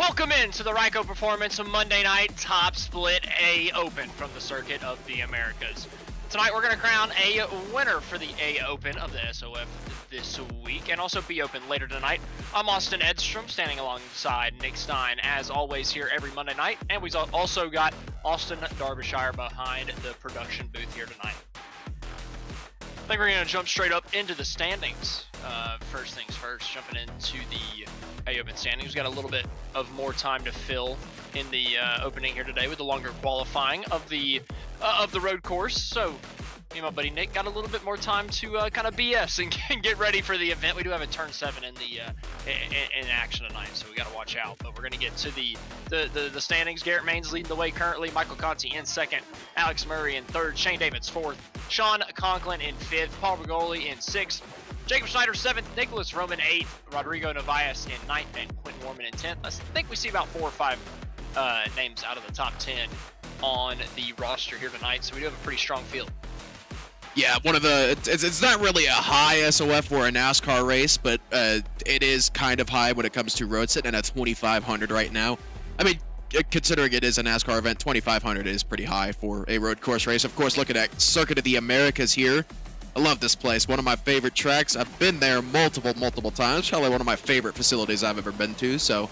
Welcome into the Ryco Performance Monday Night Top Split A Open from the Circuit of the Americas. Tonight we're going to crown a winner for the A Open of the SOF this week, and also B Open later tonight. I'm Austin Edstrom, standing alongside Nick Stein, as always, here every Monday night, and we've also got Austin Derbyshire behind the production booth here tonight. I think we're going to jump straight up into the standings. First things first, jumping into the A Open standings. We've got a little bit of more time to fill in the opening here today with the longer qualifying of the road course. So me and my buddy Nick got a little bit more time to kind of BS and get ready for the event. We do have a turn 7 in the in action tonight, so we got to watch out. But we're going to get to the standings. Garrett Maines leading the way currently. Michael Conti in second. Alex Murray in third. Shane Davids fourth. Sean Conklin in fifth. Paul Bergoli in sixth. Jacob Schneider 7th, Nicholas Roman 8th, Rodrigo Novaes in 9th, and Quentin Warman in 10th. I think we see about 4 or 5 names out of the top 10 on the roster here tonight, so we do have a pretty strong field. Yeah, it's not really a high SOF or a NASCAR race, but it is kind of high when it comes to road, sitting at 2,500 right now. I mean, considering it is a NASCAR event, 2,500 is pretty high for a road course race. Of course, looking at Circuit of the Americas here. I love this place. One of my favorite tracks. I've been there multiple times. Probably one of my favorite facilities I've ever been to. So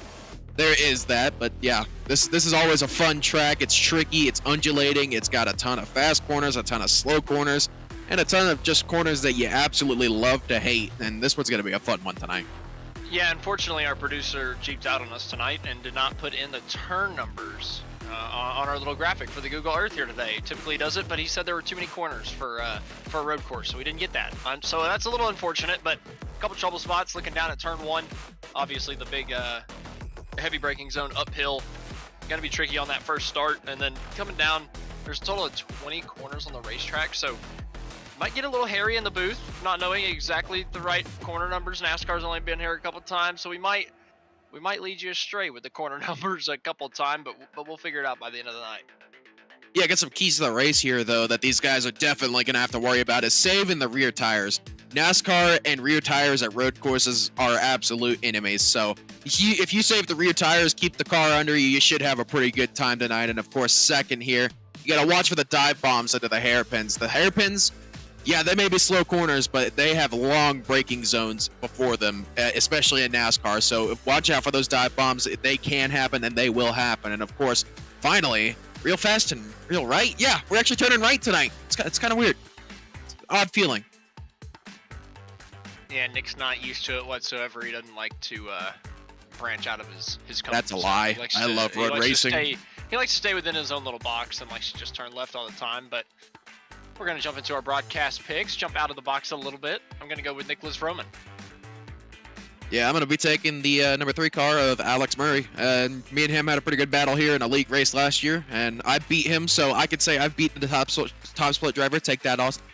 there is that. But yeah, this is always a fun track. It's tricky. It's undulating. It's got a ton of fast corners, a ton of slow corners, and a ton of just corners that you absolutely love to hate. And this one's going to be a fun one tonight. Yeah, unfortunately, our producer cheaped out on us tonight and did not put in the turn numbers on our little graphic for the Google Earth here today. Typically does it, but he said there were too many corners for a road course, so we didn't get that. So that's a little unfortunate, but a couple trouble spots. Looking down at turn 1, obviously the big heavy braking zone uphill. Going to be tricky on that first start, and then coming down, there's a total of 20 corners on the racetrack, so might get a little hairy in the booth, not knowing exactly the right corner numbers. NASCAR's only been here a couple times, so we might lead you astray with the corner numbers a couple times, but we'll figure it out by the end of the night. Yeah, get some keys to the race here, though, that these guys are definitely going to have to worry about is saving the rear tires. NASCAR and rear tires at road courses are absolute enemies, so if you save the rear tires, keep the car under you, you should have a pretty good time tonight. And, of course, second here, you got to watch for the dive bombs into the hairpins. The hairpins, yeah, they may be slow corners, but they have long braking zones before them, especially in NASCAR. So watch out for those dive bombs. They can happen, and they will happen. And, of course, finally, real fast and real right. Yeah, we're actually turning right tonight. It's kind of weird. It's an odd feeling. Yeah, Nick's not used to it whatsoever. He doesn't like to branch out of his comfort That's a lie. I love road racing. He likes to stay within his own little box and likes to just turn left all the time, but we're going to jump into our broadcast picks, jump out of the box a little bit. I'm going to go with Nicholas Roman. Yeah, I'm going to be taking the number 3 car of Alex Murray. Me and him had a pretty good battle here in a league race last year, and I beat him, so I could say I've beaten the top split driver. Take that, Austin.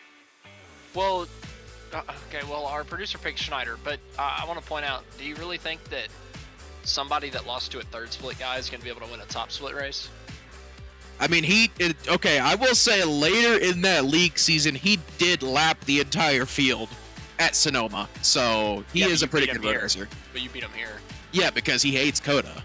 Well, okay, well, our producer picked Schneider, but I want to point out, do you really think that somebody that lost to a third split guy is going to be able to win a top split race? I mean, okay, I will say later in that league season, he did lap the entire field at Sonoma. So he is a pretty good road racer. But you beat him here. Yeah, because he hates Coda.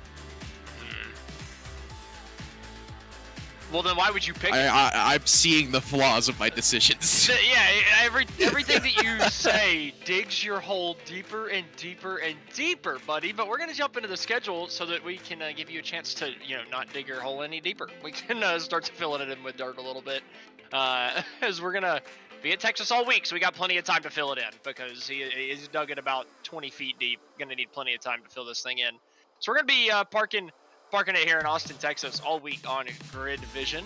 Well, then why would you pick him? I'm seeing the flaws of my decisions. Yeah, everything that you say digs your hole deeper and deeper and deeper, buddy. But we're going to jump into the schedule so that we can give you a chance to, not dig your hole any deeper. We can start to fill it in with dirt a little bit. As we're going to be at Texas all week, so we got plenty of time to fill it in because he's dug it about 20 feet deep. Going to need plenty of time to fill this thing in. So we're going to be parking it here in Austin, Texas all week on GridVision.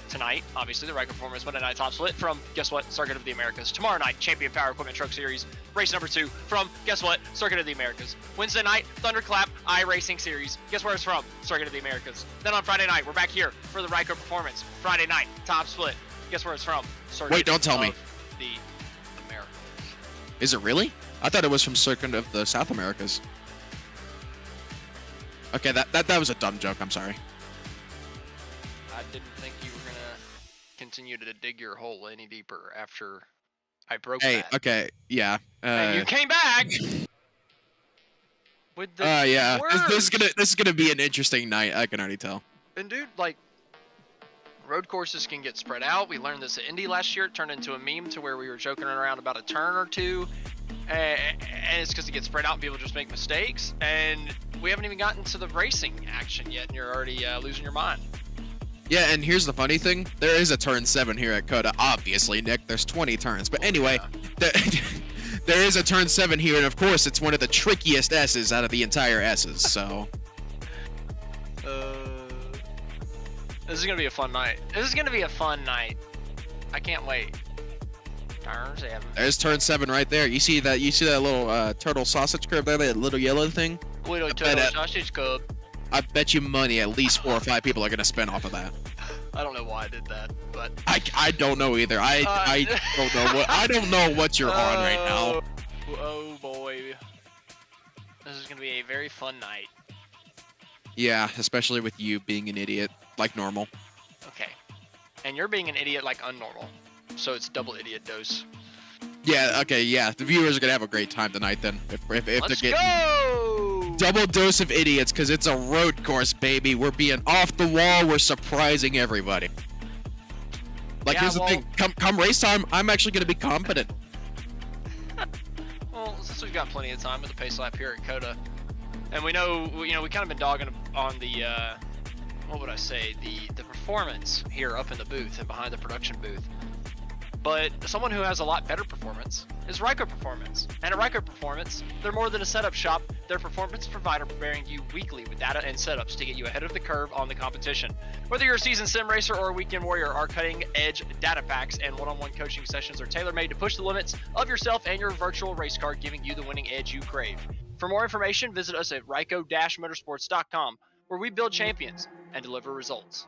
Tonight, obviously, the Ryco Performance Monday Night Top Split from, guess what, Circuit of the Americas. Tomorrow night, Champion Power Equipment Truck Series, race number 2 from, guess what, Circuit of the Americas. Wednesday night, Thunderclap iRacing Series. Guess where it's from? Circuit of the Americas. Then on Friday night, we're back here for the Ryco Performance Friday night Top Split. Guess where it's from? Circuit Wait, don't tell me. The Americas. Is it really? I thought it was from Circuit of the South Americas. Okay, that was a dumb joke. I'm sorry. I didn't think you were gonna continue to dig your hole any deeper after I broke that. Okay, yeah. And you came back. with the Yeah. worst. This is gonna be an interesting night. I can already tell. And dude, like, road courses can get spread out. We learned this at Indy last year. It turned into a meme to where we were joking around about a turn or two, and it's because it gets spread out and people just make mistakes. And we haven't even gotten to the racing action yet, and you're already losing your mind. Yeah, and here's the funny thing. There is a turn 7 here at Coda. Obviously, Nick, there's 20 turns. But anyway, there is a turn 7 here, and of course, it's one of the trickiest S's out of the entire S's, so... This is going to be a fun night. This is going to be a fun night. I can't wait. Turn 7. There's turn 7 right there. You see that little turtle sausage curve there, that little yellow thing? Little turtle sausage curve. I bet you money at least 4 or 5 people are gonna spend off of that. I don't know why I did that, but I don't know either. I don't know what you're on right now. Oh boy, this is gonna be a very fun night. Yeah, especially with you being an idiot like normal. Okay, and you're being an idiot like unnormal, so it's double idiot dose. Yeah. Okay. Yeah. The viewers are gonna have a great time tonight then. If Let's they get go! double dose of idiots, because it's a road course, baby. We're being off the wall. We're surprising everybody. Like, yeah, here's the thing. Come race time, I'm actually gonna be competent. Well, since we've got plenty of time with the pace lap here at Coda, and we know, we kind of been dogging on the, what would I say, the performance here up in the booth and behind the production booth. But someone who has a lot better performance is Ryco Performance. And at Ryco Performance, they're more than a setup shop. They're a performance provider preparing you weekly with data and setups to get you ahead of the curve on the competition. Whether you're a seasoned sim racer or a weekend warrior, our cutting-edge data packs and one-on-one coaching sessions are tailor-made to push the limits of yourself and your virtual race car, giving you the winning edge you crave. For more information, visit us at ryco-motorsports.com, where we build champions and deliver results.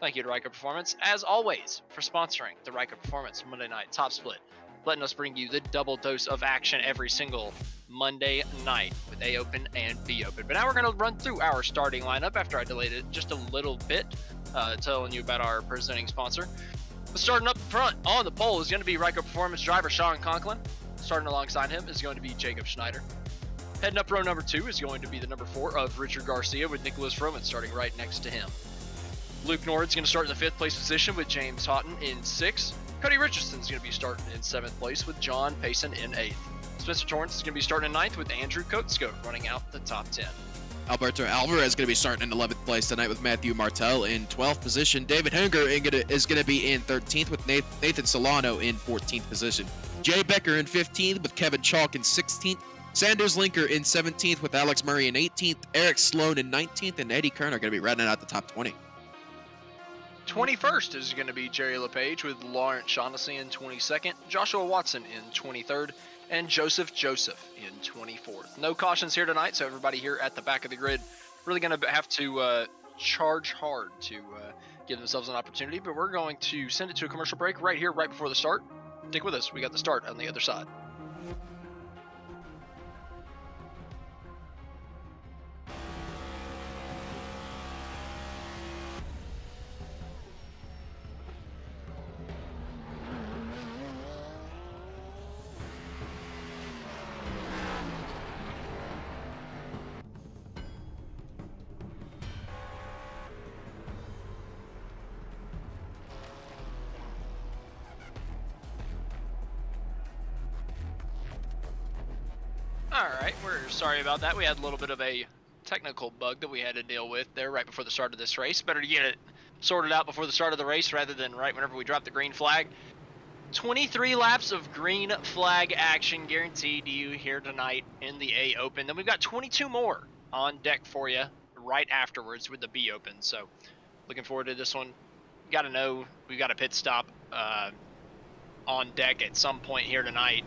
Thank you to Ryco Performance, as always, for sponsoring the Ryco Performance Monday Night Top Split, letting us bring you the double dose of action every single Monday night with A Open and B Open. But now we're going to run through our starting lineup after I delayed it just a little bit, telling you about our presenting sponsor. Starting up front on the pole is going to be Ryco Performance driver Sean Conklin. Starting alongside him is going to be Jacob Schneider. Heading up row number 2 is going to be the number 4 of Richard Garcia, with Nicholas Froman starting right next to him. Luke Nord's going to start in the 5th place position with James Houghton in 6th. Cody Richardson's going to be starting in 7th place with John Payson in 8th. Spencer Torrance is going to be starting in 9th with Andrew Coatscoat running out the top 10. Alberto Alvarez is going to be starting in 11th place tonight with Matthew Martell in 12th position. David Henger is going to be in 13th with Nathan Solano in 14th position. Jay Becker in 15th with Kevin Chalk in 16th. Sanders Linker in 17th with Alex Murray in 18th. Eric Sloan in 19th, and Eddie Kern are going to be running out the top 20. 21st is going to be Jerry LePage with Lawrence Shaughnessy in 22nd, Joshua Watson in 23rd, and Joseph in 24th. No cautions here tonight, so everybody here at the back of the grid really going to have to charge hard to give themselves an opportunity, but we're going to send it to a commercial break right here, right before the start. Stick with us. We got the start on the other side. Alright, we're sorry about that. We had a little bit of a technical bug that we had to deal with there right before the start of this race. Better to get it sorted out before the start of the race rather than right whenever we drop the green flag. 23 laps of green flag action guaranteed to you here tonight in the A Open. Then we've got 22 more on deck for you right afterwards with the B Open. So looking forward to this one. You got to know we've got a pit stop on deck at some point here tonight.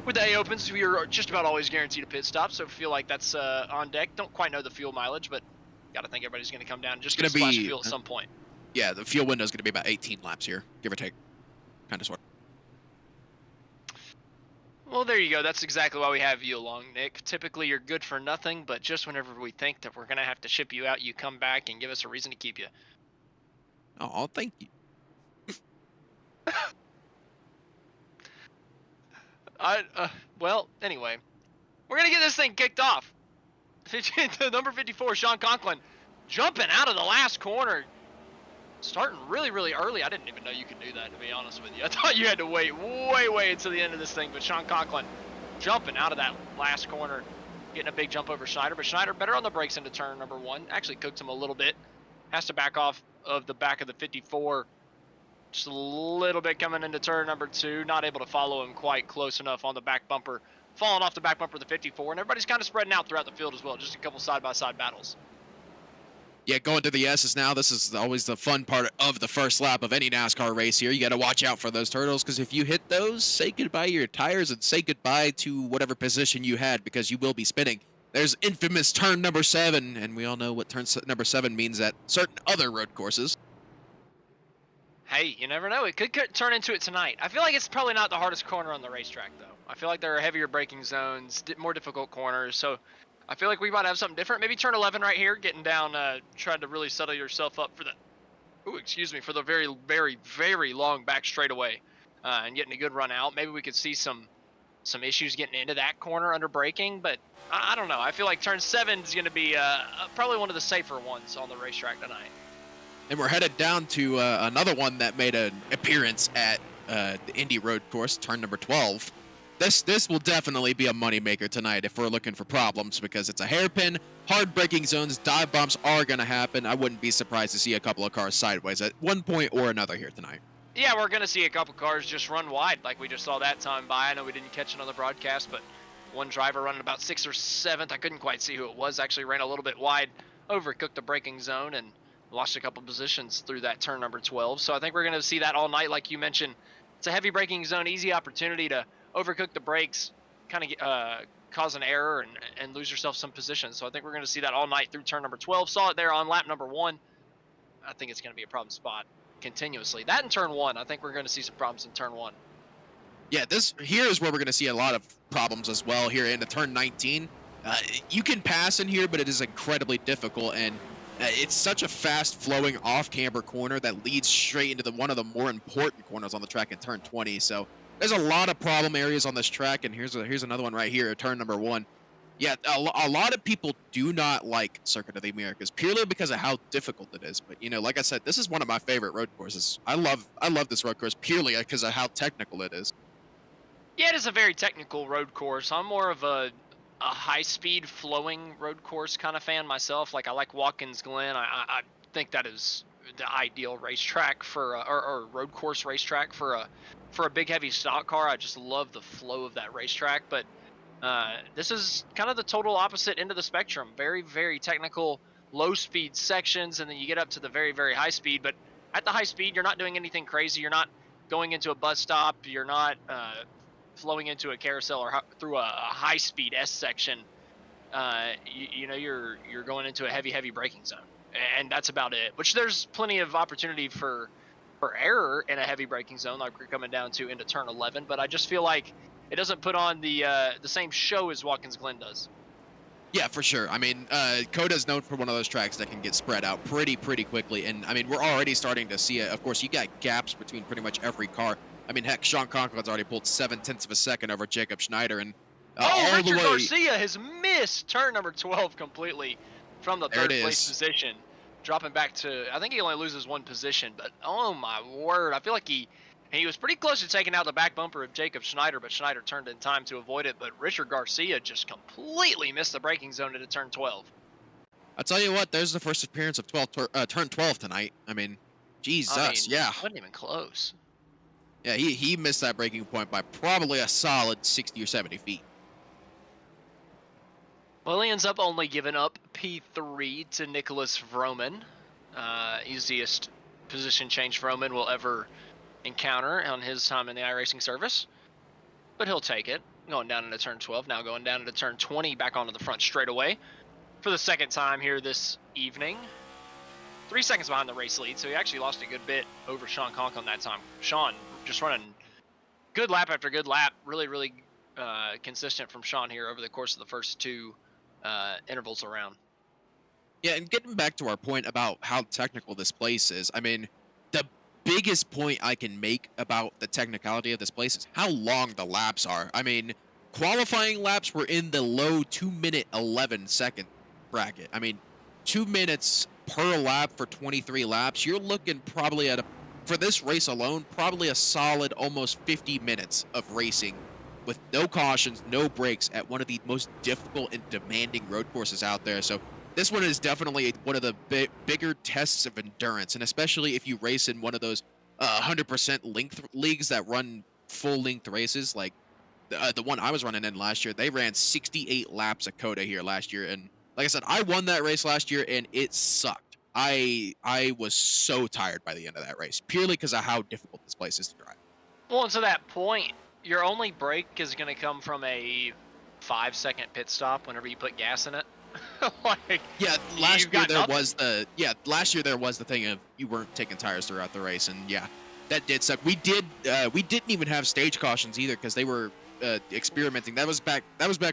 With the A Opens, we are just about always guaranteed a pit stop, so feel like that's on deck. Don't quite know the fuel mileage, but got to think everybody's going to come down and just get a splash of fuel at some point. Yeah, the fuel window is going to be about 18 laps here, give or take. Kind of sort. Well, there you go. That's exactly why we have you along, Nick. Typically, you're good for nothing, but just whenever we think that we're going to have to ship you out, you come back and give us a reason to keep you. Oh, thank you. Well, anyway, we're going to get this thing kicked off Number 54, Sean Conklin, jumping out of the last corner. Starting really, really early. I didn't even know you could do that, to be honest with you. I thought you had to wait way until the end of this thing. But Sean Conklin jumping out of that last corner, getting a big jump over Schneider. But Schneider better on the brakes into turn number 1. Actually cooked him a little bit. Has to back off of the back of the 54. Just a little bit coming into turn number 2. Not able to follow him quite close enough on the back bumper. Falling off the back bumper of the 54. And everybody's kind of spreading out throughout the field as well. Just a couple side-by-side battles. Yeah, going to the S's now. This is always the fun part of the first lap of any NASCAR race here. You got to watch out for those turtles, because if you hit those, say goodbye to your tires and say goodbye to whatever position you had, because you will be spinning. There's infamous turn number 7, and we all know what turn number 7 means at certain other road courses. Hey, you never know. It could turn into it tonight. I feel like it's probably not the hardest corner on the racetrack, though. I feel like there are heavier braking zones, more difficult corners, so I feel like we might have something different. Maybe turn 11 right here, getting down, trying to really settle yourself up for the, for the very, very, very long back straightaway, and getting a good run out. Maybe we could see some issues getting into that corner under braking, but I don't know. I feel like turn 7 is going to be probably one of the safer ones on the racetrack tonight. And we're headed down to another one that made an appearance at the Indy Road Course, turn number 12. This will definitely be a moneymaker tonight if we're looking for problems, because it's a hairpin, hard braking zones, dive bombs are going to happen. I wouldn't be surprised to see a couple of cars sideways at one point or another here tonight. Yeah, we're going to see a couple cars just run wide like we just saw that time by. I know we didn't catch it on the broadcast, but one driver running about 6th or 7th, I couldn't quite see who it was, actually ran a little bit wide, overcooked the braking zone, and lost a couple positions through that turn number 12. So I think we're going to see that all night, like you mentioned. It's a heavy braking zone, easy opportunity to overcook the brakes, kind of cause an error and lose yourself some position. So I think we're going to see that all night through turn number 12. Saw it there on lap number 1. I think it's going to be a problem spot continuously. That in turn 1, I think we're going to see some problems in turn 1. Yeah, this here is where we're going to see a lot of problems as well here into turn 19. You can pass in here, but it is incredibly difficult, and it's such a fast-flowing off-camber corner that leads straight into one of the more important corners on the track in turn 20. So there's a lot of problem areas on this track, and here's another one right here, turn number 1. Yeah, a lot of people do not like Circuit of the Americas purely because of how difficult it is. But, you know, like I said, this is one of my favorite road courses. I love this road course purely because of how technical it is. Yeah, it is a very technical road course. I'm more of a high-speed flowing road course kind of fan myself. Like, I like Watkins Glen. I think that is the ideal racetrack for or road course racetrack for a big heavy stock car. I just love the flow of that racetrack. But this is kind of the total opposite end of the spectrum. Very, very technical, low-speed sections, and then you get up to the very, very high speed. But at the high speed, you're not doing anything crazy. You're not going into a bus stop. You're not flowing into a carousel or through a high-speed S section. You know, you're going into a heavy braking zone, and that's about it. Which there's plenty of opportunity for error in a heavy braking zone, like we're coming down to into turn 11. But I just feel like it doesn't put on the same show as Watkins Glen does. Yeah, for sure. I mean, COTA is known for one of those tracks that can get spread out pretty quickly. And, I mean, we're already starting to see it. Of course, you got gaps between pretty much every car. I mean, heck, Sean Conklin's already pulled 0.7 of a second over Jacob Schneider. And all Richard the way... Garcia has missed turn number 12 completely from the third place position. Dropping back to, I think he only loses 1 position. But, oh, my word. I feel like he was pretty close to taking out the back bumper of Jacob Schneider, but Schneider turned in time to avoid it. But Richard Garcia just completely missed the braking zone into turn 12. I'll tell you what, there's the first appearance of turn 12 tonight. I mean, Jesus, yeah. Wasn't even close. Yeah, he missed that braking point by probably a solid 60 or 70 feet. Well, he ends up only giving up P3 to Nicholas Vroman. Easiest position change Vroman will ever encounter on his time in the iRacing service. But he'll take it. Going down into turn 12, now going down into turn 20, back onto the front straightaway for the second time here this evening. 3 seconds behind the race lead, so he actually lost a good bit over Sean Conklin that time. Sean just running good lap after good lap. Really consistent from Sean here over the course of the first 2 intervals around. Yeah, and getting back to our point about how technical this place is, I mean, the biggest point I can make about the technicality of this place is how long the laps are. I mean, qualifying laps were in the low 2-minute 11 second bracket. I mean, 2 minutes per lap for 23 laps. You're looking probably at for this race alone, probably a solid almost 50 minutes of racing with no cautions, no brakes at one of the most difficult and demanding road courses out there. So this one is definitely one of the bigger tests of endurance, and especially if you race in one of those 100% length leagues that run full length races, like the one I was running in last year. They ran 68 laps at Coda here last year, and like I said, I won that race last year, and it sucked. I was so tired by the end of that race, purely because of how difficult this place is to drive. Well, and to that point, your only break is going to come from a 5-second pit stop whenever you put gas in it. Like, yeah, last year there nothing. was the thing of you weren't taking tires throughout the race, and yeah, that did suck. We didn't even have stage cautions either because they were experimenting. That was back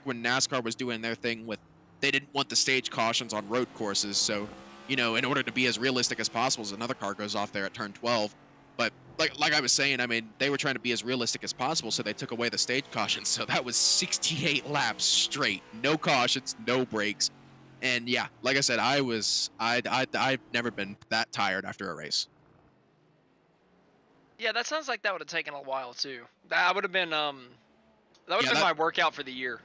when NASCAR was doing their thing with they didn't want the stage cautions on road courses. So, in order to be as realistic as possible, as another car goes off there at turn 12. But like I was saying, I mean, they were trying to be as realistic as possible, so they took away the stage cautions. So that was 68 laps straight, no cautions, no brakes. And yeah, like I said, I've never been that tired after a race. Yeah, that sounds like that would have taken a while too. That would have been my workout for the year.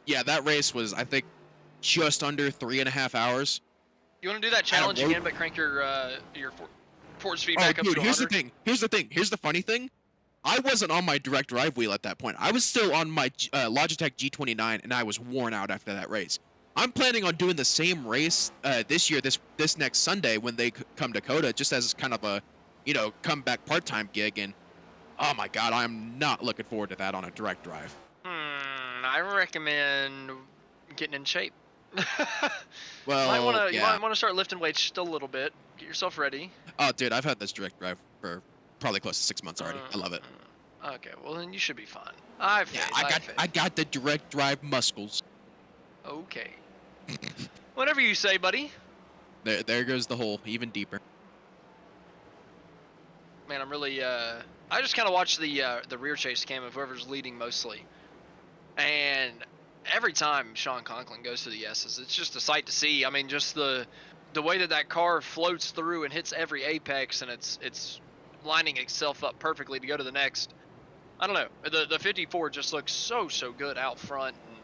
Yeah, that race was, I think, just under 3.5 hours. You want to do that challenge again, but crank your force feedback up to 100? Here's the thing. Here's the funny thing. I wasn't on my direct drive wheel at that point. I was still on my Logitech G29, and I was worn out after that race. I'm planning on doing the same race this year, this next Sunday when they come to Coda, just as kind of a, comeback part-time gig. And oh my God, I'm not looking forward to that on a direct drive. I recommend getting in shape. Well, you might want to start lifting weights just a little bit. Get yourself ready. Oh, dude, I've had this direct drive for probably close to 6 months already. I love it. Okay, well then you should be fine. I got the direct drive muscles. Okay. Whatever you say, buddy. There goes the hole, even deeper. Man, I'm really I just kind of watched the rear chase cam of whoever's leading mostly, and every time Sean Conklin goes to the S's, it's just a sight to see. I mean, just the way that car floats through and hits every apex, and it's lining itself up perfectly to go to the next. I don't know. The 54 just looks so good out front. And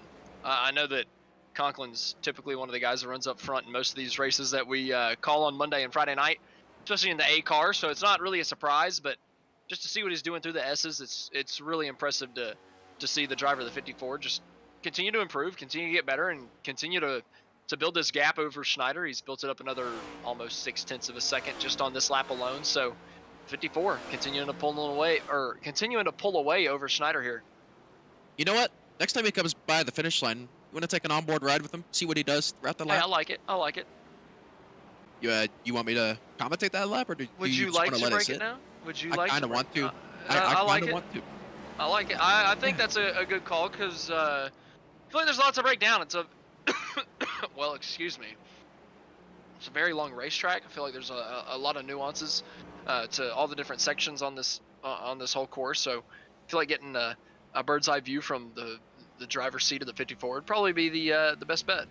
I know that Conklin's typically one of the guys that runs up front in most of these races that we call on Monday and Friday night, especially in the A car. So it's not really a surprise, but just to see what he's doing through the S's, it's really impressive to see the driver of the 54 just continue to improve, continue to get better, and continue to build this gap over Schneider. He's built it up another almost 0.6 of a second just on this lap alone. So 54 continuing to pull away over Schneider here. You know what? Next time he comes by the finish line, you want to take an onboard ride with him, see what he does throughout the lap? Yeah, I like it. You want me to commentate that lap, or would you like to break it now? Would you like? I kind of want to. I like it. I like it. I think that's a good call because I feel like there's lots to break down. It's a well, excuse me. It's a very long racetrack. I feel like there's a lot of nuances to all the different sections on this whole course. So I feel like getting a bird's eye view from the driver's seat of the 54 would probably be the best bet.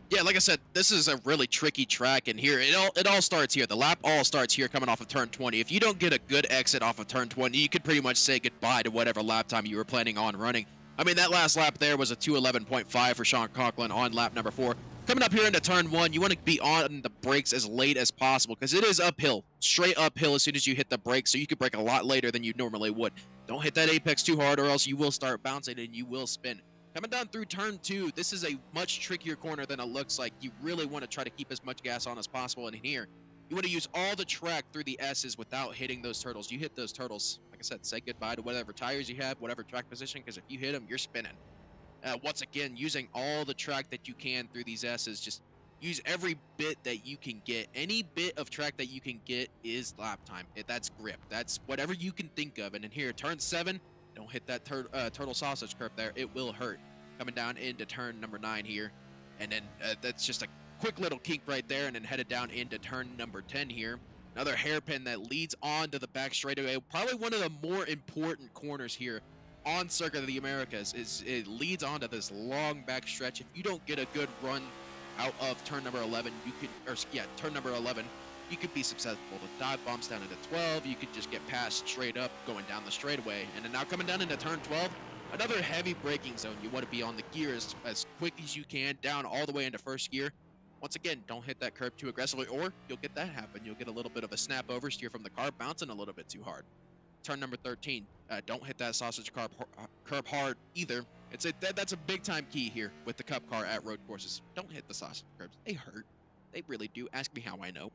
Yeah, like I said, this is a really tricky track, and here it all starts here. The lap all starts here coming off of turn 20. If you don't get a good exit off of turn 20, you could pretty much say goodbye to whatever lap time you were planning on running. I mean, that last lap there was a 2:11.5 for Sean Conklin on lap number 4. Coming up here into turn 1, you want to be on the brakes as late as possible because it is uphill, straight uphill as soon as you hit the brakes, so you could brake a lot later than you normally would. Don't hit that apex too hard or else you will start bouncing and you will spin. Coming down through turn 2, this is a much trickier corner than it looks like. You really want to try to keep as much gas on as possible in here. You want to use all the track through the S's without hitting those turtles. You hit those turtles, like I said, say goodbye to whatever tires you have, whatever track position, because if you hit them, you're spinning. Once again, using all the track that you can through these S's, just use every bit that you can get. Any bit of track that you can get is lap time. That's grip. That's whatever you can think of. And in here, turn 7, don't hit that turtle sausage curve there. It will hurt. Coming down into turn number 9 here. And then that's just a quick little kink right there, and then headed down into turn number 10 here. Another hairpin that leads on to the back straightaway. Probably one of the more important corners here on Circuit of the Americas is it leads onto this long back stretch. If you don't get a good run out of turn number 11, turn number 11, you could be susceptible to dive bombs down into 12. You could just get passed straight up going down the straightaway. And then now coming down into turn 12, another heavy braking zone. You want to be on the gears as quick as you can, down all the way into first gear. Once again, don't hit that curb too aggressively, or you'll get that happen. You'll get a little bit of a snap oversteer from the car, bouncing a little bit too hard. Turn number 13, don't hit that sausage curb hard either. That's a big time key here with the Cup car at road courses. Don't hit the sausage curbs. They hurt. They really do. Ask me how I know.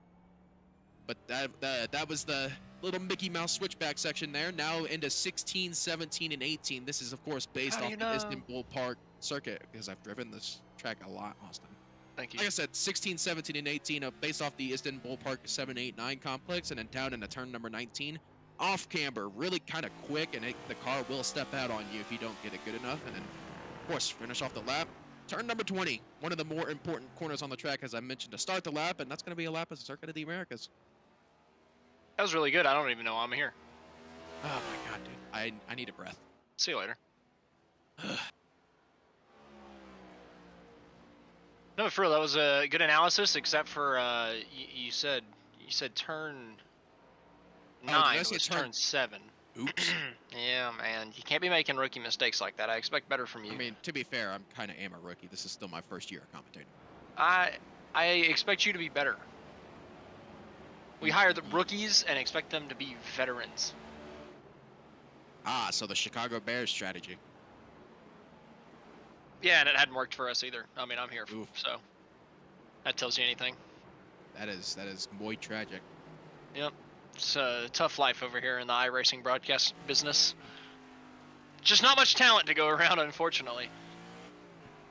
But that was the little Mickey Mouse switchback section there. Now into 16, 17, and 18. This is, of course, based off the Istanbul Park circuit, because I've driven this track a lot, Austin. Thank you. Like I said, 16, 17, and 18 based off the Istanbul Park 7, 8, 9 complex, and then down into turn number 19. Off camber, really kind of quick, and the car will step out on you if you don't get it good enough. And then, of course, finish off the lap. Turn number 20, one of the more important corners on the track, as I mentioned, to start the lap, and that's going to be a lap of the Circuit of the Americas. That was really good. I don't even know I'm here. Oh my god, dude. I need a breath. See you later. No, for real, that was a good analysis, except for you said turn 9 was turn 7. Oops. Yeah, man, you can't be making rookie mistakes like that. I expect better from you. I mean, to be fair, I'm kind of a rookie. This is still my first year of commentating. I expect you to be better. We hire the rookies and expect them to be veterans. Ah, so the Chicago Bears strategy. Yeah, and it hadn't worked for us either. I mean, I'm here, so that tells you anything. That is muy tragic. Yep, it's a tough life over here in the iRacing broadcast business. Just not much talent to go around, unfortunately.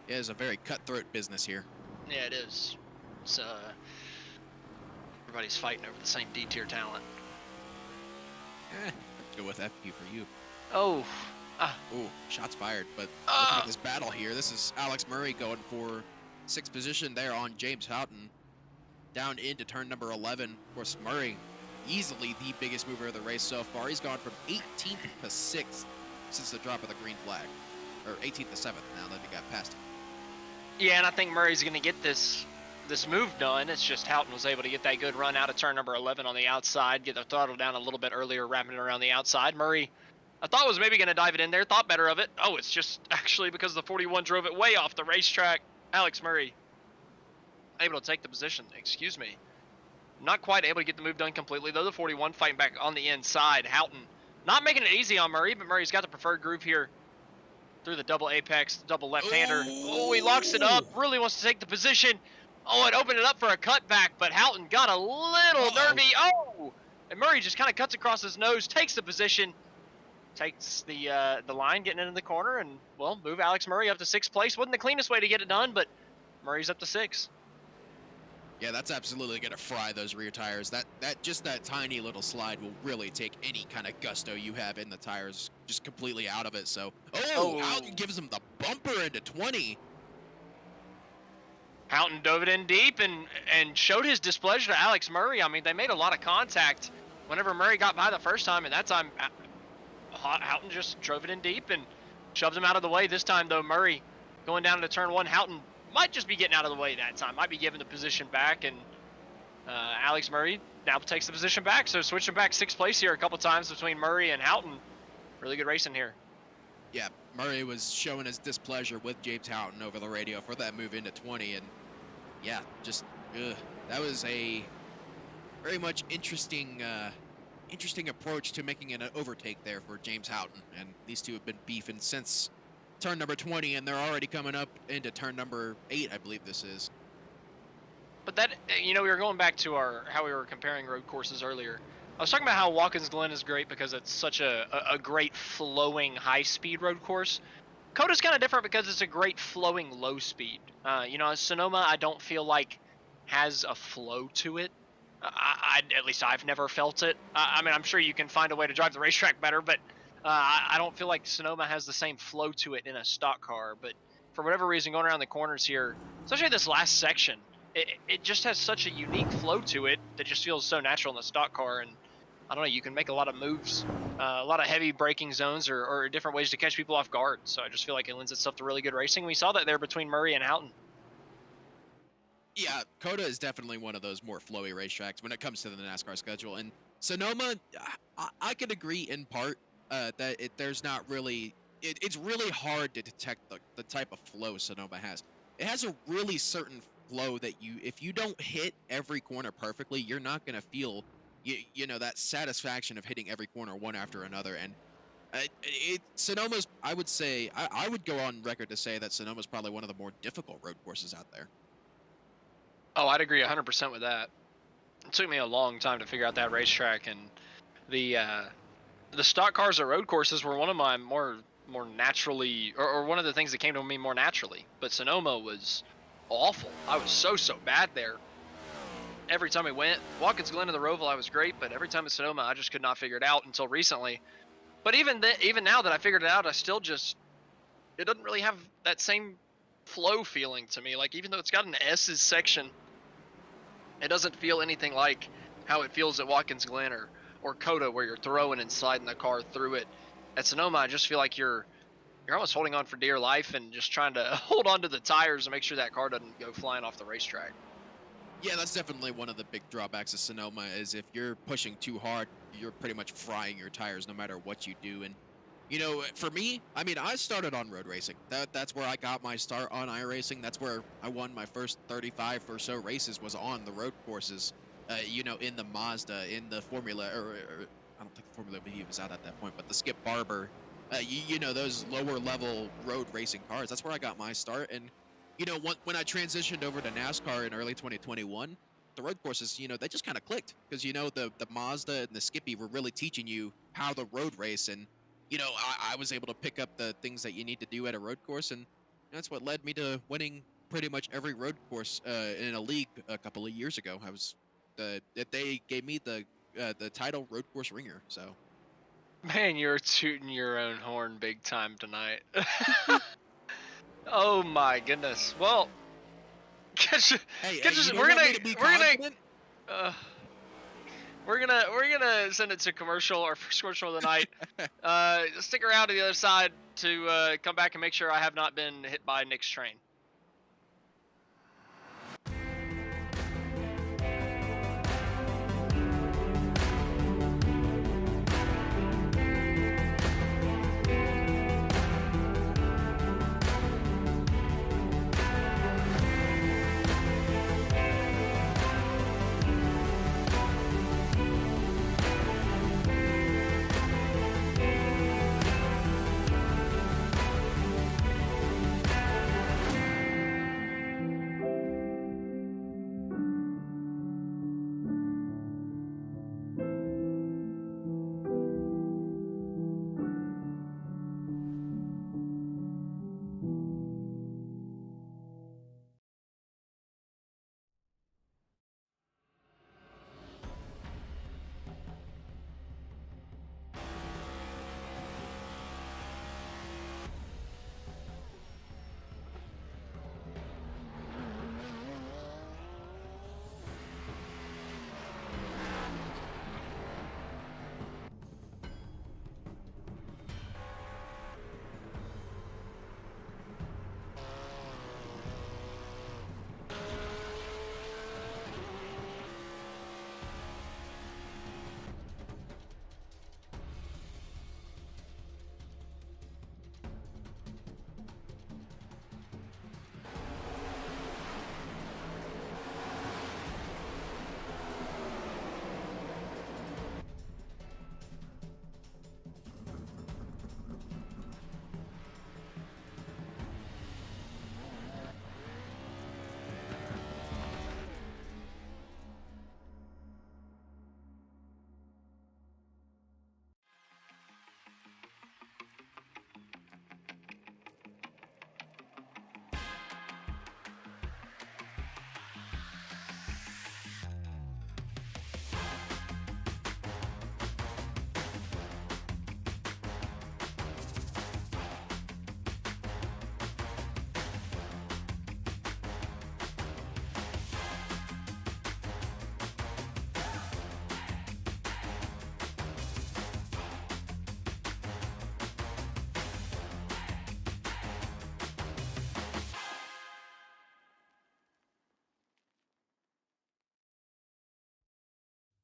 It is a very cutthroat business here. Yeah, it is. It's everybody's fighting over the same D-tier talent. Go with FP for you. Oh. Ooh, shots fired. But looking at this battle here, this is Alex Murray going for 6th position there on James Houghton. Down into turn number 11. Of course, Murray, easily the biggest mover of the race so far. He's gone from 18th to 6th since the drop of the green flag. Or 18th to 7th now that he got past him. Yeah, and I think Murray's going to get this move done. It's just Houghton was able to get that good run out of turn number 11 on the outside, get the throttle down a little bit earlier, wrapping it around the outside. Murray, I thought was maybe going to dive it in there, thought better of it. Oh, it's just actually because the 41 drove it way off the racetrack. Alex Murray able to take the position, excuse me. Not quite able to get the move done completely, though the 41 fighting back on the inside. Houghton not making it easy on Murray, but Murray's got the preferred groove here through the double apex, double left-hander. Oh, he locks it up, really wants to take the position. Oh, it opened it up for a cutback, but Houghton got a little nervy. Oh, and Murray just kind of cuts across his nose, takes the position, takes the line, getting into the corner, and, well, move Alex Murray up to 6th place. Wasn't the cleanest way to get it done, but Murray's up to 6. Yeah, that's absolutely going to fry those rear tires. That tiny little slide will really take any kind of gusto you have in the tires just completely out of it. So, Houghton gives him the bumper into 20. Houghton dove it in deep and showed his displeasure to Alex Murray. I mean, they made a lot of contact whenever Murray got by the first time, and that time Houghton just drove it in deep and shoved him out of the way. This time, though, Murray going down into turn 1, Houghton might just be getting out of the way that time, might be giving the position back, and Alex Murray now takes the position back. So switching back 6th place here a couple times between Murray and Houghton. Really good racing here. Yeah, Murray was showing his displeasure with James Houghton over the radio for that move into 20, and yeah, just that was a very much interesting approach to making an overtake there for James Houghton, and these two have been beefing since turn number 20, and they're already coming up into turn number 8, I believe this is. But that, we were going back to how we were comparing road courses earlier. I was talking about how Watkins Glen is great because it's such a great flowing high-speed road course. Coda's kind of different because it's a great flowing low-speed. Sonoma, I don't feel like has a flow to it. At least I've never felt it. I mean, I'm sure you can find a way to drive the racetrack better, but I don't feel like Sonoma has the same flow to it in a stock car. But for whatever reason, going around the corners here, especially this last section, it just has such a unique flow to it that just feels so natural in the stock car. And I don't know, you can make a lot of moves, a lot of heavy braking zones or different ways to catch people off guard. So I just feel like it lends itself to really good racing. We saw that there between Murray and Houghton. Yeah, Coda is definitely one of those more flowy racetracks when it comes to the NASCAR schedule. And Sonoma, I could agree in part that there's not really, it's really hard to detect the type of flow Sonoma has. It has a really certain flow that if you don't hit every corner perfectly, you're not going to feel, you know, that satisfaction of hitting every corner one after another. And Sonoma's, I would say, I would go on record to say that Sonoma's probably one of the more difficult road courses out there. Oh, I'd agree 100% with that. It took me a long time to figure out that racetrack, and the stock cars at road courses were one of my more naturally, or one of the things that came to me more naturally. But Sonoma was awful. I was so bad there. Every time we went, Watkins Glen and the Roval, I was great, but every time at Sonoma, I just could not figure it out until recently. But even now that I figured it out, I still just, it doesn't really have that same flow feeling to me. Like, even though it's got an S's section, it doesn't feel anything like how it feels at Watkins Glen or Coda, where you're throwing and sliding the car through it. At Sonoma, I just feel like you're almost holding on for dear life and just trying to hold on to the tires and make sure that car doesn't go flying off the racetrack. Yeah, that's definitely one of the big drawbacks of Sonoma, is if you're pushing too hard, you're pretty much frying your tires no matter what you do. And, you know, for me, I mean, I started on road racing. That's where I got my start on iRacing. That's where I won my first 35 or so races, was on the road courses, you know, in the Mazda, in the Formula, or I don't think Formula V was out at that point, but the Skip Barber, you know, those lower level road racing cars. That's where I got my start. And, you know, when I transitioned over to NASCAR in early 2021, the road courses, you know, they just kind of clicked, because, you know, the Mazda and the Skippy were really teaching you how to road race. And, you know, I was able to pick up the things that you need to do at a road course, and that's what led me to winning pretty much every road course in a league a couple of years ago. I was they gave me the title road course ringer. So, Man, you're tooting your own horn big time tonight. Oh my goodness. Well, hey, we're gonna send it to commercial, our first commercial of the night. Stick around to the other side to come back and make sure I have not been hit by Nick's train.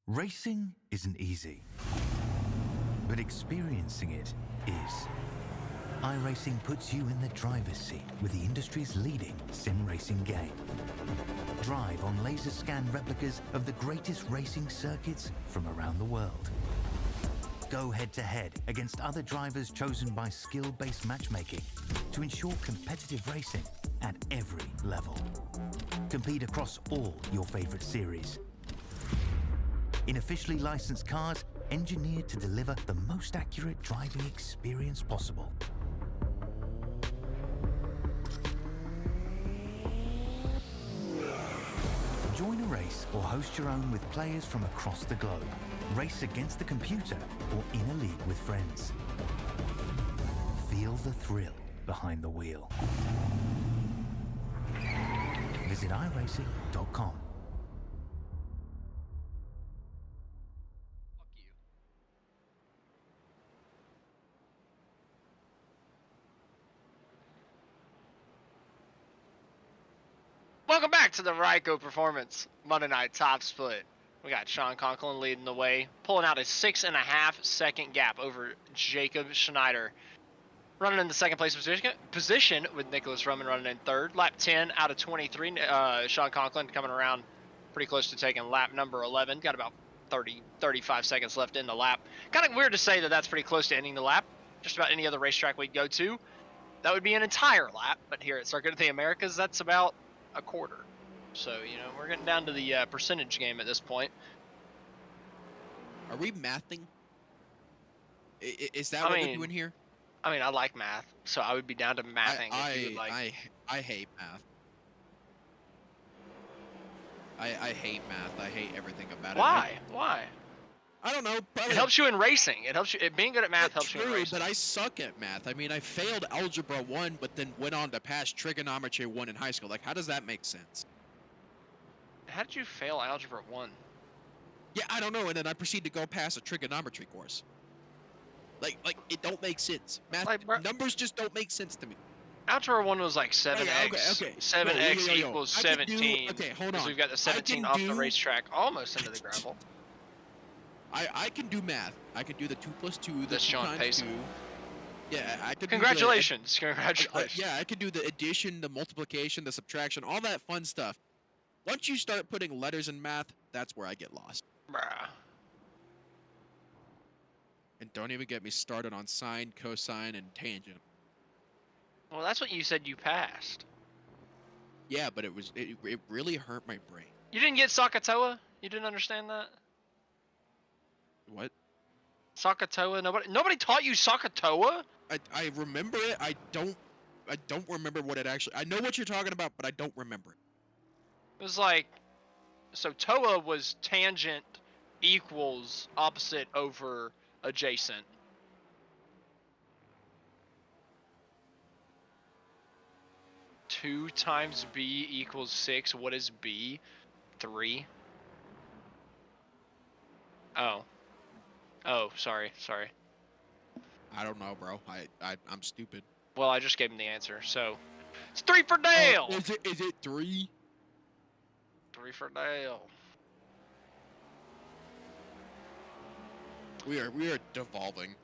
Racing isn't easy, but experiencing it is. iRacing puts you in the driver's seat with the industry's leading sim racing game. Drive on laser scan replicas of the greatest racing circuits from around the world. Go head-to-head against other drivers chosen by skill-based matchmaking to ensure competitive racing at every level. Compete across all your favorite series. In officially licensed cars, engineered to deliver the most accurate driving experience possible. Join a race or host your own with players from across the globe. Race against the computer or in a league with friends. Feel the thrill behind the wheel. Visit iRacing.com. Fuck you. Welcome back to the Ryco Performance Monday Night Top Split. We got Sean Conklin leading the way, pulling out a 6.5 second gap over Jacob Schneider. Running in the second place position with Nicholas Roman running in third. Lap 10 out of 23. Sean Conklin coming around pretty close to taking lap number 11. Got about 35 seconds left in the lap. Kind of weird to say that that's pretty close to ending the lap. Just about any other racetrack we'd go to, that would be an entire lap. But here at Circuit of the Americas, that's about a quarter. So, you know, we're getting down to the percentage game at this point. Are we mathing? Is that what we're doing here? I mean, I like math, so I would be down to mathing if you would like. I hate math. I hate math. I hate everything about it. Why? I don't know. Probably It helps you in racing. It helps you. Being good at math helps you in racing. But I suck at math. I mean, I failed Algebra 1, but then went on to pass Trigonometry 1 in high school. Like, how does that make sense? How did you fail Algebra 1? Yeah, I don't know. And then I proceed to go pass a trigonometry course. Like it don't make sense. Math numbers just don't make sense to me. Algebra 1 was like 7x. Okay. 7x equals 17. Okay, hold on. Because we've got the 17 off the racetrack, almost into the gravel. I can do math. I can do the 2 plus 2, the 2 times 2. Yeah, I could. Congratulations! Yeah, I could do the addition, the multiplication, the subtraction, all that fun stuff. Once you start putting letters in math, that's where I get lost. Bruh. And don't even get me started on sine, cosine, and tangent. Well, that's what you said you passed. Yeah, but it really hurt my brain. You didn't get SOHCAHTOA? You didn't understand that? What? SOHCAHTOA? Nobody taught you SOHCAHTOA? I remember it. I don't remember what it actually. I know what you're talking about, but I don't remember it. It was like, so TOA was tangent equals opposite over adjacent. Two times B equals 6. What is B? 3. Oh, sorry. I don't know, bro. I'm stupid. Well, I just gave him the answer, so it's 3 for Dale. Is it 3? 3 for Dale. We are devolving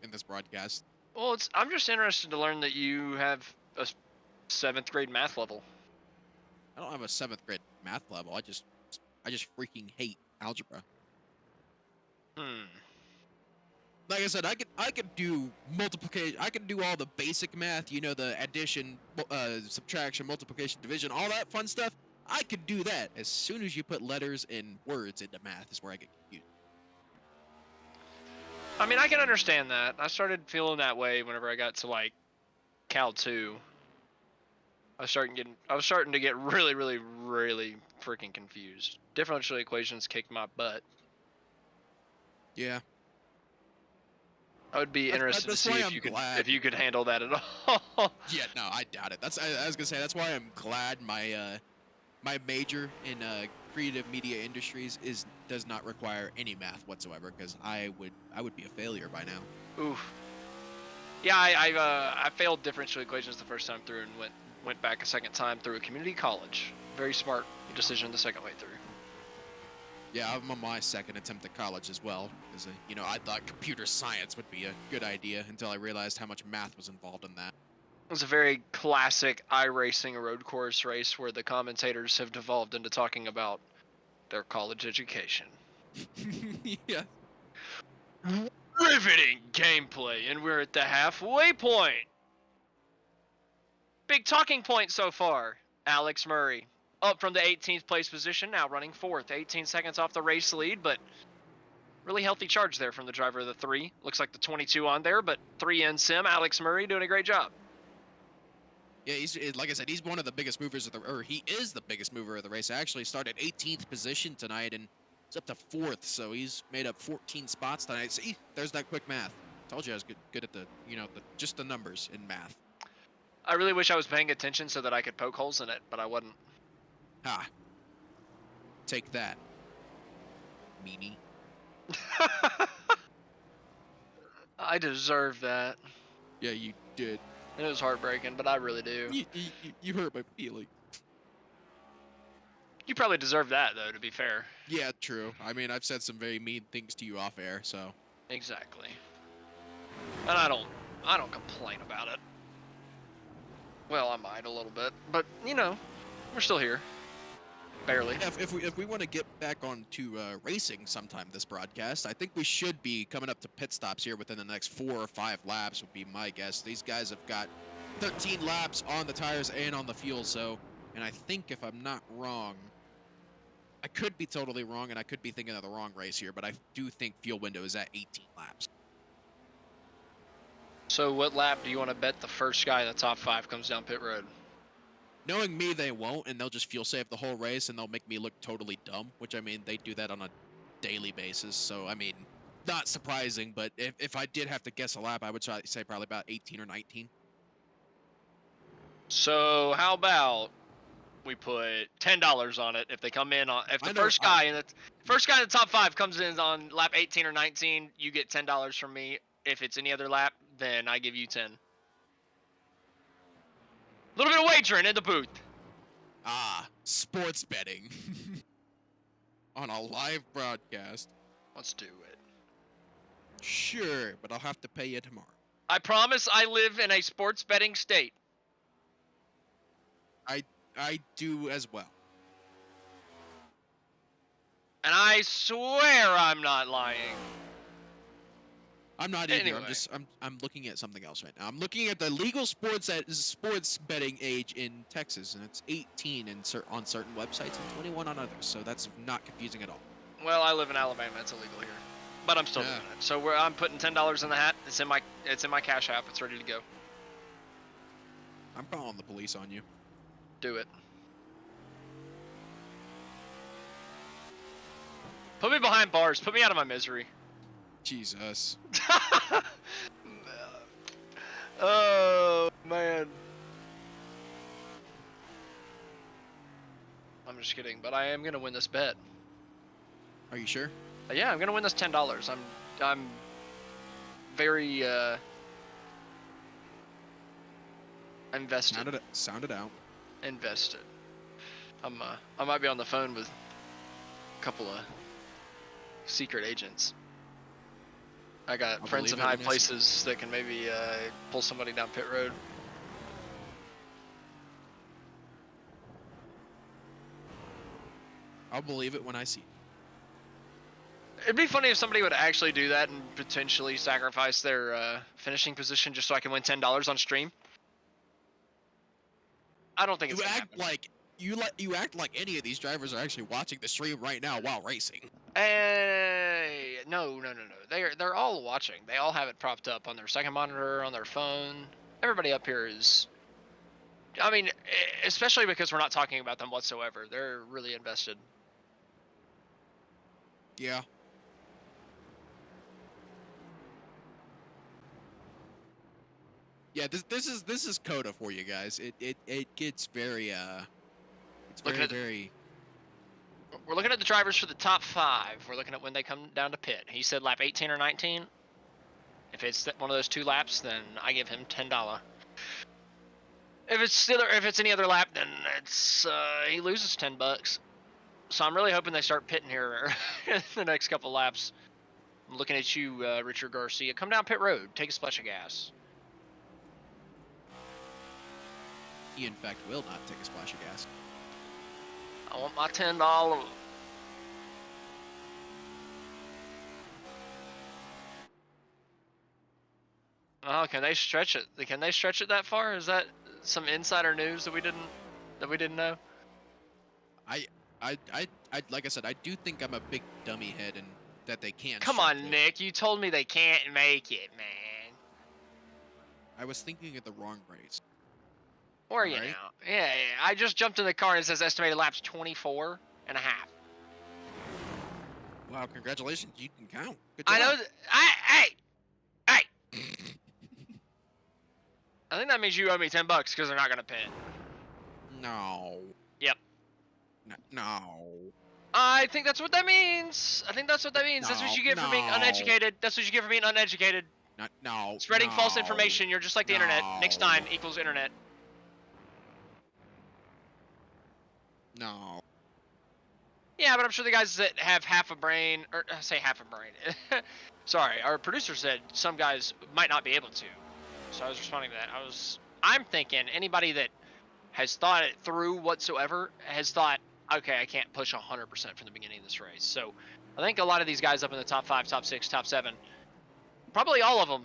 in this broadcast. Well, I'm just interested to learn that you have a 7th grade math level. I don't have a 7th grade math level. I just freaking hate algebra. Like I said, I could do multiplication. I could do all the basic math. You know, the addition, subtraction, multiplication, division, all that fun stuff. I could do that. As soon as you put letters and words into math is where I get confused. I mean, I can understand that. I started feeling that way whenever I got to like Cal 2. I was starting to get really, really, really freaking confused. Differential equations kicked my butt. Yeah. I would be interested to see if you could handle that at all. Yeah, no, I doubt it. I was gonna say that's why I'm glad my my major in creative media industries does not require any math whatsoever, because I would be a failure by now. Oof. Yeah, I failed differential equations the first time through and went back a second time through a community college. Very smart decision the second way through. Yeah, I'm on my second attempt at college as well. Because, you know, I thought computer science would be a good idea until I realized how much math was involved in that. It was a very classic iRacing road course race where the commentators have devolved into talking about their college education. Yeah. Riveting gameplay, and we're at the halfway point. Big talking point so far. Alex Murray, up from the 18th place position, now running 4th. 18 seconds off the race lead, but really healthy charge there from the driver of the 3. Looks like the 22 on there, but 3 in sim. Alex Murray doing a great job. Yeah, he's, like I said, he's one of the biggest movers of the, or he is the biggest mover of the race. I actually started 18th position tonight, and it's up to 4th, so he's made up 14 spots tonight. See, there's that quick math. Told you I was good at the, you know, just the numbers in math. I really wish I was paying attention so that I could poke holes in it, but I wasn't. Ha. Take that, meanie. I deserve that. Yeah, you did. It was heartbreaking, but I really do. You hurt my feelings. You probably deserve that, though, to be fair. Yeah, true. I mean, I've said some very mean things to you off air, so. Exactly. And I don't complain about it. Well, I might a little bit, but you know, we're still here. Barely. If we want to get back onto racing sometime this broadcast, I think we should be coming up to pit stops here within the next 4 or 5 laps would be my guess. These guys have got 13 laps on the tires and on the fuel, so, and I think if I'm not wrong, I could be totally wrong and I could be thinking of the wrong race here, but I do think fuel window is at 18 laps. So what lap do you want to bet the first guy in the top 5 comes down pit road? Knowing me, they won't, and they'll just fuel save the whole race, and they'll make me look totally dumb, which, I mean, they do that on a daily basis, so, I mean, not surprising, but if I did have to guess a lap, I would say probably about 18 or 19. So how about we put $10 on it if they come in on, if the first guy in the top 5 comes in on lap 18 or 19, you get $10 from me. If it's any other lap, then I give you 10. A little bit of wagering in the booth. Ah, sports betting. On a live broadcast. Let's do it. Sure, but I'll have to pay you tomorrow. I promise I live in a sports betting state. I do as well. And I swear I'm not lying. I'm not either. Anyway. I'm looking at something else right now. I'm looking at the legal sports betting age in Texas, and it's 18 on certain websites and 21 on others. So that's not confusing at all. Well, I live in Alabama. It's illegal here, but I'm still doing it. So I'm putting $10 in the hat. It's in my Cash App. It's ready to go. I'm calling the police on you. Do it. Put me behind bars. Put me out of my misery. Jesus. Oh, man. I'm just kidding, but I am going to win this bet. Are you sure? Yeah, I'm going to win this $10. I'm very, invested. Sound it out. Invested. I might be on the phone with a couple of secret agents. I got friends in high places that can maybe pull somebody down pit road. I'll believe it when I see it. It'd be funny if somebody would actually do that and potentially sacrifice their finishing position just so I can win $10 on stream. I don't think it's gonna happen. You act like any of these drivers are actually watching the stream right now while racing. Hey, no. They're all watching. They all have it propped up on their second monitor, on their phone. Everybody up here is. I mean, especially because we're not talking about them whatsoever. They're really invested. Yeah. Yeah, this is Coda for you guys. It gets very it's very. We're looking at the drivers for the top 5. We're looking at when they come down to pit. He said lap 18 or 19. If it's one of those 2 laps, then I give him $10. If it's any other lap, then it's he loses $10. So I'm really hoping they start pitting here in the next couple laps. I'm looking at you, Richard Garcia. Come down pit road. Take a splash of gas. He, in fact, will not take a splash of gas. I want my $10. Oh, can they stretch it? Can they stretch it that far? Is that some insider news that we didn't know? I like I said, I do think I'm a big dummy head and that they can't. Come stretch on, it. Nick. You told me they can't make it, man. I was thinking of the wrong race. Where are you Alright. now? Yeah. I just jumped in the car and it says estimated laps 24 and a half. Wow, congratulations. You can count. Good I know. job. Hey! I think that means you owe me $10 because they're not gonna pit. No. Yep. No. I think that's what that means. I think that's what that means. That's what you get for being No. uneducated. That's what you get for being uneducated. No. Spreading false No. information. You're just like the internet. Nick Stein equals internet. No. Yeah, but I'm sure the guys that have half a brain, or say half a brain. Sorry, our producer said some guys might not be able to. So I was responding to that. I'm thinking anybody that has thought it through whatsoever has thought, okay, I can't push 100% from the beginning of this race. So I think a lot of these guys up in the top 5, top 6, top 7, probably all of them,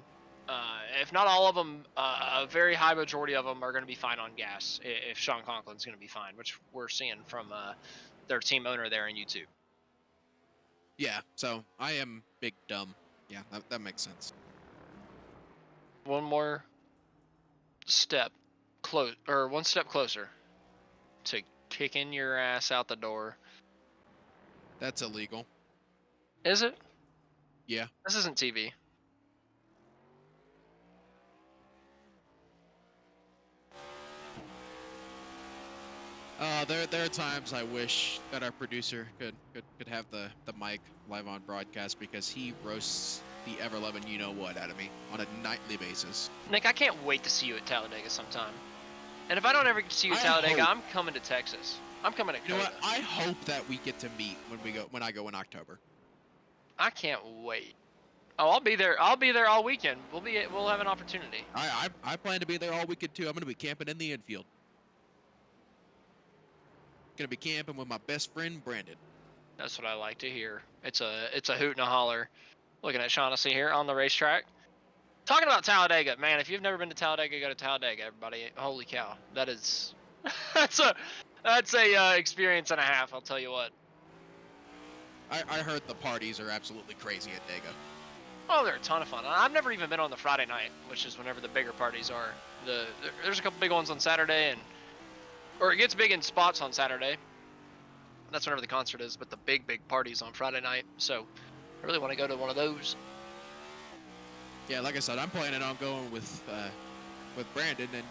if not all of them, a very high majority of them are going to be fine on gas if Sean Conklin's going to be fine, which we're seeing from their team owner there in YouTube. Yeah, so I am big dumb. Yeah, that makes sense. One more step one step closer to kicking your ass out the door. That's illegal. Is it? Yeah. This isn't TV. There are times I wish that our producer could have the mic live on broadcast because he roasts the ever-loving you-know-what out of me on a nightly basis. Nick, I can't wait to see you at Talladega sometime. And if I don't ever see you at Talladega, I'm coming to Texas. I'm coming to You know Coda. what? I hope that we get to meet when I go in October. I can't wait. Oh, I'll be there. I'll be there all weekend. We'll have an opportunity. I plan to be there all weekend too. I'm gonna be camping in the infield. Gonna be camping with my best friend Brandon. That's what I like to hear. It's a hoot and a holler. Looking at Shaughnessy here on the racetrack. Talking about Talladega, man. If you've never been to Talladega, go to Talladega, everybody. Holy cow, that is that's a experience and a half. I'll tell you what. I heard the parties are absolutely crazy at Dega. Oh, they're a ton of fun. I've never even been on the Friday night, which is whenever the bigger parties are. There's a couple big ones on Saturday, or it gets big in spots on Saturday. That's whenever the concert is, but the big parties on Friday night. So I really want to go to one of those. Yeah, like I said, I'm planning on going with Brandon and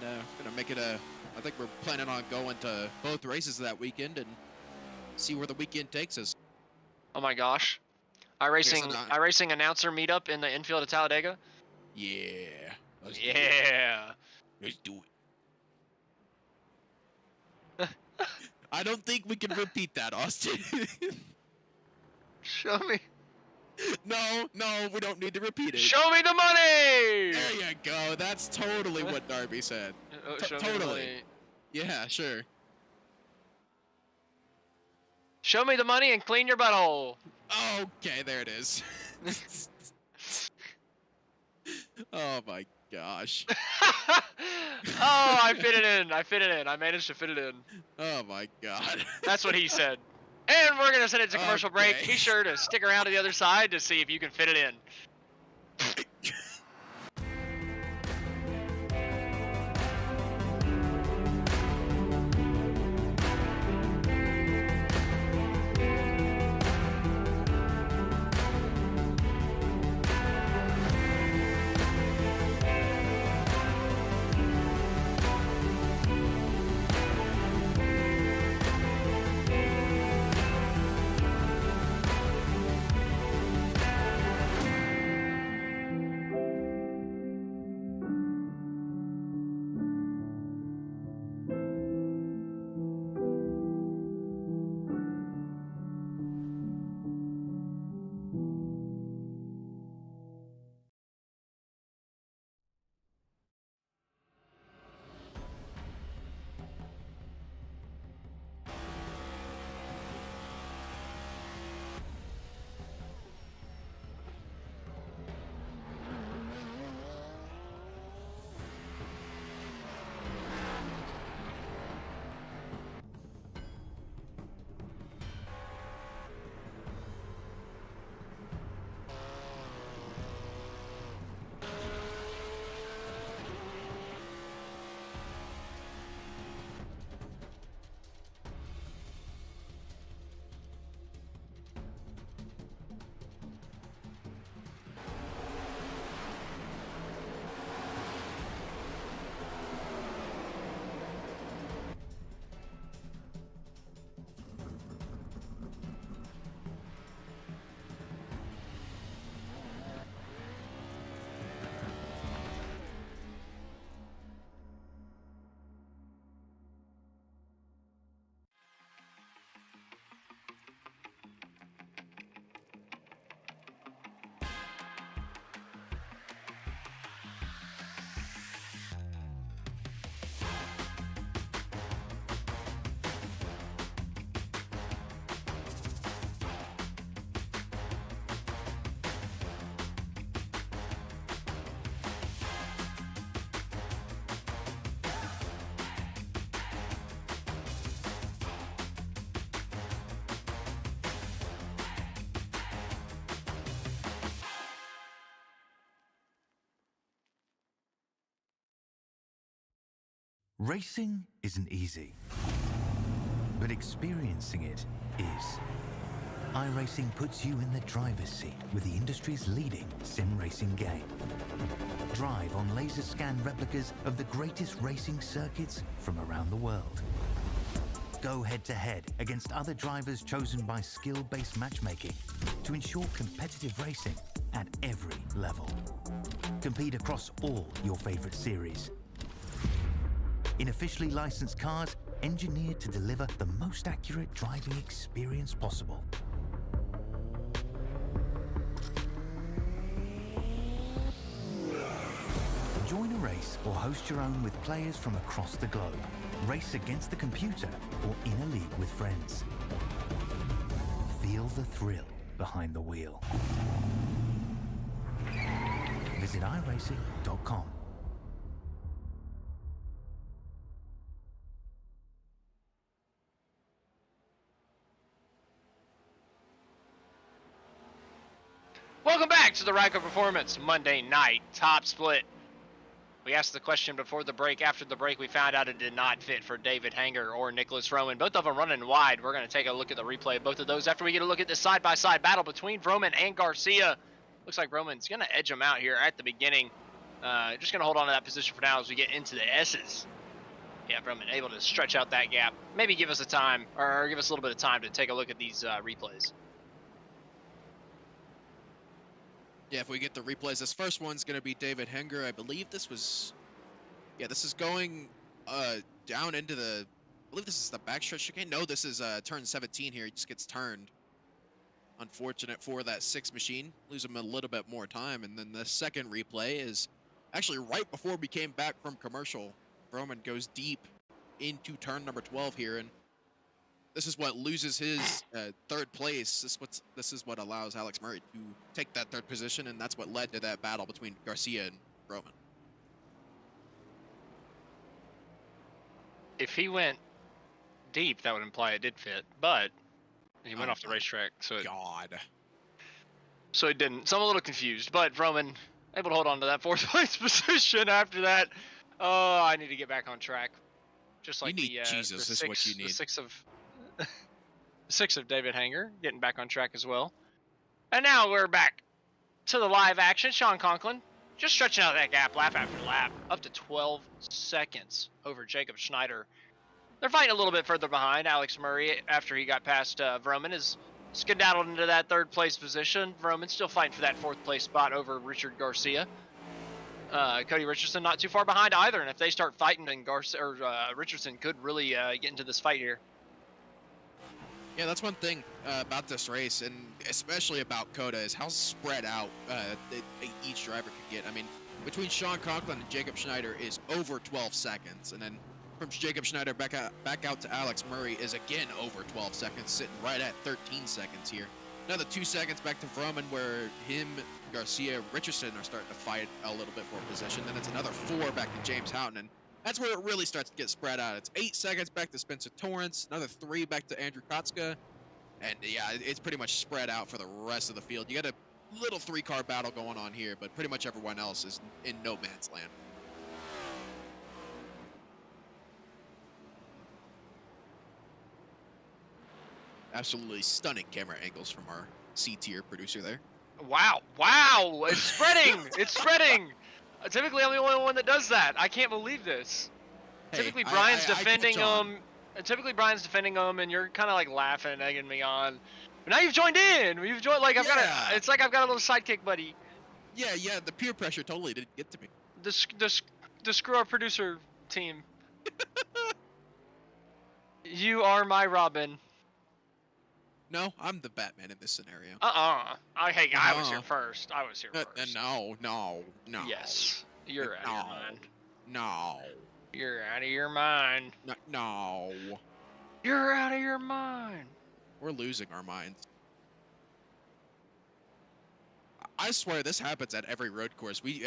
gonna make it I think we're planning on going to both races that weekend and see where the weekend takes us. Oh my gosh. iRacing announcer meetup in the infield of Talladega? Yeah. Let's do Yeah. it. Let's do it. I don't think we can repeat that, Austin. Show me. No, we don't need to repeat it. Show me the money! There you go. That's totally what Darby said. Show me the Totally. money. Yeah, sure. Show me the money and clean your butthole. Okay, there it is. Oh my gosh. Oh, I fit it in. I managed to fit it in. Oh my god. That's what he said. And we're going to send it to commercial break. Okay. Be sure to stick around to the other side to see if you can fit it in. Racing isn't easy, but experiencing it is. iRacing puts you in the driver's seat with the industry's leading sim racing game. Drive on laser scan replicas of the greatest racing circuits from around the world. Go head-to-head against other drivers chosen by skill-based matchmaking to ensure competitive racing at every level. Compete across all your favorite series. In officially licensed cars, engineered to deliver the most accurate driving experience possible. Join a race or host your own with players from across the globe. Race against the computer or in a league with friends. Feel the thrill behind the wheel. Visit iRacing.com. Welcome back to the Ryco Performance Monday Night Top Split. We asked the question before the break. After the break, we found out it did not fit for David Hanger or Nicholas Roman. Both of them running wide. We're going to take a look at the replay of both of those after we get a look at this side-by-side battle between Roman and Garcia. Looks like Roman's going to edge him out here at the beginning. Just going to hold on to that position for now as we get into the S's. Yeah, Roman able to stretch out that gap. Maybe give us a time, or give us a little bit of time to take a look at these replays. Yeah, if we get the replays, this first one's going to be David Henger. I believe this was... Yeah, this is going down into the... I believe this is the backstretch chicane. No, this is turn 17 here. He just gets turned. Unfortunate for that 6 machine. Lose him a little bit more time. And then the second replay is actually right before we came back from commercial. Roman goes deep into turn number 12 here, and this is what loses his third place. This is what allows Alex Murray to take that third position, and that's what led to that battle between Garcia and Roman. If he went deep, that would imply it did fit, but he went off the racetrack, so it didn't. So I'm a little confused, but Roman able to hold on to that 4th place position after that. Oh, I need to get back on track. Just like Jesus, this is what you need. The 6 of David Hanger getting back on track as well. And now we're back to the live action. Sean Conklin just stretching out that gap lap after lap, up to 12 seconds over Jacob Schneider. They're fighting a little bit further behind. Alex Murray, after he got past Vroman, is skedaddled into that 3rd place position. Vroman still fighting for that 4th place spot over Richard Garcia. Cody Richardson not too far behind either, and if they start fighting, then Richardson could really get into this fight here. Yeah, that's one thing about this race, and especially about Coda, is how spread out each driver could get. I mean, between Sean Conklin and Jacob Schneider is over 12 seconds, and then from Jacob Schneider back out to Alex Murray is again over 12 seconds, sitting right at 13 seconds here. Another 2 seconds back to Vroman, where him, Garcia, Richardson are starting to fight a little bit for position. Then it's another 4 back to James Houghton, and that's where it really starts to get spread out. It's 8 seconds back to Spencer Torrance, another 3 back to Andrew Kotska, and yeah, it's pretty much spread out for the rest of the field. You got a little 3-car battle going on here, but pretty much everyone else is in no man's land. Absolutely stunning camera angles from our C-tier producer there. Wow, it's spreading, it's spreading. Typically, I'm the only one that does that. I can't believe this. Hey, typically, Brian's defending him. Typically, Brian's defending him, and you're kind of like laughing, egging me on. But now you've joined in. You've joined. Like it's like I've got a little sidekick buddy. Yeah, the peer pressure totally didn't get to me. The screw up producer team. You are my Robin. No, I'm the Batman in this scenario. I was here first. I was here first. No. Yes. You're out of your mind. No. You're out of your mind. No. You're out of your mind. We're losing our minds. I swear this happens at every road course. We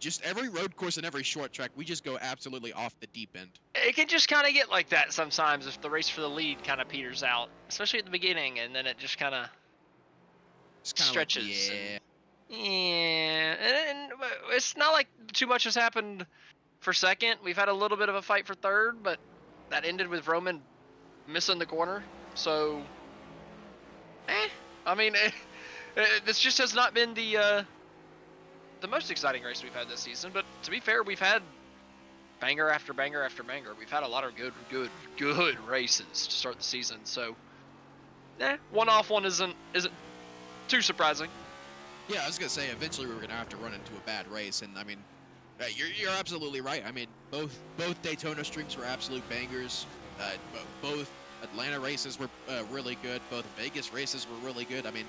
just every road course and every short track, we just go absolutely off the deep end. It can just kind of get like that sometimes if the race for the lead kind of peters out, especially at the beginning, and then it just kind of stretches. Like, yeah, and it's not like too much has happened for second. We've had a little bit of a fight for third, but that ended with Roman missing the corner. So, I mean, this just has not been the most exciting race we've had this season. But to be fair, we've had banger after banger after banger. We've had a lot of good races to start the season. So, one-off one isn't too surprising. Yeah, I was gonna say eventually we were gonna have to run into a bad race, and I mean, you're absolutely right. I mean, both Daytona streams were absolute bangers. Both Atlanta races were really good. Both Vegas races were really good. I mean,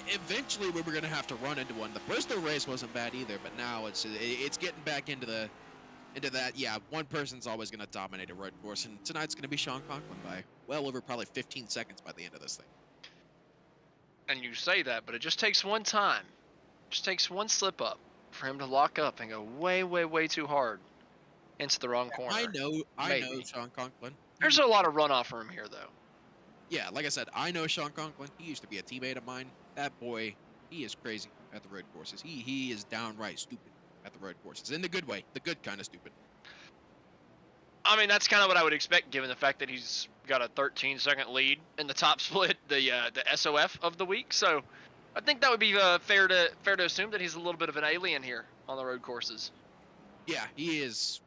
eventually we were gonna have to run into one. The Bristol race wasn't bad either, but now it's getting back into that. Yeah, one person's always gonna dominate a road course, and tonight's gonna be Sean Conklin by well over probably 15 seconds by the end of this thing. And you say that, but it just takes one time. It just takes one slip up for him to lock up and go way too hard into the wrong corner. I know Maybe. Sean Conklin. There's a lot of runoff room here, though. Yeah, like I said, I know Sean Conklin. He used to be a teammate of mine. That boy, he is crazy at the road courses. He is downright stupid at the road courses, in the good way, the good kind of stupid. I mean, that's kind of what I would expect, given the fact that he's got a 13-second lead in the top split, the SOF of the week. So, I think that would be fair to assume that he's a little bit of an alien here on the road courses. Yeah, he is.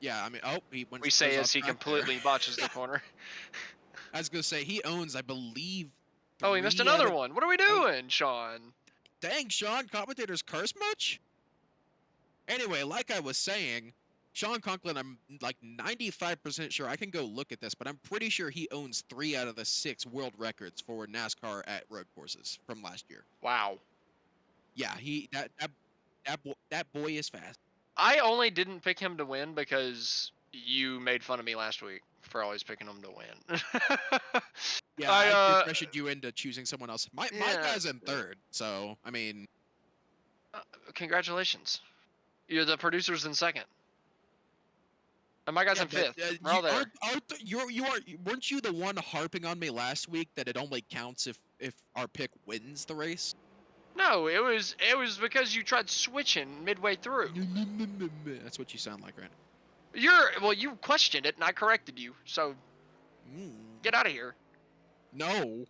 Yeah, I mean, We say as he completely botches the corner. I was gonna say he owns, I believe. Oh, he missed another one. What are we doing, Sean? Dang, Sean, commentators curse much? Anyway, like I was saying, Sean Conklin, I'm like 95% sure. I can go look at this, but I'm pretty sure he owns 3 out of the 6 world records for NASCAR at road courses from last year. Wow. Yeah, that boy is fast. I only didn't pick him to win because you made fun of me last week for always picking him to win. Yeah, I pressured you into choosing someone else. My guy's in 3rd, so I mean. Congratulations. You're the producer's in 2nd. And my guy's in 5th. We're all there. Weren't you the one harping on me last week that it only counts if our pick wins the race? No, it was because you tried switching midway through. That's what you sound like, right? You questioned it and I corrected you. So get out of here. No.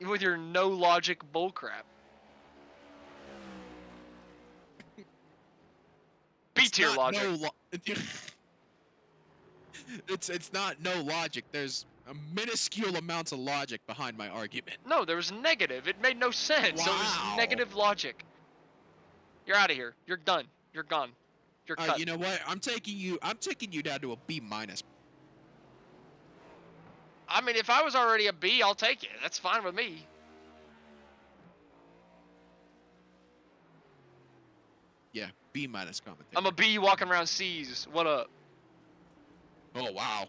With your no logic bullcrap. B tier logic. It's not no logic. There's a minuscule amounts of logic behind my argument. No, there was negative. It made no sense. Wow. So it was negative logic. You're out of here. You're done. You're gone. You're cut. You know what? I'm taking you down to a B-. I mean, if I was already a B, I'll take it. That's fine with me. Yeah, B- commentator. I'm a B walking around C's. What up? Oh wow!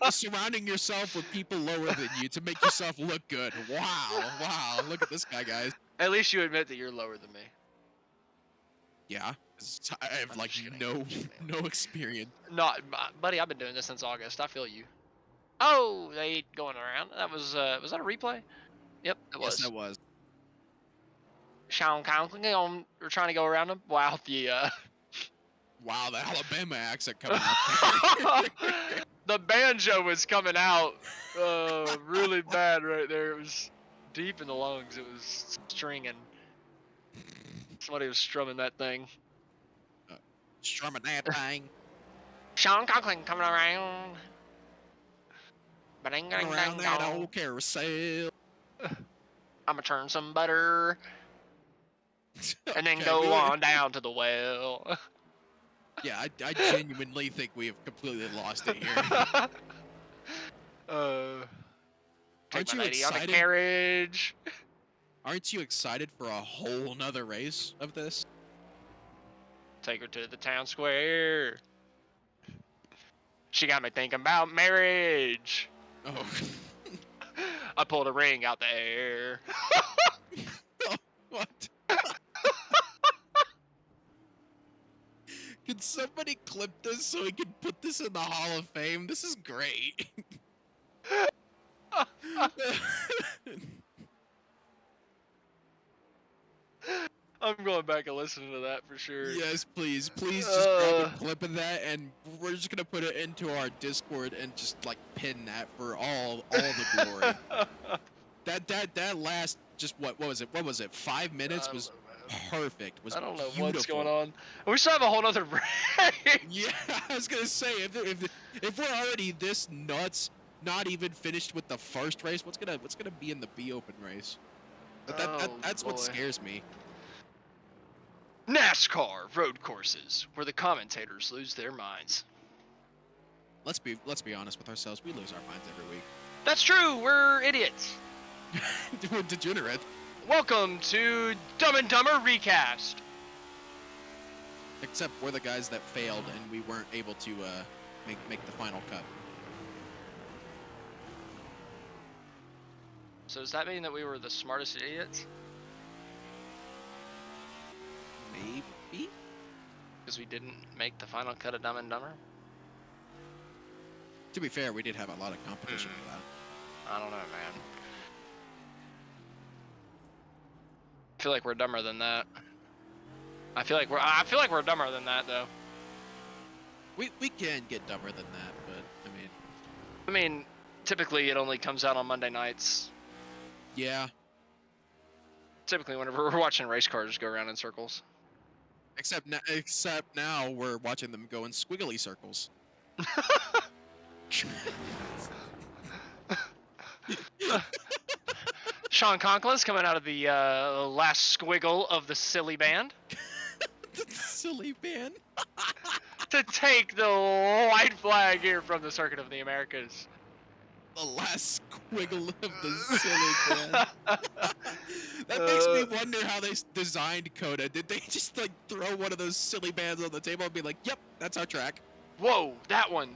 Surrounding yourself with people lower than you to make yourself look good. Wow! Look at this guy, guys. At least you admit that you're lower than me. Yeah, I have like no experience. Not, buddy. I've been doing this since August. I feel you. Oh, they ain't going around. That was that a replay? Yep, it was. Yes, that was. Sean Conklin, we're trying to go around him. Wow, Wow, the Alabama accent coming out. The banjo was coming out really bad right there. It was deep in the lungs. It was stringing. Somebody was strumming that thing. Strumming that thing. Sean Conklin coming around. Around that old carousel. I'ma turn some butter. And then go on down to the well. Yeah, I genuinely think we have completely lost it here. Take my lady on a carriage. Aren't you excited for a whole nother race of this? Take her to the town square. She got me thinking about marriage. Oh. I pulled a ring out the air. What? Can somebody clip this so we can put this in the Hall of Fame? This is great. I'm going back and listening to that for sure. Yes, please just grab a clip of that, and we're just gonna put it into our Discord and just like pin that for all the glory. that last just what was it? What was it? 5 minutes was perfect. Was I don't know beautiful. what's going on. We still have a whole other break. Yeah, I was gonna say if we're already this nuts, not even finished with the first race, what's gonna be in the B Open race? But that's what scares me. NASCAR road courses where the commentators lose their minds. Let's be honest with ourselves. We lose our minds every week. That's true. We're idiots. We're degenerate. Welcome to Dumb and Dumber Recast. Except we're the guys that failed and we weren't able to make the final cut. So does that mean that we were the smartest idiots? Maybe? Because we didn't make the final cut of Dumb and Dumber? To be fair, we did have a lot of competition for that. I don't know, man. I feel like we're dumber than that. I feel like we're dumber than that, though. We can get dumber than that, but I mean, typically it only comes out on Monday nights. yeah. Typically, whenever we're watching race cars go around in circles. Except now we're watching them go in squiggly circles. Sean Conklin's coming out of the last squiggle of the silly band. The silly band. To take the white flag here from the Circuit of the Americas. The last squiggle of the silly band. That makes me wonder how they designed Coda. Did they just like throw one of those silly bands on the table and be like, "Yep, that's our track." Whoa, that one.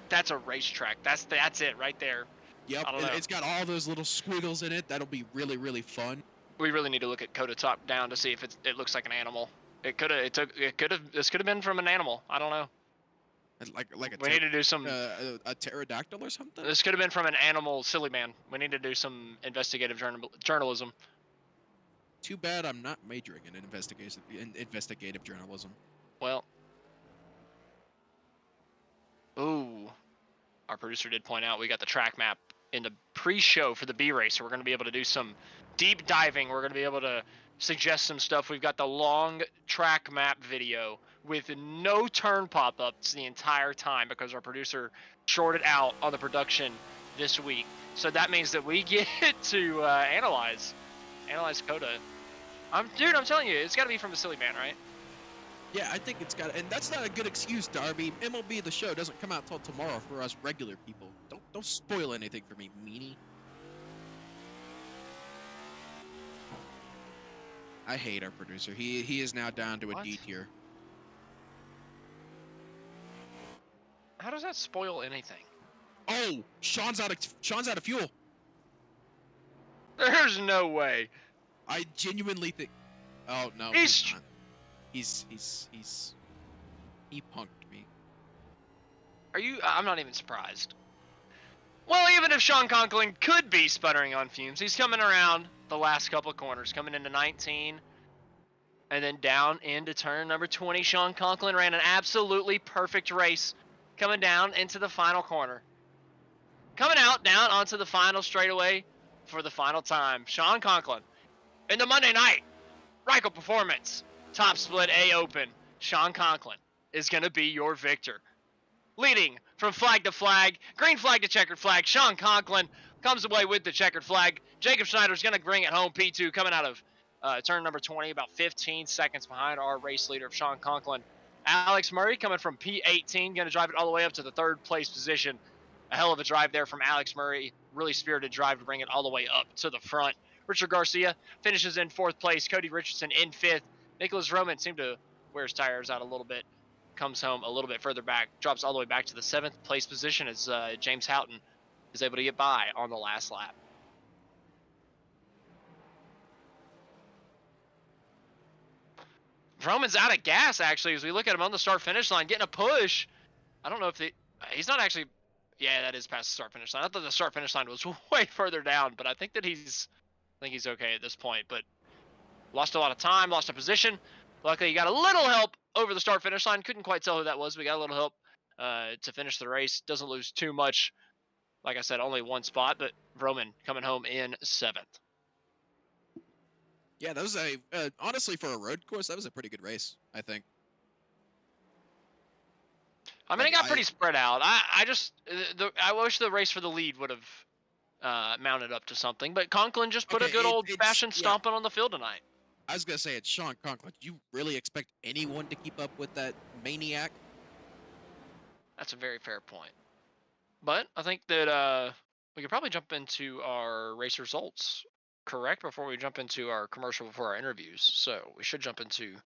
That's a racetrack. That's it right there. Yep, it's got all those little squiggles in it. That'll be really, really fun. We really need to look at Coda top down to see if it looks like an animal. This could have been from an animal. I don't know. We need to do some a pterodactyl or something. This could have been from an animal silly man. We need to do some investigative journalism. Too bad I'm not majoring in investigative journalism. Well, ooh, our producer did point out we got the track map in the pre-show for the B race, so we're going to be able to do some deep diving. We're going to be able to suggest some stuff. We've got the long track map video with no turn pop-ups the entire time because our producer shorted out on the production this week. So that means that we get to analyze Coda. I'm telling you, it's got to be from the silly man, right? Yeah, I think it's got, and that's not a good excuse, Darby. MLB The Show doesn't come out till tomorrow for us regular people. Don't spoil anything for me, meanie. I hate our producer. He is now down to a D tier. How does that spoil anything? Oh, Sean's out of fuel. There's no way. I genuinely think. Oh no, he's not. He punked me. Are you? I'm not even surprised. Well, even if Sean Conklin could be sputtering on fumes, he's coming around the last couple of corners, coming into 19, and then down into turn number 20. Sean Conklin ran an absolutely perfect race, coming down into the final corner. Coming out down onto the final straightaway for the final time. Sean Conklin in the Monday night Ryco Performance Top Split A Open. Sean Conklin is going to be your victor. Leading from flag to flag, green flag to checkered flag, Sean Conklin comes away with the checkered flag. Jacob Schneider's going to bring it home. P2 coming out of turn number 20, about 15 seconds behind our race leader of Sean Conklin. Alex Murray coming from P18, going to drive it all the way up to the third place position. A hell of a drive there from Alex Murray. Really spirited drive to bring it all the way up to the front. Richard Garcia finishes in fourth place. Cody Richardson in fifth. Nicholas Roman seemed to wear his tires out a little bit. Comes home a little bit further back. Drops all the way back to the seventh place position as James Houghton is able to get by on the last lap. Roman's out of gas, actually, as we look at him on the start-finish line, getting a push. I don't know if he's not actually... Yeah, that is past the start-finish line. I thought the start-finish line was way further down, but I think that he's okay at this point. But Lost a lot of time, lost a position. Luckily, you got a little help over the start finish line. Couldn't quite tell who that was. We got a little help to finish the race. Doesn't lose too much. Like I said, only one spot, but Vroman coming home in 7th. Yeah, that was honestly, for a road course, that was a pretty good race, I think. I mean, Like, it got pretty spread out. I wish the race for the lead would have mounted up to something, but Conklin just put a good old-fashioned stomping on the field tonight. I was going to say, it's Sean Conklin. Do you really expect anyone to keep up with that maniac? That's a very fair point. But I think that we could probably jump into our race results, correct, before we jump into our commercial before our interviews. So we should jump into...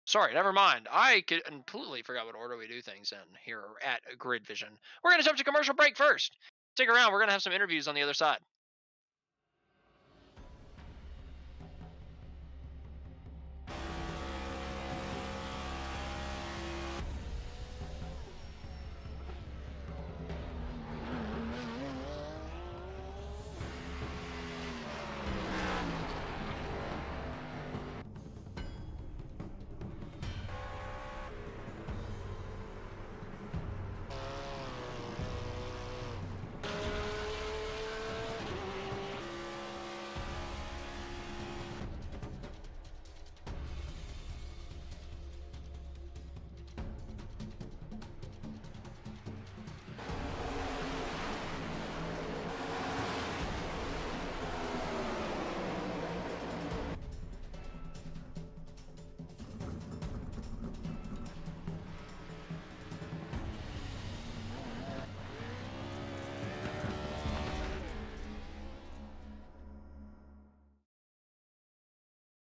Sorry, never mind. I completely forgot what order we do things in here at GridVision. We're going to jump to commercial break first. Stick around. We're going to have some interviews on the other side.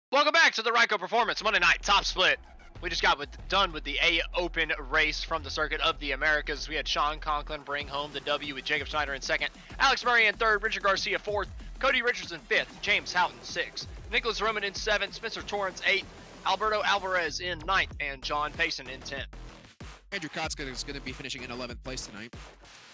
Welcome back to the Ryco Performance Monday Night Top Split. We just got done with the A Open race from the Circuit of the Americas. We had Sean Conklin bring home the W with Jacob Schneider in 2nd, Alex Murray in 3rd, Richard Garcia 4th, Cody Richardson 5th, James Houghton 6th, Nicholas Roman in 7th, Spencer Torrance 8th, Alberto Alvarez in 9th, and John Payson in 10th. Andrew Kotzka is going to be finishing in 11th place tonight,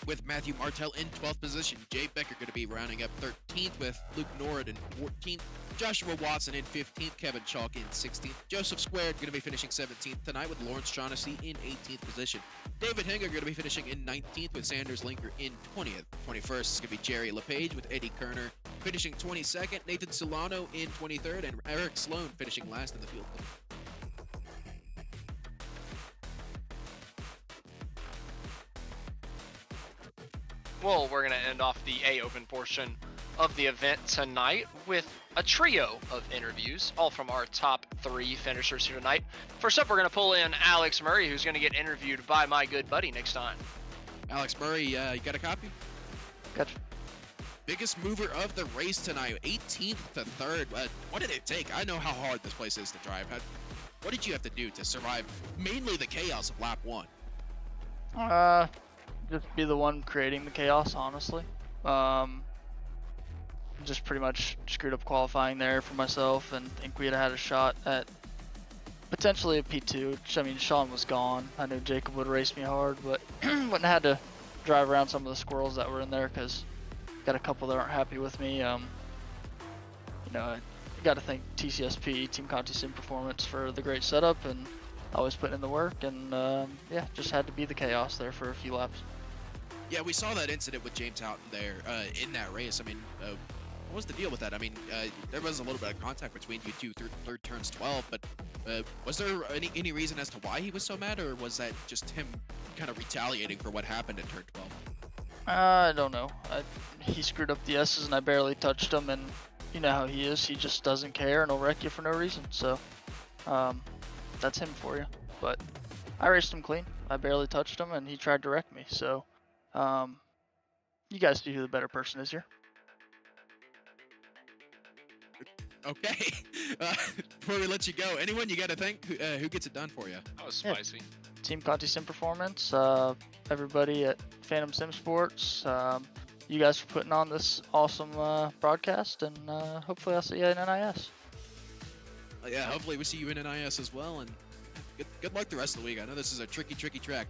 with Matthew Martell in 12th position. Jay Becker going to be rounding up 13th, with Luke Norrid in 14th. Joshua Watson in 15th, Kevin Chalk in 16th. Joseph Squared going to be finishing 17th tonight, with Lawrence Shaughnessy in 18th position. David Henger going to be finishing in 19th, with Sanders Linker in 20th. 21st is going to be Jerry LePage, with Eddie Kerner finishing 22nd, Nathan Solano in 23rd, and Eric Sloan finishing last in the field. Well, we're going to end off the A Open portion of the event tonight with a trio of interviews, all from our top 3 finishers here tonight. First up, we're going to pull in Alex Murray, who's going to get interviewed by my good buddy Nick Stein. Alex Murray, you got a copy? Gotcha. Biggest mover of the race tonight, 18th to 3rd. What did it take? I know how hard this place is to drive. What did you have to do to survive mainly the chaos of lap 1? Just be the one creating the chaos, honestly. Just pretty much screwed up qualifying there for myself, and think we had a shot at potentially a P2. Which, I mean, Sean was gone. I knew Jacob would race me hard, but wouldn't have had to drive around some of the squirrels that were in there, because got a couple that aren't happy with me. You know, I got to thank TCSP, Team Conti Sim Performance, for the great setup and always putting in the work, and yeah, just had to be the chaos there for a few laps. Yeah, we saw that incident with James Houghton there in that race. I mean, what was the deal with that? I mean, there was a little bit of contact between you two through turns 12, but was there any reason as to why he was so mad, or was that just him kind of retaliating for what happened in turn 12? I don't know. He screwed up the S's and I barely touched him, and you know how he is. He just doesn't care and he'll wreck you for no reason. So that's him for you. But I raced him clean. I barely touched him and he tried to wreck me. So you guys see who the better person is here. Okay. Before we let you go, anyone you got to thank who gets it done for you? That was spicy. Team Conti Sim Performance, everybody at Phantom Sim Sports, you guys for putting on this awesome broadcast, and hopefully I'll see you in NIS. Yeah, hopefully we see you in NIS as well, and good luck the rest of the week. I know this is a tricky track.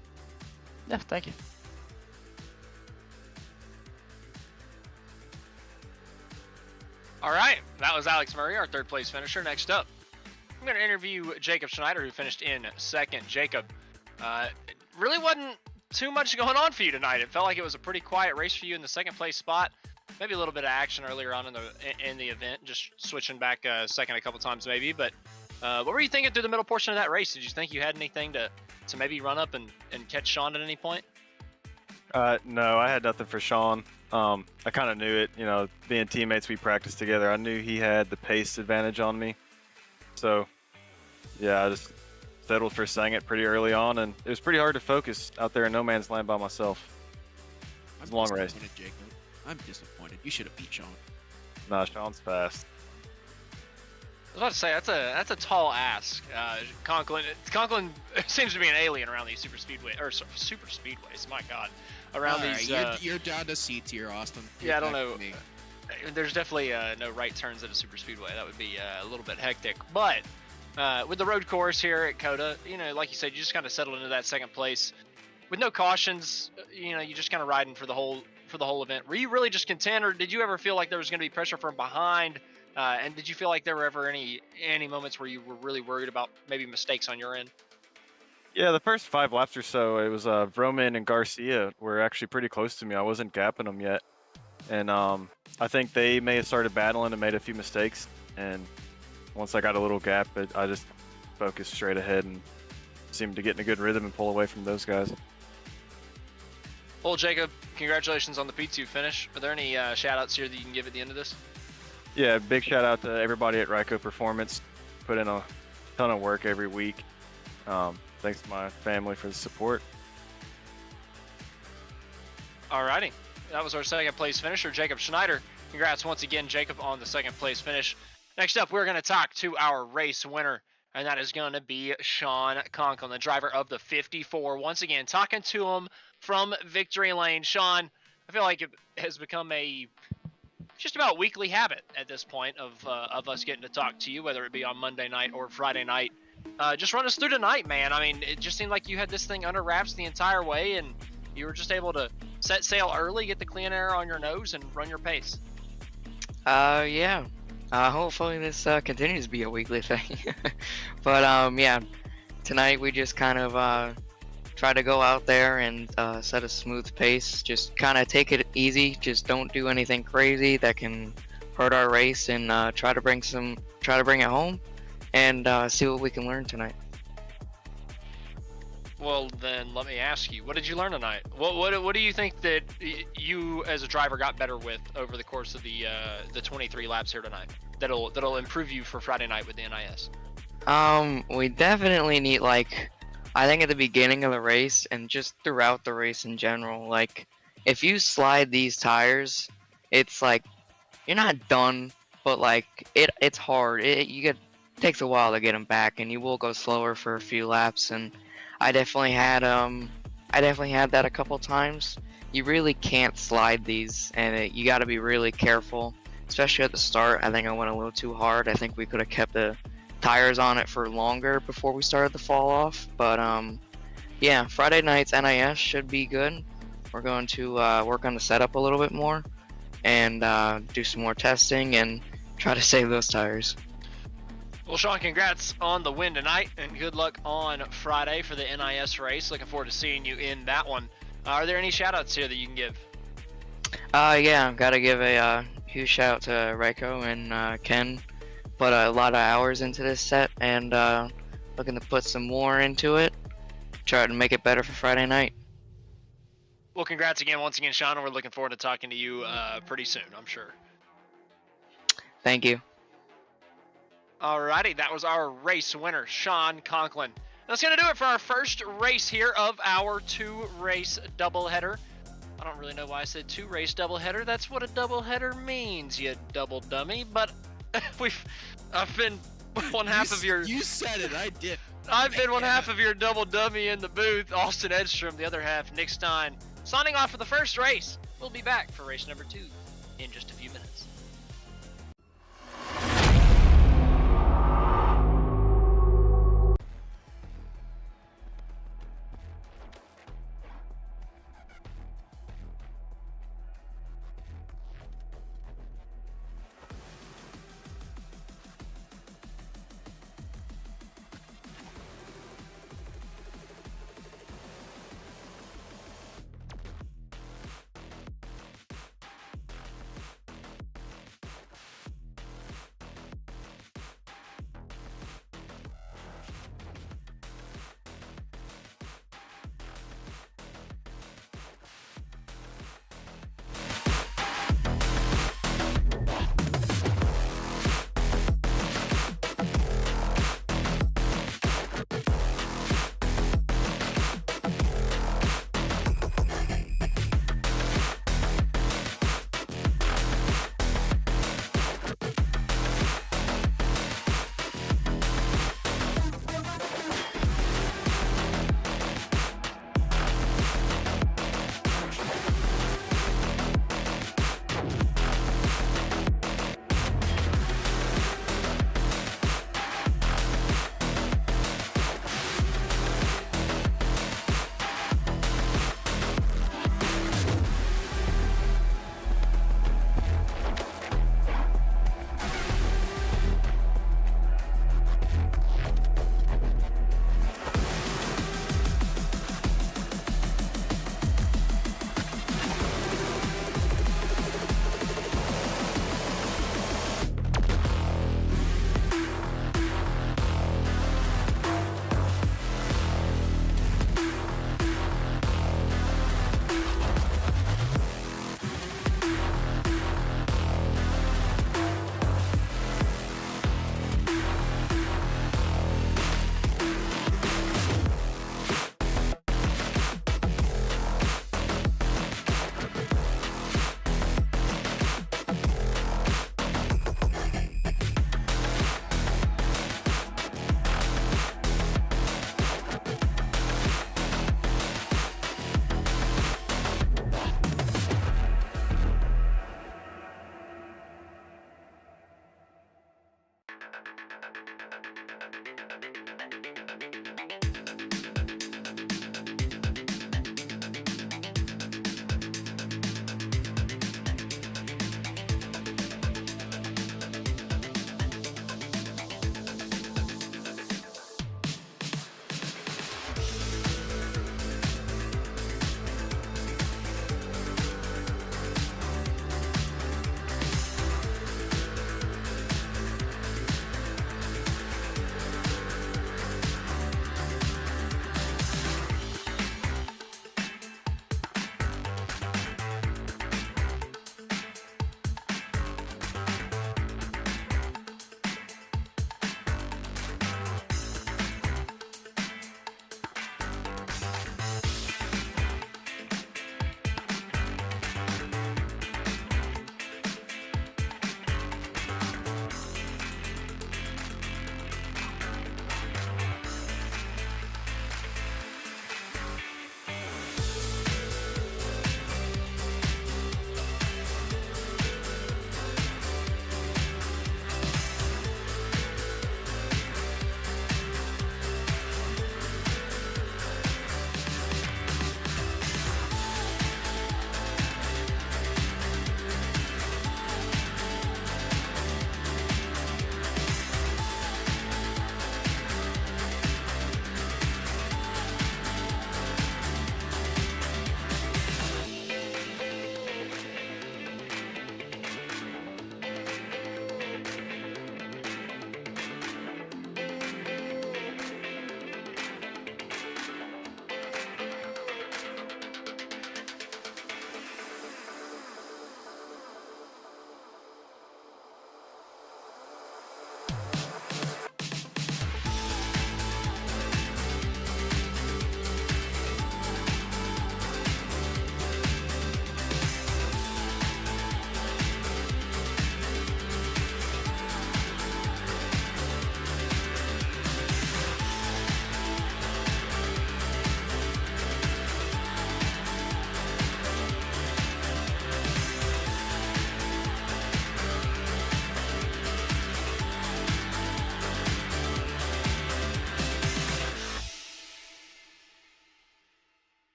Yeah, thank you. All right, that was Alex Murray, our 3rd place finisher. Next up, I'm going to interview Jacob Schneider, who finished in second. Jacob, really wasn't too much going on for you tonight. It felt like it was a pretty quiet race for you in the second place spot. Maybe a little bit of action earlier on in the event, just switching back second a couple times maybe. But what were you thinking through the middle portion of that race? Did you think you had anything to maybe run up and catch Sean at any point? No, I had nothing for Sean. I kind of knew it, you know, being teammates, we practiced together. I knew he had the pace advantage on me. So, yeah, I just settled for saying it pretty early on, and it was pretty hard to focus out there in no man's land by myself. It was a long race. Jacob. I'm disappointed. You should have beat Sean. Nah, Sean's fast. I was about to say that's a tall ask. Conklin seems to be an alien around these super speedways. My God, around these. You're down to C tier, Austin. Yeah, I don't know. There's definitely no right turns at a super speedway. That would be a little bit hectic. But with the road course here at Coda, you know, like you said, you just kind of settled into that second place with no cautions. You know, you just kind of riding for the whole event. Were you really just content, or did you ever feel like there was going to be pressure from behind? And did you feel like there were ever any moments where you were really worried about maybe mistakes on your end? Yeah, the first 5 laps or so, it was Vroman and Garcia were actually pretty close to me. I wasn't gapping them yet. And I think they may have started battling and made a few mistakes. And once I got a little gap, I just focused straight ahead and seemed to get in a good rhythm and pull away from those guys. Well, Jacob, congratulations on the P2 finish. Are there any shout-outs here that you can give at the end of this? Yeah, big shout out to everybody at Ryco Performance. Put in a ton of work every week. Thanks to my family for the support. Alrighty, that was our second place finisher, Jacob Schneider. Congrats once again, Jacob, on the second place finish. Next up, we're going to talk to our race winner, and that is going to be Sean Conklin, the driver of the 54. Once again, talking to him from Victory Lane. Sean, I feel like it has become a just about weekly habit at this point of us getting to talk to you, whether it be on Monday night or Friday night. Just run us through tonight, man. I mean, it just seemed like you had this thing under wraps the entire way, and you were just able to set sail early, get the clean air on your nose, and run your pace. Yeah. Hopefully this continues to be a weekly thing. But yeah, tonight we just kind of try to go out there and set a smooth pace. Just kind of take it easy. Just don't do anything crazy that can hurt our race, and try to bring it home and see what we can learn tonight. Well, then let me ask you, what did you learn tonight? What do you think that you as a driver got better with over the course of the 23 laps here tonight? That'll improve you for Friday night with the NIS. We definitely need, like, I think at the beginning of the race and just throughout the race in general, like, if you slide these tires, it's like you're not done, but like it's hard. It takes a while to get them back, and you will go slower for a few laps. And I definitely had that a couple times. You really can't slide these, and you got to be really careful, especially at the start. I think I went a little too hard. I think we could have kept the tires on it for longer before we started the fall off. But yeah, Friday night's NIS should be good. We're going to work on the setup a little bit more and do some more testing and try to save those tires. Well, Sean, congrats on the win tonight, and good luck on Friday for the NIS race. Looking forward to seeing you in that one. Are there any shout-outs here that you can give? Yeah, gotta give a huge shout out to Ryco and Ken. Put a lot of hours into this set, and looking to put some more into it. Try to make it better for Friday night. Well, congrats again, once again, Sean, and we're looking forward to talking to you pretty soon, I'm sure. Thank you. Alrighty, that was our race winner, Sean Conklin. That's going to do it for our first race here of our 2-race doubleheader. I don't really know why I said 2-race doubleheader. That's what a doubleheader means, you double dummy. But I've been one half of your... You said it, I did. I've been one half of your double dummy in the booth, Austin Edstrom, the other half, Nick Stein. Signing off for the first race. We'll be back for race number 2 in just a few minutes.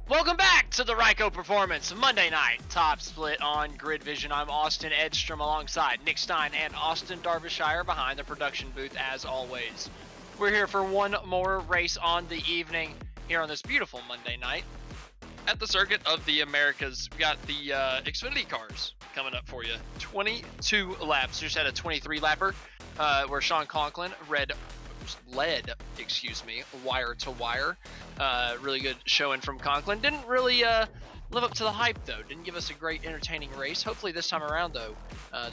Welcome back to the Ryco Performance Monday night top split on GridVision. I'm Austin Edstrom alongside Nick Stein and Austin Darbyshire behind the production booth as always. We're here for one more race on the evening here on this beautiful Monday night at the Circuit of the Americas. We got the Xfinity cars coming up for you. 22 laps. Just had a 23 lapper where Sean Conklin led, wire to wire. Really good showing from Conklin. Didn't really live up to the hype though. Didn't give us a great entertaining race. Hopefully this time around though,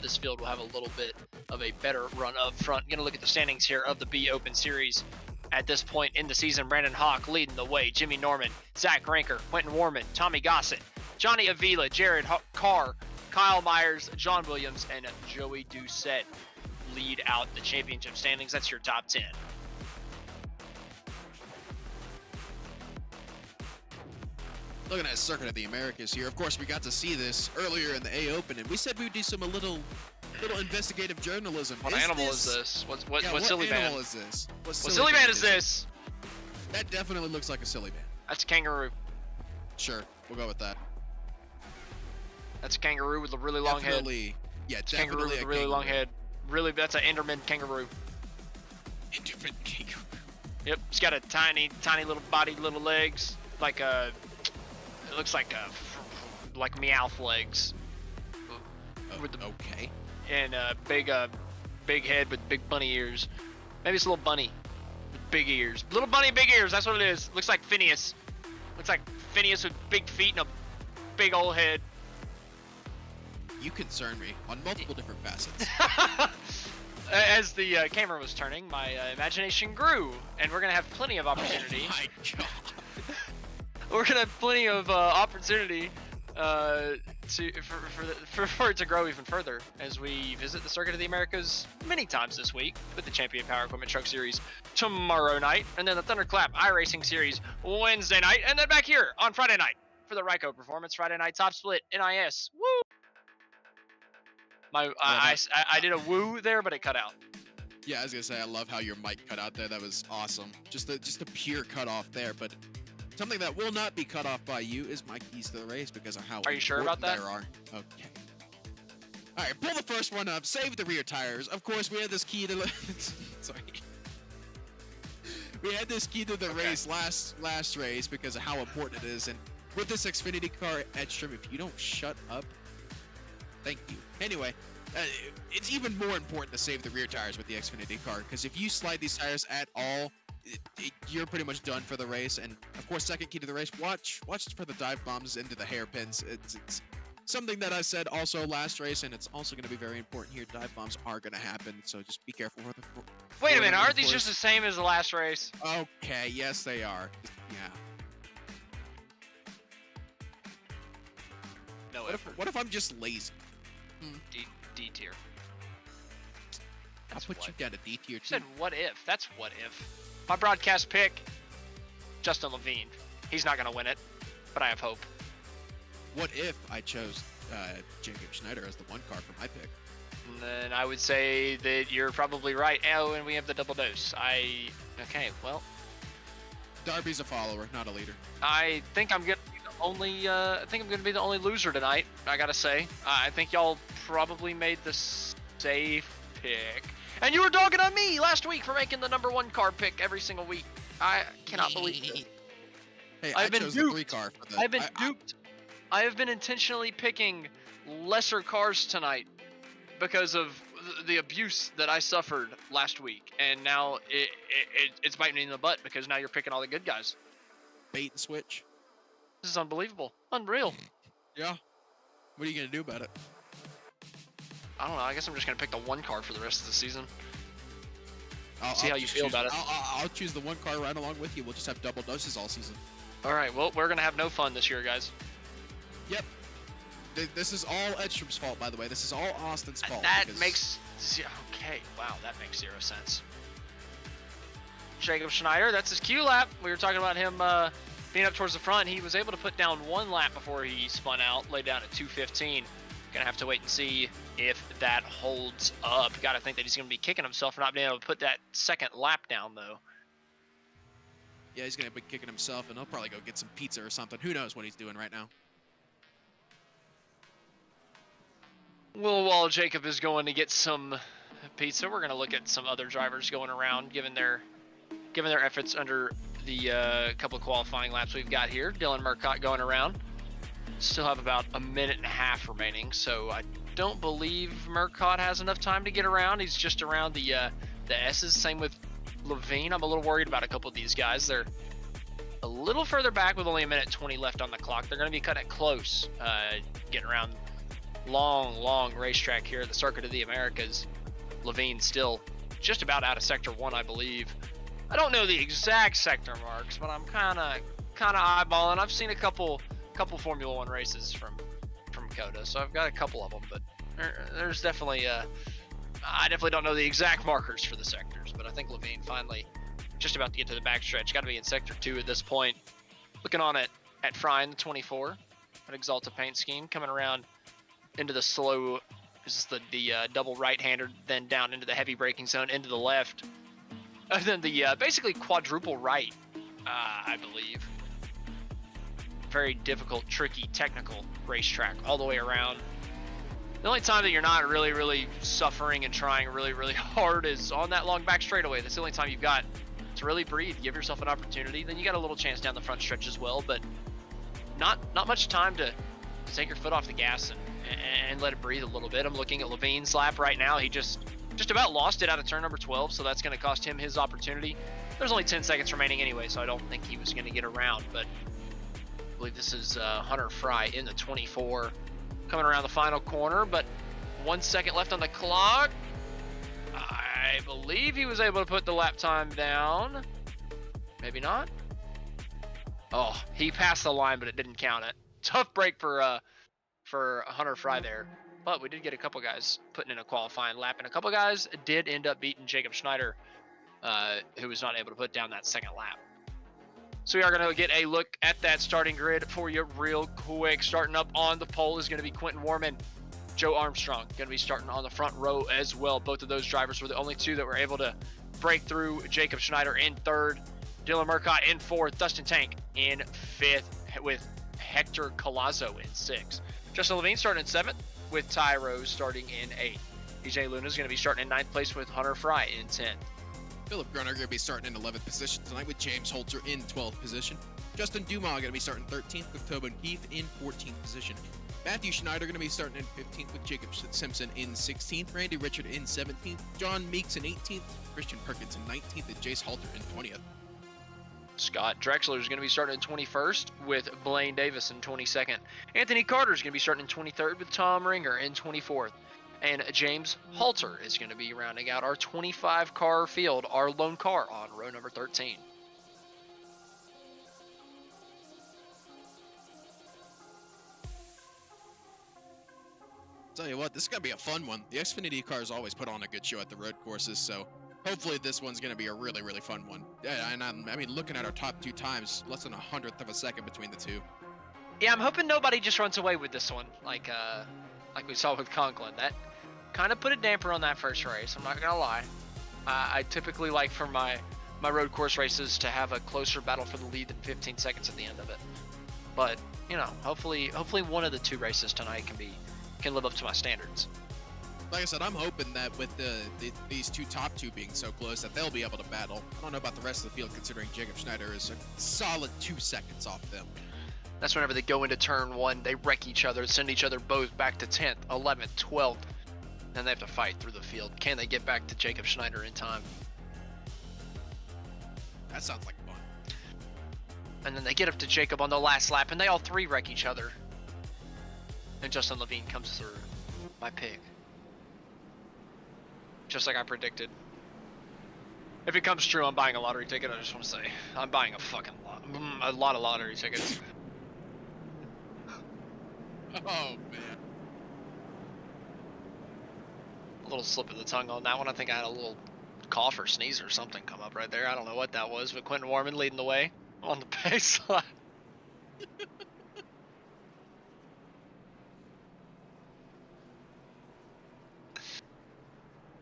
this field will have a little bit of a better run up front. Gonna look at the standings here of the B Open Series. At this point in the season, Brandon Hawk leading the way. Jimmy Norman, Zach Ranker, Quentin Warman, Tommy Gossett, Johnny Avila, Jared Carr, Kyle Myers, John Williams, and Joey Doucette lead out the championship standings. That's your top 10. Looking at Circuit of the Americas here. Of course, we got to see this earlier in the A Open, and we said we'd do some a little investigative journalism. What animal is this? What silly animal man? Is this? What silly man is this? That definitely looks like a silly man. That's a kangaroo. Sure, we'll go with that. That's a kangaroo with a really long head. Yeah, It's a definitely kangaroo with a really long head. Really, that's an Enderman kangaroo. Enderman kangaroo. Yep, it's got a tiny little body, little legs, like a. It looks like Meowth legs. With the, Okay. and big head with big bunny ears. Maybe it's a little bunny with big ears. Little bunny, big ears. That's what it is. Looks like Phineas. Looks like Phineas with big feet and a big old head. You concern me on multiple different facets. As the camera was turning, my imagination grew, and we're gonna have plenty of opportunity. Oh my god. We're gonna have plenty of opportunity for it to grow even further as we visit the Circuit of the Americas many times this week with the Champion Power Equipment Truck Series tomorrow night, and then the Thunderclap iRacing Series Wednesday night, and then back here on Friday night for the Ryco Performance Friday Night Top Split NIS. Woo! I did a woo there, but it cut out. Yeah, I was gonna say I love how your mic cut out there. That was awesome. Just a pure cut off there, but something that will not be cut off by you is my keys to the race because of how Are you sure about that? There are. Okay. All right, pull the first one up. Save the rear tires. Of course, we had this key to sorry. We had this key to the race last race because of how important it is, and with this Xfinity car, Edstrom, if you don't shut up, thank you. Anyway, it's even more important to save the rear tires with the Xfinity car because if you slide these tires at all, you're pretty much done for the race. And of course, second key to the race, watch for the dive bombs into the hairpins. It's something that I said also last race, and it's also going to be very important here. Dive bombs are going to happen, so just be careful. Wait a minute, aren't these just the same as the last race? Okay, yes they are. Yeah. No effort. What if I'm just lazy? D tier. I'll put you down to D tier You too. said what if? That's what if. My broadcast pick, Justin Levine. He's not going to win it, but I have hope. What if I chose Jacob Schneider as the one car for my pick? And then I would say that you're probably right. Oh, and we have the double dose. Okay, well, Darby's a follower, not a leader. I think I'm gonna be the only. I think I'm gonna be the only loser tonight. I gotta say. I think y'all probably made the safe pick, and you were dogging on me last week for making the #1 car pick every single week. I cannot believe it. Hey, I've I been chose duped. the 3 car for the. I've been duped. I have been intentionally picking lesser cars tonight because of the abuse that I suffered last week, and now it's biting me in the butt because now you're picking all the good guys. Bait and switch. This is unbelievable, unreal. Yeah. What are you gonna do about it? I don't know. I guess I'm just gonna pick the 1 car for the rest of the season. I'll how you just feel choose- about it. I'll choose the 1 car right along with you. We'll just have double doses all season. All right. Well, we're gonna have no fun this year, guys. Yep. This is all Edstrom's fault, by the way. This is all Austin's fault. That because- makes okay. Wow, that makes 0 sense. Jacob Schneider, that's his Q lap. We were talking about him being up towards the front. He was able to put down 1 lap before he spun out, laid down at 2:15. Gonna have to wait and see if that holds up. Gotta think that he's gonna be kicking himself for not being able to put that 2nd lap down, though. Yeah, he's gonna be kicking himself, and he'll probably go get some pizza or something. Who knows what he's doing right now? Well, while Jacob is going to get some pizza, we're going to look at some other drivers going around, given their efforts under the couple of qualifying laps we've got here. Dylan Murcott going around. Still have about a minute and a half remaining, so I don't believe Murcott has enough time to get around. He's just around the S's. Same with Levine. I'm a little worried about a couple of these guys. They're a little further back with only a minute 20 left on the clock. They're going to be cutting it close, getting around long racetrack here at the Circuit of the Americas. Levine still just about out of sector 1, I believe. I don't know the exact sector marks, but I'm kind of eyeballing. I've seen a couple Formula 1 races from COTA, so I've got a couple of them, but there's definitely I definitely don't know the exact markers for the sectors, but I think Levine finally just about to get to the backstretch. Got to be in sector 2 at this point. Looking on at Fry in the 24, an Exalta paint scheme coming around into the slow, this is the double right-hander, then down into the heavy braking zone, into the left, and then the basically quadruple right, I believe. Very difficult, tricky, technical racetrack all the way around. The only time that you're not really suffering and trying really hard is on that long back straightaway. That's the only time you've got to really breathe, give yourself an opportunity. Then you got a little chance down the front stretch as well, but not much time to take your foot off the gas and let it breathe a little bit. I'm looking at Levine's lap right now. He just about lost it out of turn number 12, so that's going to cost him his opportunity. There's only 10 seconds remaining anyway, so I don't think he was going to get around, but I believe this is Hunter Fry in the 24 coming around the final corner, but 1 second left on the clock. I believe he was able to put the lap time down. Maybe not. Oh, he passed the line, but it didn't count it. Tough break for Hunter Fry there. But we did get a couple guys putting in a qualifying lap, and a couple guys did end up beating Jacob Schneider, who was not able to put down that second lap. So we are going to get a look at that starting grid for you real quick. Starting up on the pole is going to be Quentin Warman. Joe Armstrong going to be starting on the front row as well. Both of those drivers were the only two that were able to break through. Jacob Schneider in third, Dylan Murcott in fourth, Dustin Tank in fifth, with Hector Colazo in sixth. Justin Levine starting in seventh, with Ty Rose starting in eighth. DJ Luna is going to be starting in ninth place with Hunter Fry in 10th. Philip Grunner going to be starting in 11th position tonight with James Holter in 12th position. Justin Dumas going to be starting 13th with Tobin Keefe in 14th position. Matthew Schneider going to be starting in 15th with Jacob Simpson in 16th. Randy Richard in 17th. John Meeks in 18th. Christian Perkins in 19th. And Jace Halter in 20th. Scott Drexler is going to be starting in 21st with Blaine Davis in 22nd. Anthony Carter is going to be starting in 23rd with Tom Ringer in 24th. And James Halter is going to be rounding out our 25-car field, our lone car on row number 13. Tell you what, this is going to be a fun one. The Xfinity cars always put on a good show at the road courses, so hopefully this one's going to be a really fun one. Yeah, and I mean, looking at our top two times, less than 100th of a second between the two. Yeah, I'm hoping nobody just runs away with this one, like we saw with Conklin. That kind of put a damper on that first race, I'm not going to lie. I typically like for my road course races to have a closer battle for the lead than 15 seconds at the end of it. But, you know, hopefully one of the two races tonight can live up to my standards. Like I said, I'm hoping that with these top two being so close that they'll be able to battle. I don't know about the rest of the field, considering Jacob Schneider is a solid 2 seconds off them. That's whenever they go into turn one, they wreck each other, send each other both back to 10th, 11th, 12th. Then they have to fight through the field. Can they get back to Jacob Schneider in time? That sounds like fun. And then they get up to Jacob on the last lap, and they all three wreck each other. And Justin Levine comes through. My pick. Just like I predicted. If it comes true, I'm buying a lottery ticket. I just want to say, I'm buying a lot of lottery tickets. Oh, man. A little slip of the tongue on that one. I think I had a little cough or sneeze or something come up right there. I don't know what that was, but Quentin Warman leading the way on the baseline.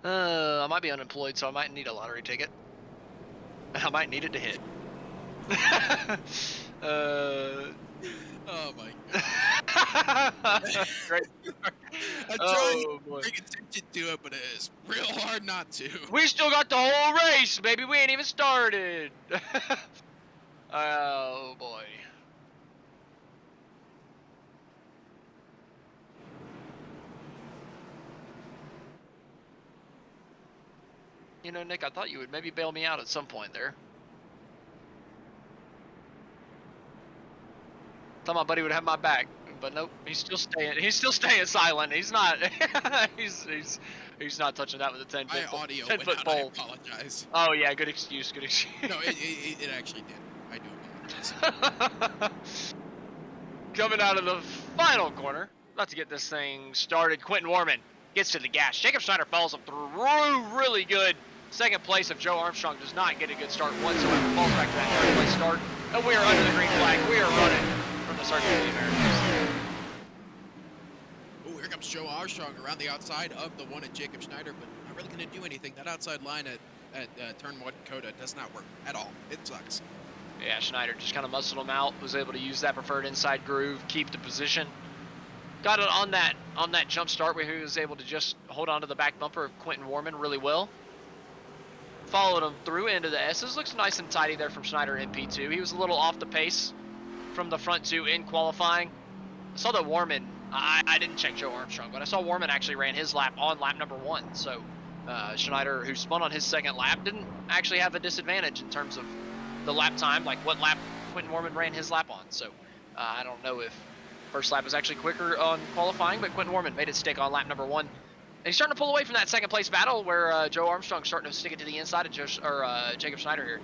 I might be unemployed, so I might need a lottery ticket. I might need it to hit. Oh my god. Great. I'm trying Oh to boy. bring attention to it, but it is real hard not to. We still got the whole race, baby. We ain't even started. Oh boy. You know, Nick, I thought you would maybe bail me out at some point there. Thought my buddy would have my back, but nope. He's still staying. He's still staying silent. He's not. he's not touching that with a 10 My foot, audio 10 went foot out. I pole. apologize. Oh yeah, good excuse. Good excuse. No, it actually did. I do apologize. Coming out of the final corner, about to get this thing started. Quentin Warman gets to the gas. Jacob Schneider follows him through really good. Second place of Joe Armstrong does not get a good start whatsoever. Falls back to that third place start. And we are under the green flag. We are running from the Circuit of the Americas. Oh, here comes Joe Armstrong around the outside of the one at Jacob Schneider, but not really going to do anything. That outside line at turn 1 Coda does not work at all. It sucks. Yeah, Schneider just kind of muscled him out, was able to use that preferred inside groove, keep the position. Got it on that jump start where he was able to just hold on to the back bumper of Quentin Warman really well. Followed him through into the S's. Looks nice and tidy there from Schneider in P2. He was a little off the pace from the front two in qualifying. I saw that Warman, I didn't check Joe Armstrong, but I saw Warman actually ran his lap on lap number 1. So Schneider, who spun on his second lap, didn't actually have a disadvantage in terms of the lap time, like what lap Quentin Warman ran his lap on. So I don't know if first lap was actually quicker on qualifying, but Quentin Warman made it stick on lap number 1. And he's starting to pull away from that second place battle where Joe Armstrong's starting to stick it to the inside of Jacob Schneider here.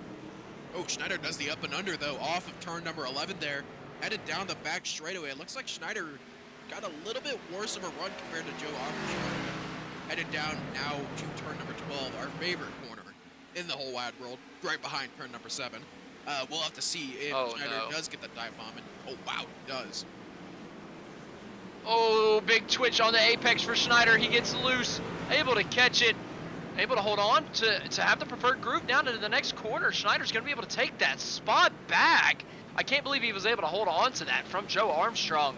Oh, Schneider does the up and under, though, off of turn number 11 there. Headed down the back straightaway. It looks like Schneider got a little bit worse of a run compared to Joe Armstrong. Headed down now to turn number 12, our favorite corner in the whole wide world, right behind turn number 7. We'll have to see if Schneider does get the dive bomb. And, oh, wow, he does. Oh, big twitch on the apex for Schneider. He gets loose, able to catch it, able to hold on to have the preferred groove down into the next corner. Schneider's going to be able to take that spot back. I can't believe he was able to hold on to that from Joe Armstrong.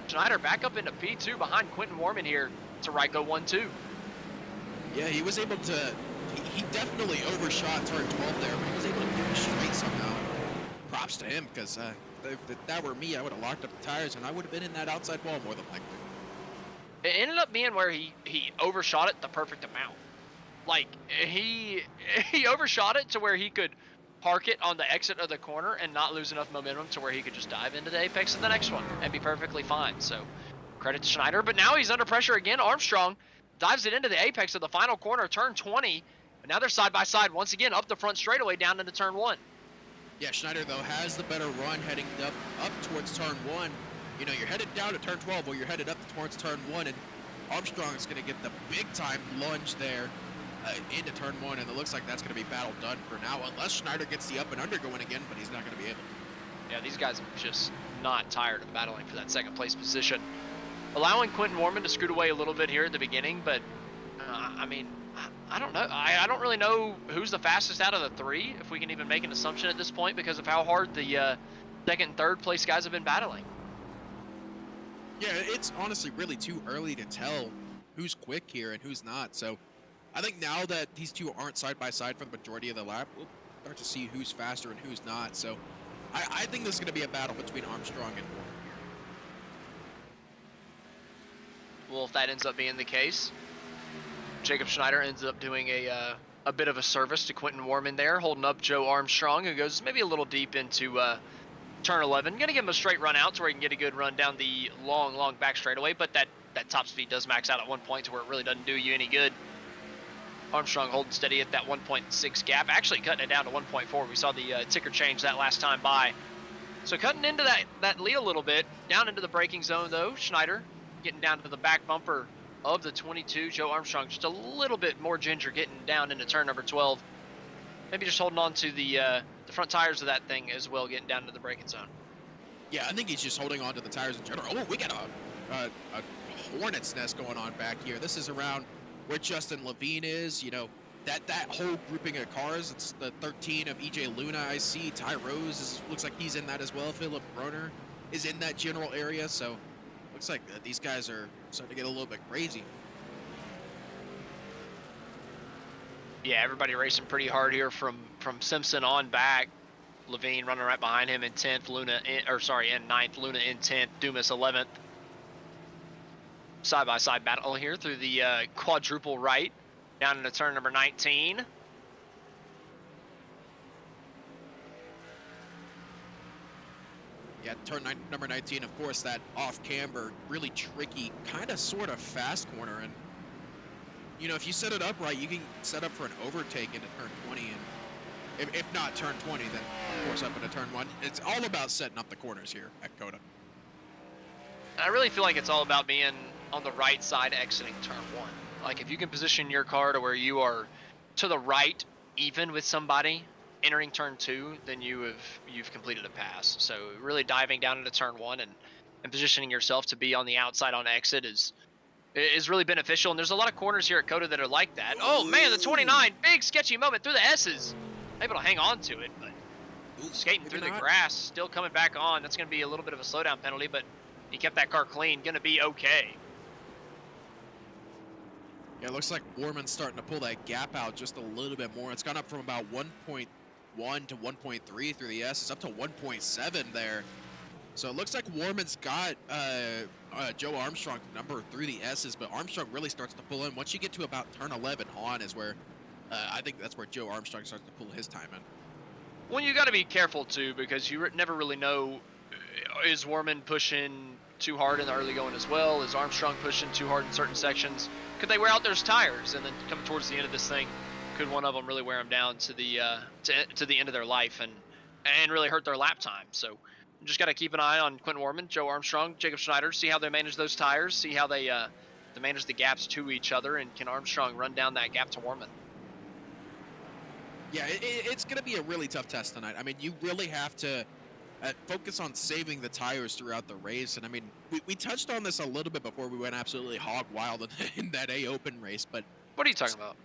Schneider back up into P2 behind Quentin Warman here to Ryco 1-2. Yeah, he was able to, he definitely overshot turn 12 there, but he was able to keep it straight somehow. Props to him, because if that were me, I would have locked up the tires and I would have been in that outside wall more than likely. It ended up being where he overshot it the perfect amount. Like, he overshot it to where he could park it on the exit of the corner and not lose enough momentum to where he could just dive into the apex of the next one and be perfectly fine. So, credit to Schneider. But now he's under pressure again. Armstrong dives it into the apex of the final corner, turn 20. And now they're side by side once again up the front straightaway down into turn 1. Yeah, Schneider, though, has the better run heading up towards turn 1. You know, you're headed down to turn 12, or you're headed up towards turn 1, and Armstrong is going to get the big-time lunge there into turn 1, and it looks like that's going to be battle done for now, unless Schneider gets the up and under going again, but he's not going to be able to. Yeah, these guys are just not tired of battling for that second place position. Allowing Quentin Warman to scoot away a little bit here at the beginning, but, I mean, I don't know. I don't really know who's the fastest out of the 3, if we can even make an assumption at this point, because of how hard the second and third place guys have been battling. Yeah, it's honestly really too early to tell who's quick here and who's not. So I think now that these two aren't side by side for the majority of the lap, we'll start to see who's faster and who's not. So I think this is going to be a battle between Armstrong and Warman. Well, if that ends up being the case, Jacob Schneider ends up doing a bit of a service to Quentin Warman there, holding up Joe Armstrong, who goes maybe a little deep into turn 11. Going to give him a straight run out to where he can get a good run down the long back straightaway, but that top speed does max out at one point to where it really doesn't do you any good. Armstrong holding steady at that 1.6 gap, actually cutting it down to 1.4. We saw the ticker change that last time by. So cutting into that lead a little bit, down into the braking zone though. Schneider getting down to the back bumper of the 22. Joe Armstrong just a little bit more ginger getting down into turn number 12. Maybe just holding on to the front tires of that thing as well, getting down to the braking zone. Yeah, I think he's just holding on to the tires in general. Oh, we got a hornet's nest going on back here. This is around where Justin Levine is. You know, that whole grouping of cars, it's the 13 of EJ Luna I see. Ty Rose looks like he's in that as well. Philip Groner is in that general area, so looks like these guys are starting to get a little bit crazy. Yeah, everybody racing pretty hard here from Simpson on back. Levine running right behind him in 10th, in 9th, Luna in 10th, Dumas 11th. Side-by-side battle here through the quadruple right, down into turn number 19. Yeah, number 19, of course, that off-camber, really tricky, kind of sort of fast corner. And, you know, if you set it up right, you can set up for an overtake into turn 20. And if not turn 20, then, of course, up into turn 1. It's all about setting up the corners here at Coda. And I really feel like it's all about being on the right side exiting turn 1. Like, if you can position your car to where you are to the right, even with somebody entering turn 2, then you've completed a pass. So really diving down into turn 1 and positioning yourself to be on the outside on exit is really beneficial. And there's a lot of corners here at Coda that are like that. Oh man, the 29, big sketchy moment through the S's. Able to hang on to it, but skating through the grass, still coming back on. That's going to be a little bit of a slowdown penalty, but he kept that car clean. Going to be okay. Yeah, it looks like Warman's starting to pull that gap out just a little bit more. It's gone up from about 1.1 to 1.3 through the S. It's up to 1.7 there. So it looks like Warman's got Joe Armstrong's number through the S's, but Armstrong really starts to pull in. Once you get to about turn 11 on is where I think that's where Joe Armstrong starts to pull his time in. Well, you got to be careful too, because you never really know, is Warman pushing too hard in the early going as well? Is Armstrong pushing too hard in certain sections? Could they wear out those tires, and then coming towards the end of this thing, could one of them really wear them down to the end of their life and really hurt their lap time? So you just got to keep an eye on Quentin Warman, Joe Armstrong, Jacob Schneider, see how they manage those tires, see how they manage the gaps to each other, and can Armstrong run down that gap to Warman? Yeah, it's going to be a really tough test tonight. I mean, you really have to focus on saving the tires throughout the race. And I mean, we touched on this a little bit before we went absolutely hog wild in that A Open race, but... What are you talking about?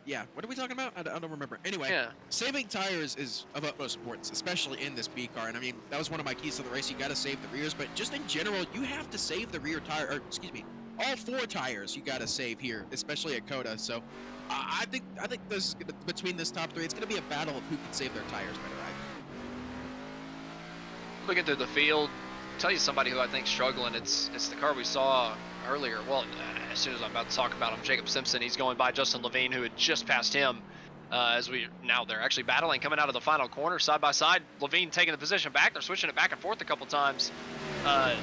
Yeah, what are we talking about? I don't remember. Anyway, yeah. Saving tires is of utmost importance, especially in this B car. And I mean, that was one of my keys to the race. You got to save the rears, but just in general, you have to save the rear tire, or excuse me, all 4 tires you got to save here, especially at Coda. So I think this is gonna, between this top 3, it's going to be a battle of who can save their tires better. Looking through the field, tell you somebody who I think's struggling. It's the car we saw earlier. Well, as soon as I'm about to talk about him, Jacob Simpson. He's going by Justin Levine, who had just passed him. Now they're actually battling, coming out of the final corner side by side. Levine taking the position back. They're switching it back and forth a couple times.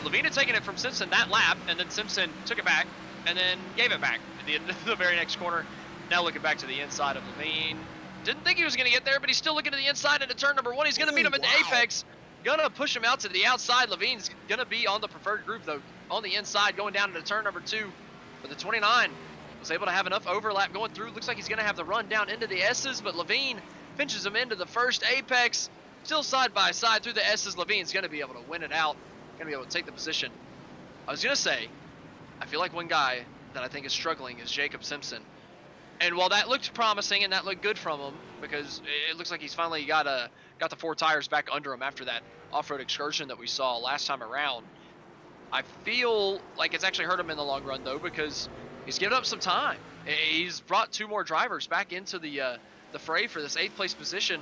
Levine had taken it from Simpson that lap, and then Simpson took it back and then gave it back at the end of the very next corner. Now looking back to the inside of Levine. Didn't think he was going to get there, but he's still looking to the inside into turn number 1. He's going to meet him at the apex. Gonna push him out to the outside. Levine's gonna be on the preferred group though, on the inside, going down into turn number 2. But the 29 was able to have enough overlap going through. Looks like he's gonna have the run down into the S's, but Levine pinches him into the first apex. Still side by side through the S's. Levine's gonna be able to win it out. Gonna be able to take the position. I was gonna say, I feel like one guy that I think is struggling is Jacob Simpson. And while that looked promising and that looked good from him, because it looks like he's finally got the 4 tires back under him after that off-road excursion that we saw last time around, I feel like it's actually hurt him in the long run though, because he's given up some time. He's brought 2 more drivers back into the fray for this 8th place position.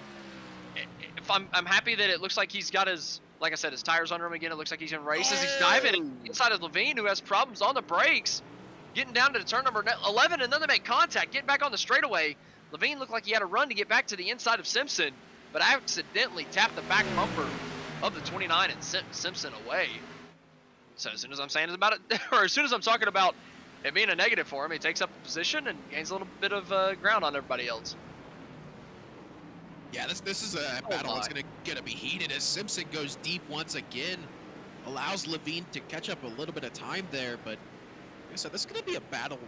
If I'm happy that it looks like he's got his, like I said, his tires under him again. It looks like he's in races. He's diving inside of Levine, who has problems on the brakes. Getting down to turn number 11, and then they make contact, getting back on the straightaway. Levine looked like he had a run to get back to the inside of Simpson, but accidentally tapped the back bumper of the 29 and sent Simpson away. So as soon as I'm saying about it, or as soon as I'm talking about it being a negative for him, he takes up a position and gains a little bit of ground on everybody else. Yeah, this is a battle that's gonna be heated as Simpson goes deep once again, allows Levine to catch up a little bit of time there, but like I said, this is going to be a battle.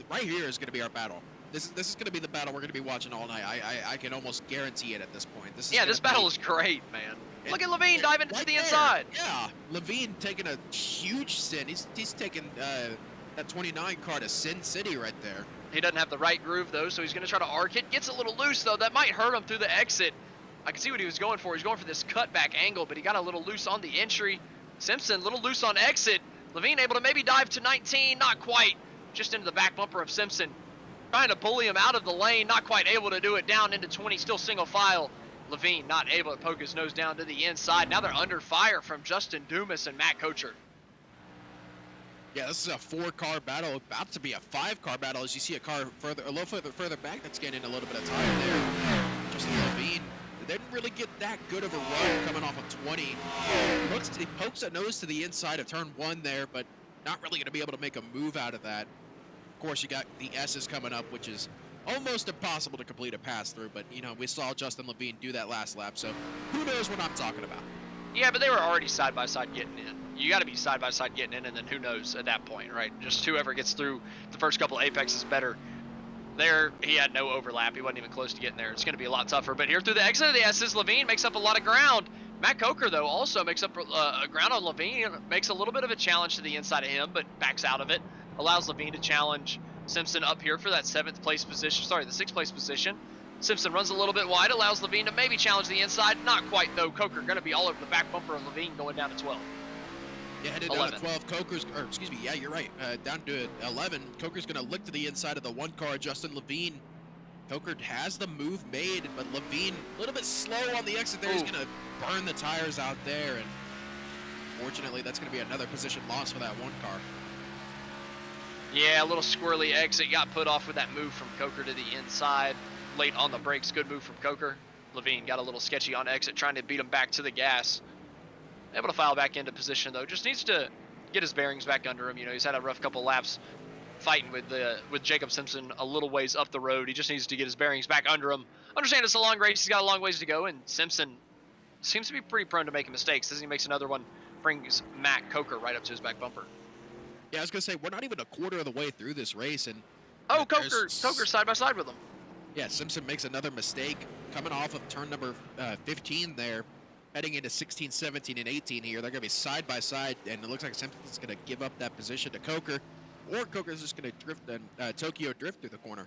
Right here is going to be our battle. This is going to be the battle we're going to be watching all night. I can almost guarantee it at this point. This battle is great, man. Look at Levine diving to the inside. Yeah, Levine taking a huge sin. He's taking that 29 car to Sin City right there. He doesn't have the right groove though, so he's going to try to arc it. Gets a little loose though. That might hurt him through the exit. I can see what he was going for. He's going for this cutback angle, but he got a little loose on the entry. Simpson, a little loose on exit. Levine able to maybe dive to 19, not quite. Just into the back bumper of Simpson. Trying to bully him out of the lane, not quite able to do it. Down into 20, still single file. Levine not able to poke his nose down to the inside. Now they're under fire from Justin Dumas and Matt Kocher. Yeah, this is a 4-car battle, about to be a 5-car battle as you see a car a little further back that's getting a little bit of time there. Justin Levine, they didn't really get that good of a run coming off of 20. He pokes a nose to the inside of turn 1 there, but not really going to be able to make a move out of that. Of course, you got the S's coming up, which is almost impossible to complete a pass through, but you know, we saw Justin Levine do that last lap, so who knows what I'm talking about. Yeah, but they were already side by side getting in. You got to be side by side getting in, and then who knows at that point, right? Just whoever gets through the first couple Apex is better. There, he had no overlap. He wasn't even close to getting there. It's going to be a lot tougher. But here through the exit of the S's, Levine makes up a lot of ground. Matt Kocher, though, also makes up ground on Levine. Makes a little bit of a challenge to the inside of him, but backs out of it. Allows Levine to challenge Simpson up here for that 7th place position. Sorry, the 6th place position. Simpson runs a little bit wide, allows Levine to maybe challenge the inside. Not quite, though. Kocher going to be all over the back bumper of Levine going down to 12. Yeah, headed down to 12. Kocher's, or excuse me, yeah, you're right. Down to 11. Kocher's going to look to the inside of the 1 car. Justin Levine. Kocher has the move made, but Levine a little bit slow on the exit there. He's going to burn the tires out there, and fortunately, that's going to be another position loss for that 1 car. Yeah, a little squirrely exit. Got put off with that move from Kocher to the inside. Late on the brakes. Good move from Kocher. Levine got a little sketchy on exit, trying to beat him back to the gas. Able to file back into position though. Just needs to get his bearings back under him. You know, he's had a rough couple laps fighting with Jacob Simpson a little ways up the road. He just needs to get his bearings back under him. Understand it's a long race. He's got a long ways to go, and Simpson seems to be pretty prone to making mistakes. As he makes another one, brings Matt Kocher right up to his back bumper. Yeah, I was gonna say we're not even a quarter of the way through this race, and Kocher side by side with him. Yeah, Simpson makes another mistake coming off of turn number 15 there. Heading into 16, 17, and 18 here, they're going to be side by side, and it looks like Simpson's going to give up that position to Kocher, or Kocher's just going to drift and Tokyo drift through the corner.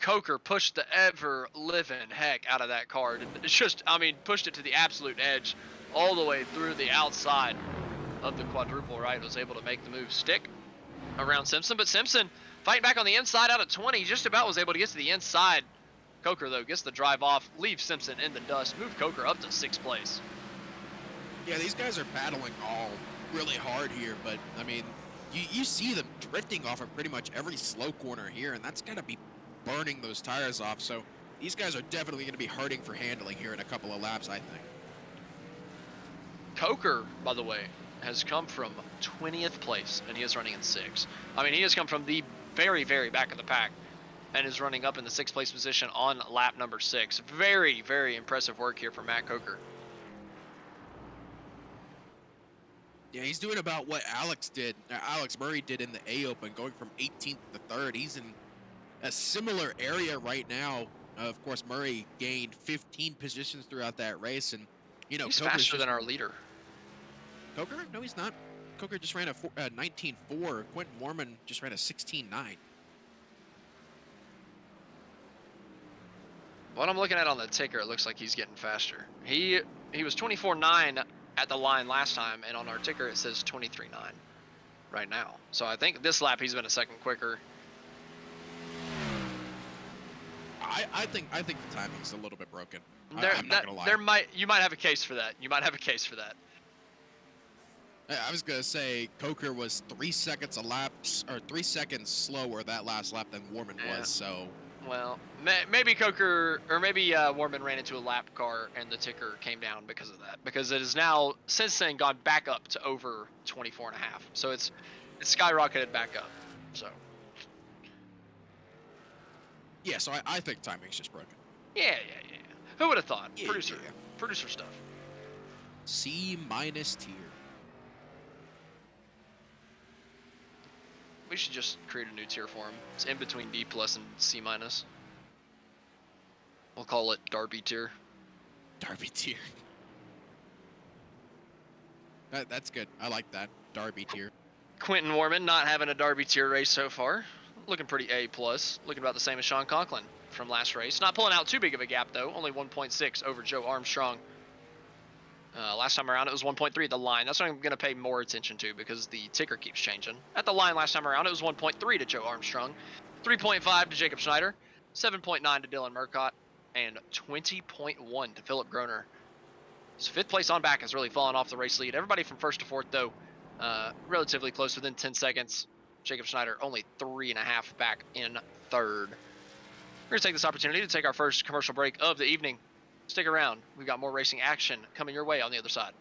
Kocher pushed the ever-living heck out of that car. It's just, I mean, pushed it to the absolute edge, all the way through the outside of the quadruple, right? Was able to make the move stick around Simpson, but Simpson fighting back on the inside out of 20, just about was able to get to the inside. Kocher, though, gets the drive off, leaves Simpson in the dust, move Kocher up to 6th place. Yeah, these guys are battling all really hard here, but, I mean, you see them drifting off of pretty much every slow corner here, and that's got to be burning those tires off, so these guys are definitely going to be hurting for handling here in a couple of laps, I think. Kocher, by the way, has come from 20th place, and he is running in 6th. I mean, he has come from the very, very back of the pack, and is running up in the 6th place position on lap number 6. Very, very impressive work here from Matt Kocher. Yeah, he's doing about what Alex Murray did in the A Open, going from 18th to 3rd. He's in a similar area right now. Of course, Murray gained 15 positions throughout that race, and you know, he's faster than our leader. Kocher? No, he's not. Kocher just ran a 19.4. Quentin Warman just ran a 16.9. What I'm looking at on the ticker, it looks like he's getting faster. He was 24.9 at the line last time, and on our ticker it says 23.9 right now. So I think this lap he's been a second quicker. I think the timing's a little bit broken. I'm not gonna lie. You might have a case for that. You might have a case for that. I was gonna say Kocher was 3 seconds a lap, or 3 seconds slower that last lap than Warman was. So. Well, maybe Kocher, or maybe Warman ran into a lap car and the ticker came down because of that. Because it is now, since then, gone back up to over 24.5. So it's skyrocketed back up. So. Yeah, so I think timing's just broken. Yeah. Who would have thought? Yeah, Producer stuff. C- tier. We should just create a new tier for him. It's in between D+ and C-. We'll call it Darby tier. Darby tier. That's good. I like that. Darby tier. Quentin Warman not having a Darby tier race so far. looking pretty A+, looking about the same as Sean Conklin from last race. Not pulling out too big of a gap, though, only 1.6 over Joe Armstrong. Last time around, it was 1.3 at the line. That's what I'm going to pay more attention to because the ticker keeps changing. At the line last time around, it was 1.3 to Joe Armstrong, 3.5 to Jacob Schneider, 7.9 to Dylan Murcott, and 20.1 to Philip Groner. So 5th place on back has really fallen off the race lead. Everybody from 1st to 4th, though, relatively close, within 10 seconds. Jacob Schneider only 3.5 back in 3rd. We're going to take this opportunity to take our first commercial break of the evening. Stick around. We've got more racing action coming your way on the other side.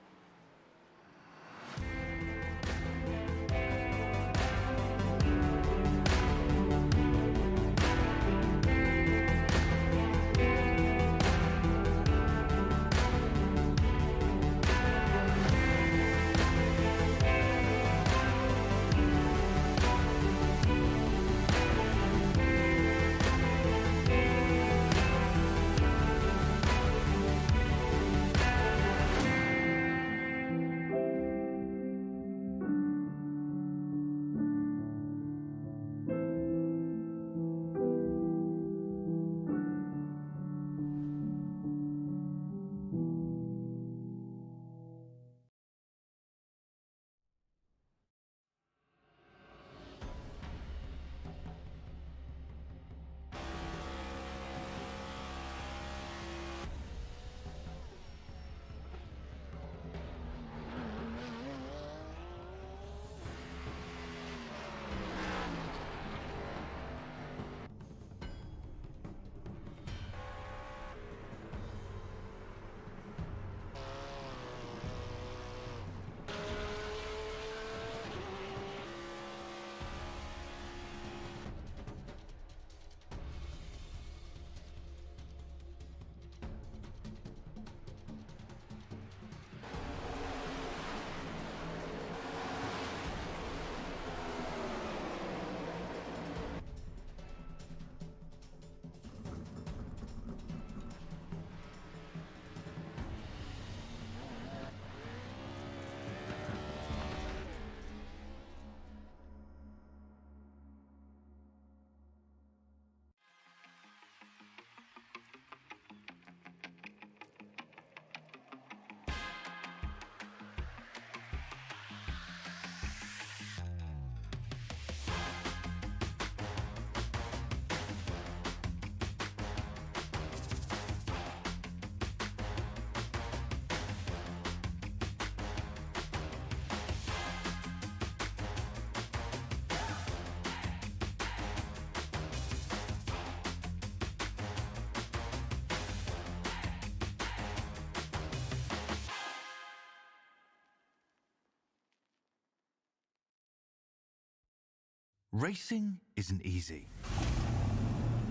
Racing isn't easy,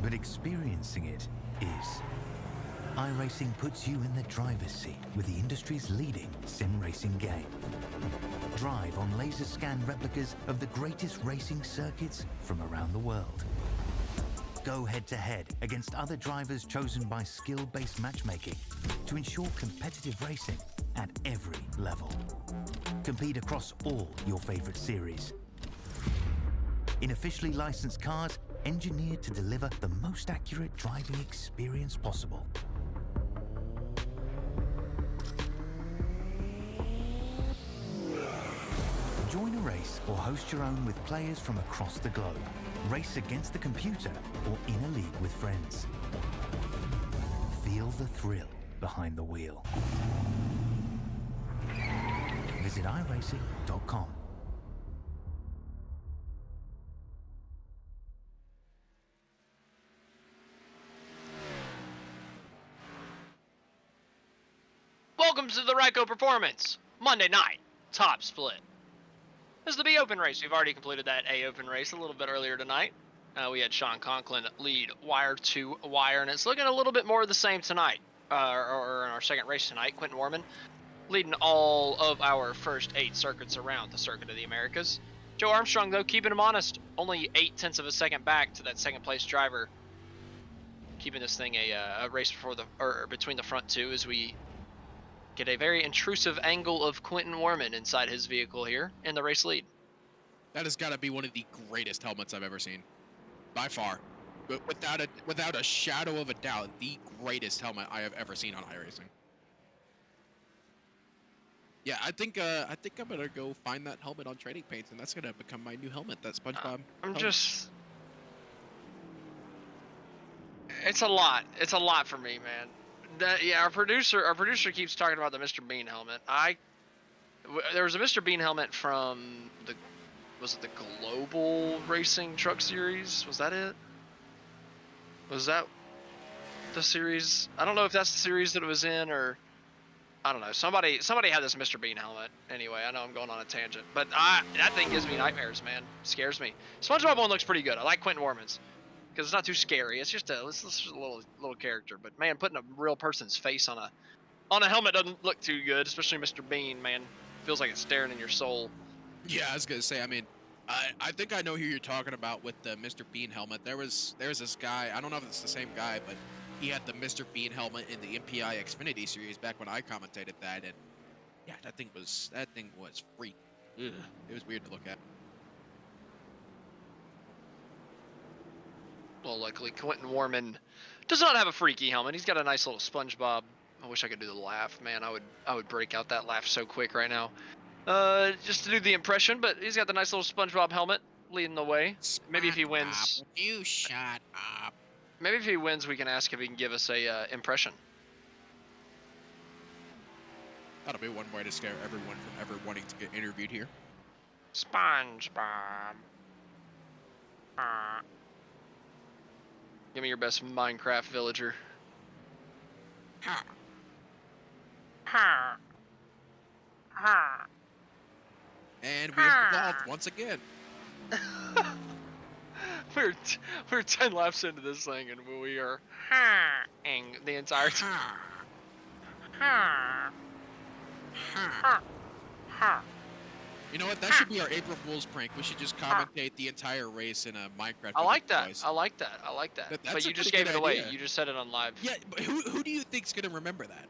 but experiencing it is. iRacing puts you in the driver's seat with the industry's leading sim racing game. Drive on laser scan replicas of the greatest racing circuits from around the world. Go head-to-head against other drivers chosen by skill-based matchmaking to ensure competitive racing at every level. Compete across all your favorite series. In officially licensed cars, engineered to deliver the most accurate driving experience possible. Join a race or host your own with players from across the globe. Race against the computer or in a league with friends. Feel the thrill behind the wheel. Visit iRacing.com. Welcome to the Ryco Performance, Monday night, top split. This is the B Open race. We've already completed that A Open race a little bit earlier tonight. We had Sean Conklin lead wire to wire, and it's looking a little bit more of the same tonight, or in our second race tonight. Quentin Warman leading all of our first 8 circuits around the Circuit of the Americas. Joe Armstrong, though, keeping him honest, only 0.8 of a second back to that second place driver, keeping this thing a race between the front two as we get a very intrusive angle of Quentin Warman inside his vehicle here in the race lead. That has got to be one of the greatest helmets I've ever seen. by far. But without a shadow of a doubt, the greatest helmet I have ever seen on iRacing. Yeah, I think I'm gonna go find that helmet on Trading Paints, and that's gonna become my new helmet. That SpongeBob. I'm helmet. just. It's a lot. It's a lot for me, man. Yeah, our producer keeps talking about the Mr. Bean helmet. There was a Mr. Bean helmet from was it the Global Racing Truck Series? Was that it? Was that the series? I don't know if that's the series that it was in, or I don't know. Somebody had this Mr. Bean helmet. Anyway, I know I'm going on a tangent, but that thing gives me nightmares, man. Scares me. SpongeBob one looks pretty good. I like Quentin Warman's because it's not too scary. It's just a little character. But man, putting a real person's face on a helmet doesn't look too good, especially Mr. Bean. Man, feels like it's staring in your soul. Yeah, I was gonna say. I mean, I think I know who you're talking about with the Mr. Bean helmet. There's this guy. I don't know if it's the same guy, but he had the Mr. Bean helmet in the MPI Xfinity series back when I commentated that, and yeah, that thing was freak. Ugh, it was weird to look at. Well, luckily Quentin Warman does not have a freaky helmet. He's got a nice little SpongeBob. I wish I could do the laugh, man. I would break out that laugh so quick right now. Just to do the impression, but he's got the nice little SpongeBob helmet leading the way. Maybe if he wins, You shut up. maybe if he wins, we can ask if he can give us a impression. That'll be one way to scare everyone from ever wanting to get interviewed here. SpongeBob. Give me your best Minecraft villager. Ha. Ha. Ha. And we have evolved once again. We're 10 laps into this thing, and we are ha-ing the entire time. Ha. Ha. Ha. You know what? That should be our April Fool's prank. We should just commentate the entire race in a Minecraft. I like that. Device. I like that. I like that. That's But a you just pretty gave good it away. idea. You just said it on live. Yeah, but who do you think's gonna remember that?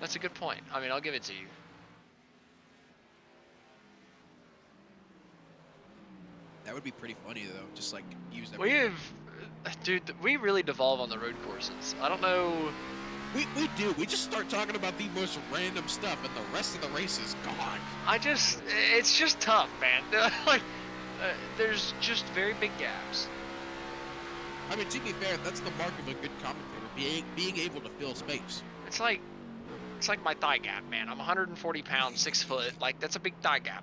That's a good point. I mean, I'll give it to you. That would be pretty funny though. Just like use that. Dude, we really devolve on the road courses. I don't know. We do. We just start talking about the most random stuff, and the rest of the race is gone. It's just tough, man. There's just very big gaps. I mean, to be fair, that's the mark of a good commentator, being able to fill space. It's like my thigh gap, man. I'm 140 pounds, 6 foot. Like, that's a big thigh gap.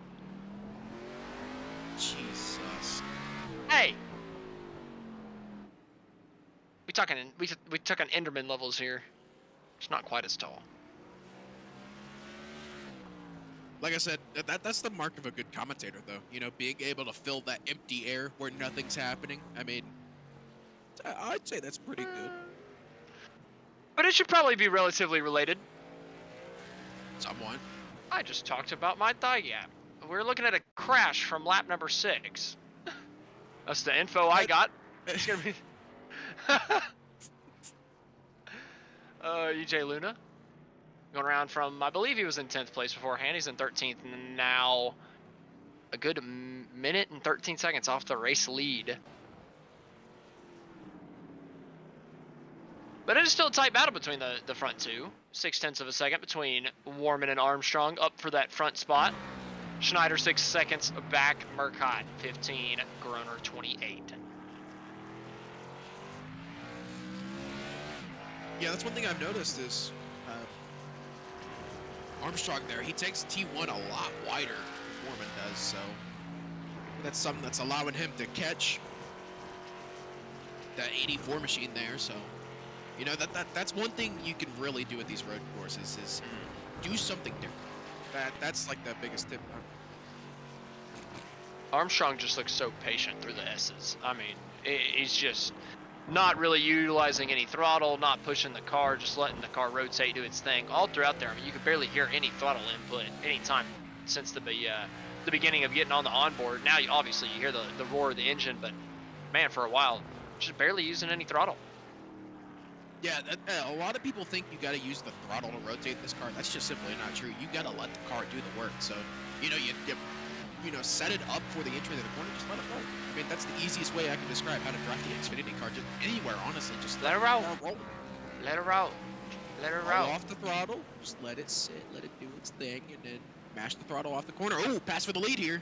Jesus. Hey! We talking Enderman levels here. It's not quite as tall. Like I said, that's the mark of a good commentator, though. You know, being able to fill that empty air where nothing's happening. I mean, I'd say that's pretty good. But it should probably be relatively related. Somewhat. I just talked about my thigh gap. We're looking at a crash from lap number 6. That's the info I got. It's gonna be. EJ Luna going around from, I believe he was in 10th place beforehand. He's in 13th and now a good minute and 13 seconds off the race lead. But it is still a tight battle between the front two. 0.6 of a second between Warman and Armstrong up for that front spot. Schneider 6 seconds back. Murcott 15. Groner 28. Yeah, that's one thing I've noticed is Armstrong there. He takes T1 a lot wider than Foreman does, so that's something that's allowing him to catch that 84 machine there. So, you know, that's one thing you can really do at these road courses is do something different. That's like the biggest tip. Armstrong just looks so patient through the S's. I mean, he's just not really utilizing any throttle, not pushing the car, just letting the car rotate, do its thing. All throughout there, I mean, you could barely hear any throttle input any time since the beginning of getting on the onboard. Now, obviously, you hear the roar of the engine, but man, for a while, just barely using any throttle. Yeah, a lot of people think you got to use the throttle to rotate this car. That's just simply not true. You got to let the car do the work. So, you know, you set it up for the entry to the corner, just let it roll. I mean, that's the easiest way I can describe how to drive the Xfinity car. Just anywhere, honestly, just Let it roll. roll. Let her out. Let her Roll out. off the throttle, just let it sit, let it do its thing, and then mash the throttle off the corner. Oh, pass for the lead here.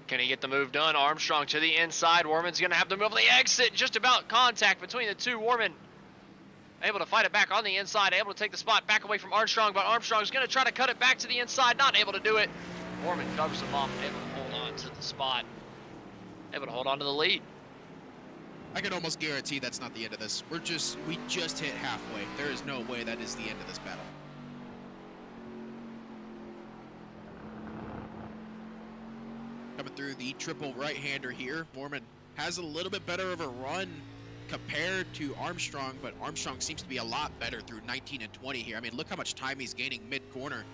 Can he get the move done? Armstrong to the inside. Warman's going to have to move on the exit. Just about contact between the two. Warman able to fight it back on the inside. Able to take the spot back away from Armstrong. But Armstrong's going to try to cut it back to the inside. Not able to do it. Warman covers him off. Able to hold on to the spot. Able to hold on to the lead. I can almost guarantee that's not the end of this. We just hit halfway. There is no way that is the end of this battle. Coming through the triple right-hander here. Mormon has a little bit better of a run compared to Armstrong, but Armstrong seems to be a lot better through 19 and 20 here. I mean, look how much time he's gaining mid-corner.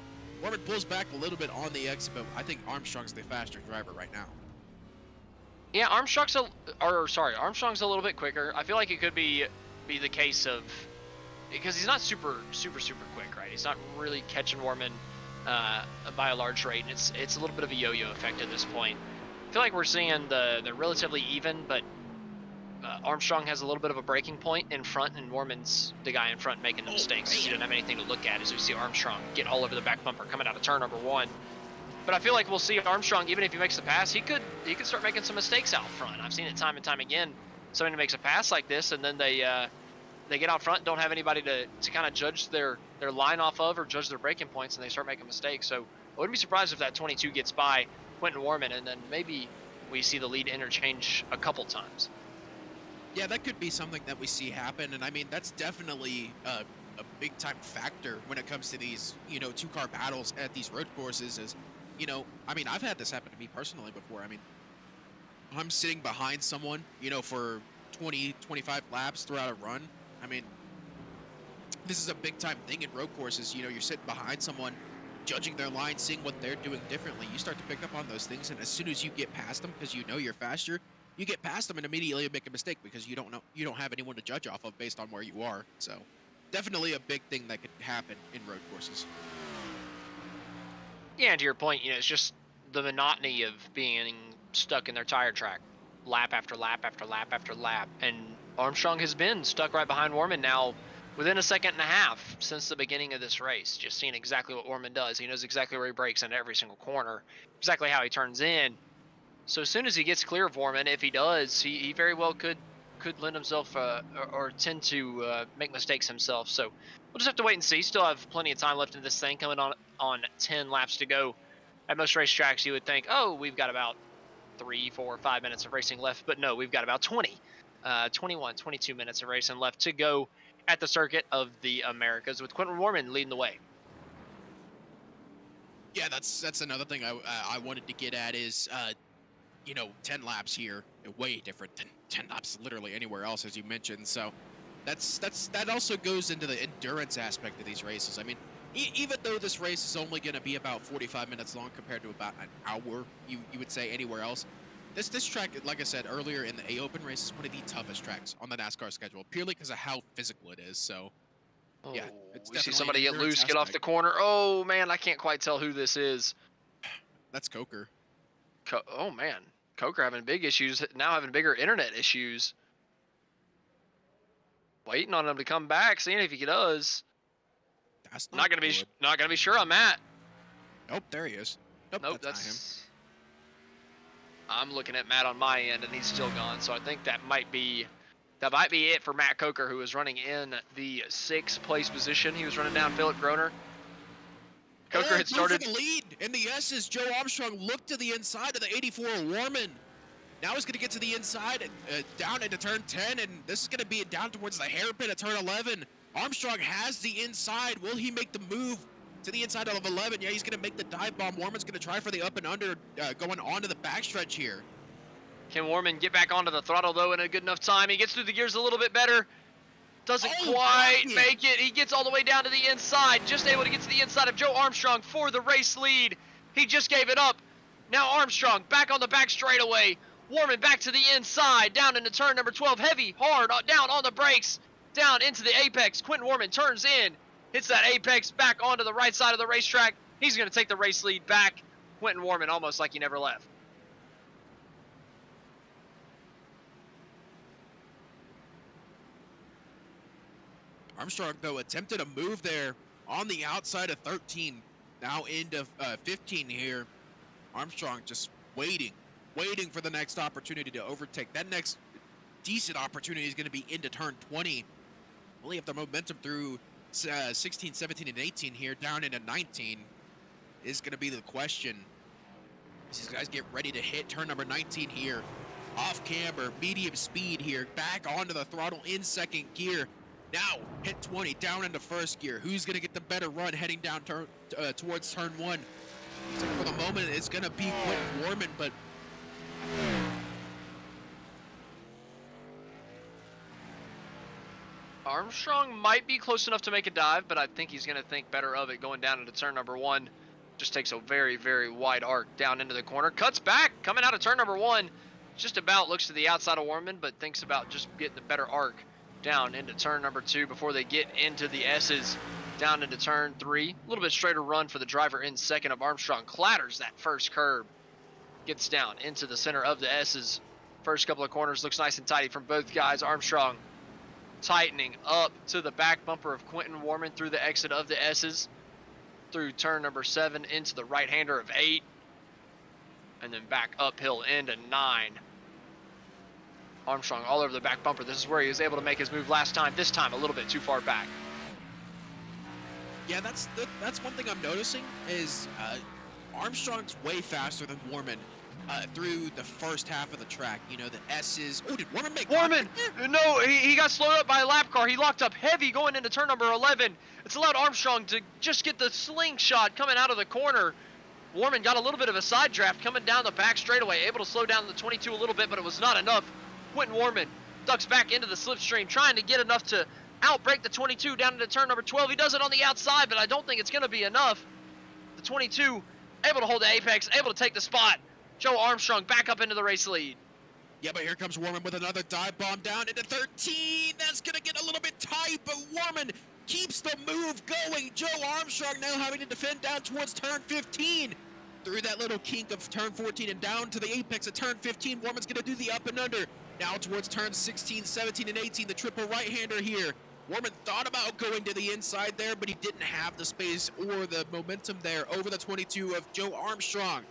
Mormon pulls back a little bit on the exit, but I think Armstrong's the faster driver right now. Yeah, Armstrong's a little bit quicker. I feel like it could be the case of, because he's not super quick, right? He's not really catching Warman by a large rate, and it's a little bit of a yo-yo effect at this point. I feel like we're seeing they're relatively even, but Armstrong has a little bit of a breaking point in front, and Warman's the guy in front making the mistakes. He doesn't have anything to look at as we see Armstrong get all over the back bumper coming out of turn number 1. But I feel like we'll see Armstrong, even if he makes the pass, he could start making some mistakes out front. I've seen it time and time again. Somebody makes a pass like this, and then they get out front and don't have anybody to kind of judge their line off of or judge their braking points, and they start making mistakes. So I wouldn't be surprised if that 22 gets by Quentin Warman, and then maybe we see the lead interchange a couple times. Yeah, that could be something that we see happen, and I mean, that's definitely a big-time factor when it comes to these, two-car battles at these road courses is, I mean, I've had this happen to me personally before. I mean, I'm sitting behind someone, for 20, 25 laps throughout a run. I mean, this is a big-time thing in road courses. You're sitting behind someone, judging their line, seeing what they're doing differently. You start to pick up on those things, and as soon as you get past them, because you're faster, you get past them and immediately make a mistake because you don't have anyone to judge off of based on where you are. So, definitely a big thing that could happen in road courses. Yeah, and to your point, it's just the monotony of being stuck in their tire track, lap after lap after lap after lap. And Armstrong has been stuck right behind Warman now within a second and a half since the beginning of this race, just seeing exactly what Warman does. He knows exactly where he brakes in every single corner, exactly how he turns in. So as soon as he gets clear of Warman, if he does, he very well could lend himself or tend to make mistakes himself. So we'll just have to wait and see. Still have plenty of time left in this thing, coming on 10 laps to go. At most racetracks, you would think, oh, we've got about 3, 4, 5 minutes of racing left. But no, we've got about 21, 22 minutes of racing left to go at the circuit of the Americas, with Quentin Warman leading the way. Yeah, that's another thing I wanted to get at is, 10 laps here, way different than 10 laps literally anywhere else, as you mentioned. So that also goes into the endurance aspect of these races. I mean, even though this race is only going to be about 45 minutes long compared to about an hour, you would say anywhere else, this track, like I said earlier in the A Open race, is one of the toughest tracks on the NASCAR schedule, purely because of how physical it is. So, yeah, it's we see definitely somebody an get endurance loose, get off aspect. the corner. Oh man, I can't quite tell who this is. That's Coker. Oh man, Coker having big issues now, having bigger internet issues. Waiting on him to come back, seeing if he does. That's Not gonna be sure on Matt. Nope, there he is. Nope, that's not him. I'm looking at Matt on my end, and he's still gone. So I think that might be it for Matt Coker, who was running in the 6th place position. He was running down Philip Groner. Coker had started for the lead in the S's. Joe Armstrong looked to the inside of the 84 Warman. Now he's going to get to the inside, down into turn 10, and this is going to be down towards the hairpin of turn 11. Armstrong has the inside. Will he make the move to the inside of 11? Yeah, he's going to make the dive bomb. Warman's going to try for the up and under, going onto the backstretch here. Can Warman get back onto the throttle, though, in a good enough time? He gets through the gears a little bit better. Doesn't quite make it. He gets all the way down to the inside. Just able to get to the inside of Joe Armstrong for the race lead. He just gave it up. Now Armstrong back on the back straightaway. Warman back to the inside, down into turn number 12. Heavy, hard, down on the brakes. Down into the apex. Quentin Warman turns in. Hits that apex back onto the right side of the racetrack. He's going to take the race lead back. Quentin Warman almost like he never left. Armstrong, though, attempted a move there on the outside of 13. Now into 15 here. Armstrong just waiting for the next opportunity to overtake. That next decent opportunity is going to be into turn 20. Only have the momentum through 16, 17, and 18 here, down into 19 is going to be the question. These guys get ready to hit turn number 19 here. Off camber, medium speed here, back onto the throttle in second gear. Now hit 20, down into first gear. Who's going to get the better run heading down towards turn 1? So for the moment, it's going to be Quentin Warman, but Armstrong might be close enough to make a dive, but I think he's going to think better of it going down into turn number 1. Just takes a very, very wide arc down into the corner. Cuts back, coming out of turn number 1. Just about looks to the outside of Warman, but thinks about just getting the better arc down into turn number 2 before they get into the S's. Down into turn 3. A little bit straighter run for the driver in second of Armstrong. Clatters that first curb. Gets down into the center of the S's. First couple of corners looks nice and tidy from both guys. Armstrong tightening up to the back bumper of Quentin Warman through the exit of the S's. Through turn number 7 into the right-hander of 8. And then back uphill into 9. Armstrong all over the back bumper. This is where he was able to make his move last time. This time a little bit too far back. yeah, that's one thing I'm noticing is Armstrong's way faster than Warman through the first half of the track. You know, the S's. Oh, did Warman make Warman! contact? No, he got slowed up by a lap car. He locked up heavy going into turn number 11. It's allowed Armstrong to just get the slingshot coming out of the corner. Warman got a little bit of a side draft coming down the back straightaway, able to slow down the 22 a little bit, but it was not enough. Quentin Warman ducks back into the slipstream, trying to get enough to outbreak the 22 down into turn number 12. He does it on the outside, but I don't think it's going to be enough. The 22 able to hold the apex, able to take the spot. Joe Armstrong back up into the race lead. Yeah, but here comes Warman with another dive bomb down into 13. That's going to get a little bit tight, but Warman keeps the move going. Joe Armstrong now having to defend down towards turn 15. Through that little kink of turn 14 and down to the apex of turn 15. Warman's going to do the up and under. Now towards turn 16, 17, and 18, the triple right-hander here. Warman thought about going to the inside there, but he didn't have the space or the momentum there over the 22 of Joe Armstrong.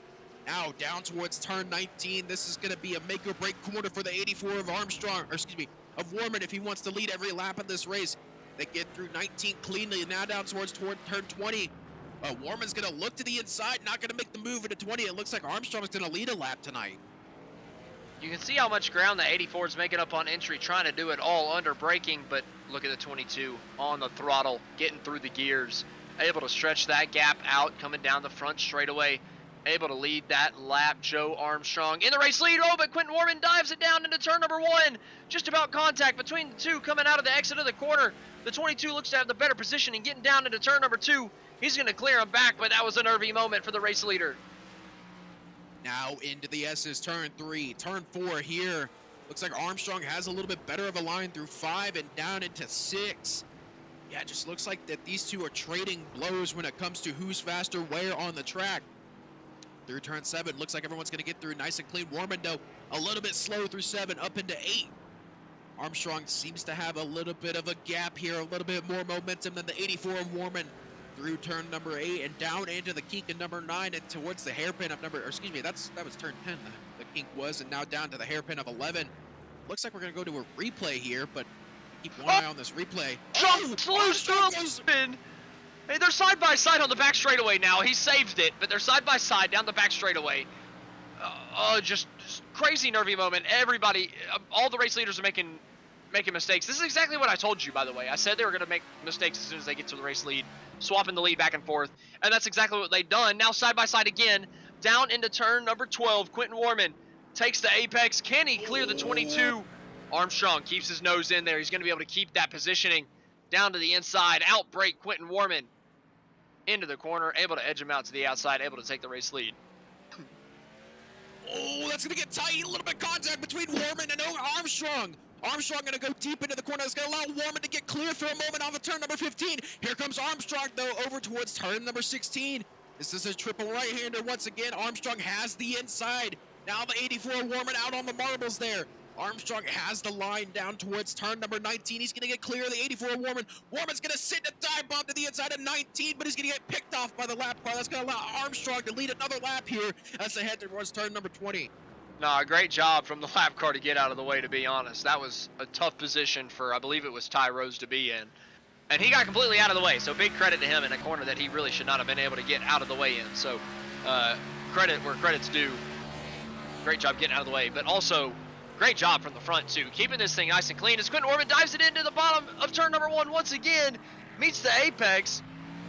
Now down towards turn 19. This is going to be a make or break corner for the 84 of Armstrong, or excuse me, of Warman if he wants to lead every lap of this race. They get through 19 cleanly. Now down towards turn 20. Warman's going to look to the inside, not going to make the move into 20. It looks like Armstrong's going to lead a lap tonight. You can see how much ground the 84 is making up on entry, trying to do it all under braking, but look at the 22 on the throttle, getting through the gears, able to stretch that gap out, coming down the front straightaway, able to lead that lap. Joe Armstrong in the race lead. Oh, but Quentin Warman dives it down into turn number 1. Just about contact between the two coming out of the exit of the corner. The 22 looks to have the better position and getting down into turn number 2. He's going to clear him back, but that was a nervy moment for the race leader. Now into the S's, turn 3, turn 4 here. Looks like Armstrong has a little bit better of a line through 5 and down into 6. Yeah, it just looks like that these two are trading blows when it comes to who's faster where on the track. Through turn 7, looks like everyone's going to get through nice and clean. Warman, though, a little bit slow through 7, up into 8. Armstrong seems to have a little bit of a gap here, a little bit more momentum than the 84 of Warman. Through turn number 8 and down into the kink in number 9 and towards the hairpin of number, or excuse me, that was turn 10, the kink was, and now down to the hairpin of 11. Looks like we're going to go to a replay here, but keep one eye on this replay. Jumps loose to a spin. Hey, they're side by side on the back straightaway now. He saved it, but they're side by side down the back straightaway. Just crazy nervy moment. Everybody, all the race leaders are making mistakes. This is exactly what I told you, by the way. I said they were going to make mistakes as soon as they get to the race lead, swapping the lead back and forth, and that's exactly what they've done. Now side by side again, down into turn number 12. Quentin Warman takes the apex. Can he clear the 22? Armstrong keeps his nose in there. He's going to be able to keep that positioning down to the inside. Outbreak Quentin Warman into the corner, able to edge him out to the outside, able to take the race lead. Oh, that's going to get tight. A little bit of contact between Warman and Armstrong. Armstrong going to go deep into the corner. That's going to allow Warman to get clear for a moment off of turn number 15. Here comes Armstrong, though, over towards turn number 16. This is a triple right-hander once again. Armstrong has the inside. Now the 84 Warman out on the marbles there. Armstrong has the line down towards turn number 19. He's going to get clear of the 84 Warman. Warman's going to sit in a dive bomb to the inside of 19, but he's going to get picked off by the lap car. That's going to allow Armstrong to lead another lap here as they head towards turn number 20. No, great job from the lap car to get out of the way, to be honest. That was a tough position for, I believe it was Ty Rose to be in. And he got completely out of the way, so big credit to him in a corner that he really should not have been able to get out of the way in. So credit where credit's due. Great job getting out of the way, but also great job from the front too, keeping this thing nice and clean as Quentin Orban dives it into the bottom of turn number 1 once again, meets the apex.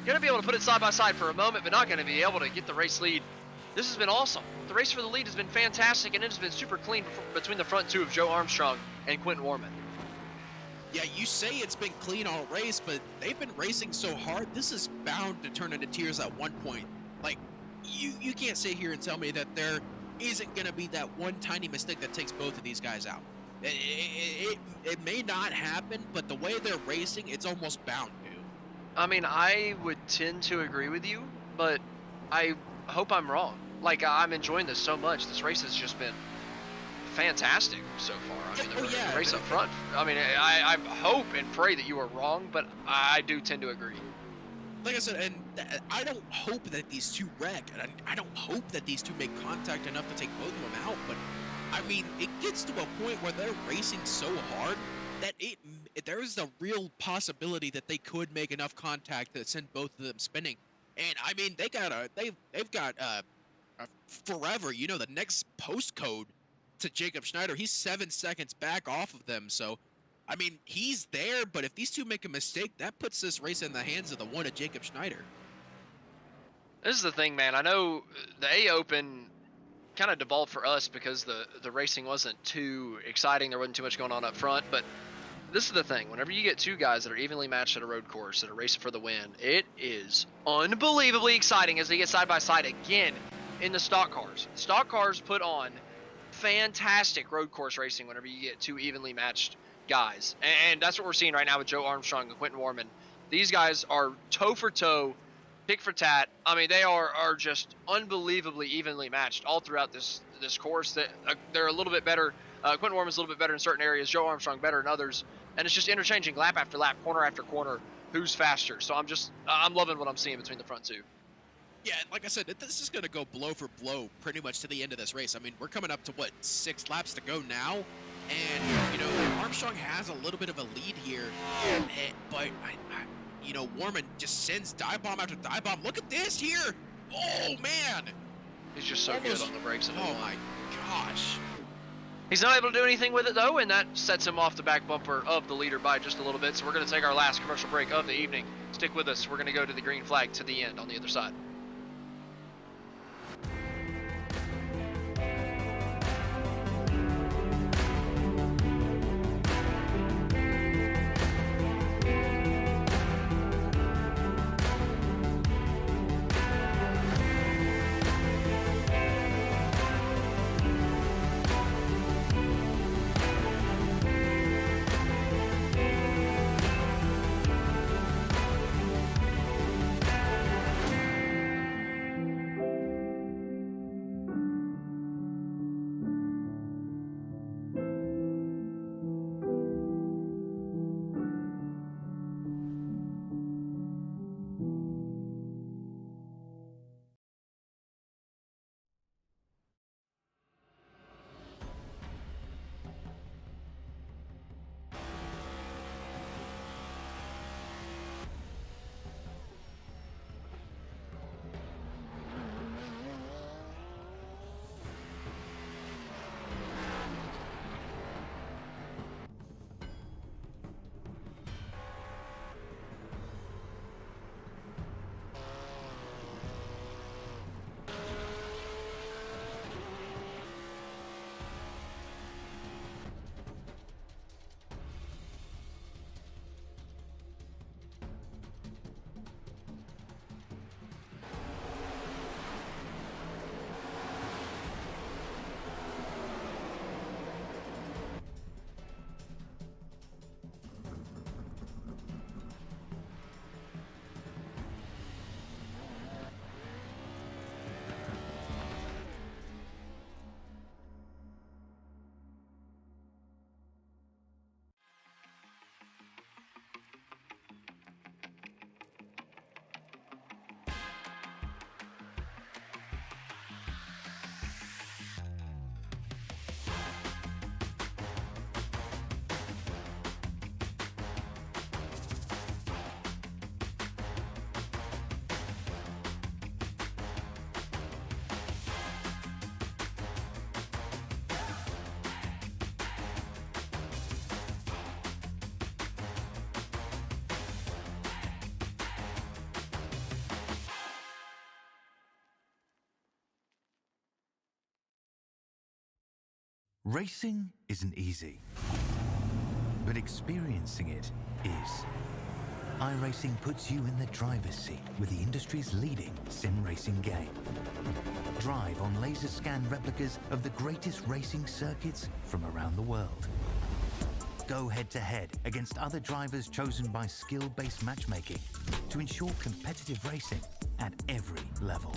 Gonna be able to put it side by side for a moment, but not gonna be able to get the race lead. This has been awesome. The race for the lead has been fantastic, and it has been super clean between the front two of Joe Armstrong and Quentin Orban. Yeah, you say it's been clean all race, but they've been racing so hard, this is bound to turn into tears at one point. Like, you can't sit here and tell me that there isn't going to be that one tiny mistake that takes both of these guys out. It may not happen, but the way they're racing, it's almost bound to. I mean, I would tend to agree with you, but I hope I'm wrong. Like, I'm enjoying this so much. This race has just been fantastic so far. I mean, the race up front. I mean, I hope and pray that you are wrong, but I do tend to agree. Like I said, and I don't hope that these two wreck, and I don't hope that these two make contact enough to take both of them out, but I mean, it gets to a point where they're racing so hard that there is a real possibility that they could make enough contact to send both of them spinning. And I mean, they've got forever, you know, the next postcode to Jacob Schneider. He's 7 seconds back off of them, so I mean, he's there, but if these two make a mistake, that puts this race in the hands of the one of Jacob Schneider. This is the thing, man. I know the A Open kind of devolved for us because the racing wasn't too exciting. There wasn't too much going on up front, but this is the thing. Whenever you get two guys that are evenly matched at a road course that are racing for the win, it is unbelievably exciting as they get side by side again in the stock cars. Stock cars put on fantastic road course racing whenever you get two evenly matched guys, and that's what we're seeing right now with Joe Armstrong and Quentin Warman. These guys are toe for toe, tick for tat. I mean, they are just unbelievably evenly matched all throughout this course. That they're a little bit better. Quentin Warman's a little bit better in certain areas. Joe Armstrong better in others, and it's just interchanging lap after lap, corner after corner. Who's faster? So I'm loving what I'm seeing between the front two. Yeah, like I said, this is going to go blow for blow pretty much to the end of this race. I mean, we're coming up to, what, 6 laps to go now? And, you know, Armstrong has a little bit of a lead here, but, you know, Warman just sends dive bomb after dive bomb. Look at this here! Oh, man! He's just so good on the brakes. Oh, my gosh. He's not able to do anything with it, though, and that sets him off the back bumper of the leader by just a little bit. So we're going to take our last commercial break of the evening. Stick with us. We're going to go to the green flag to the end on the other side. Racing isn't easy, but experiencing it is. iRacing puts you in the driver's seat with the industry's leading sim racing game. Drive on laser scan replicas of the greatest racing circuits from around the world. Go head-to-head against other drivers chosen by skill-based matchmaking to ensure competitive racing at every level.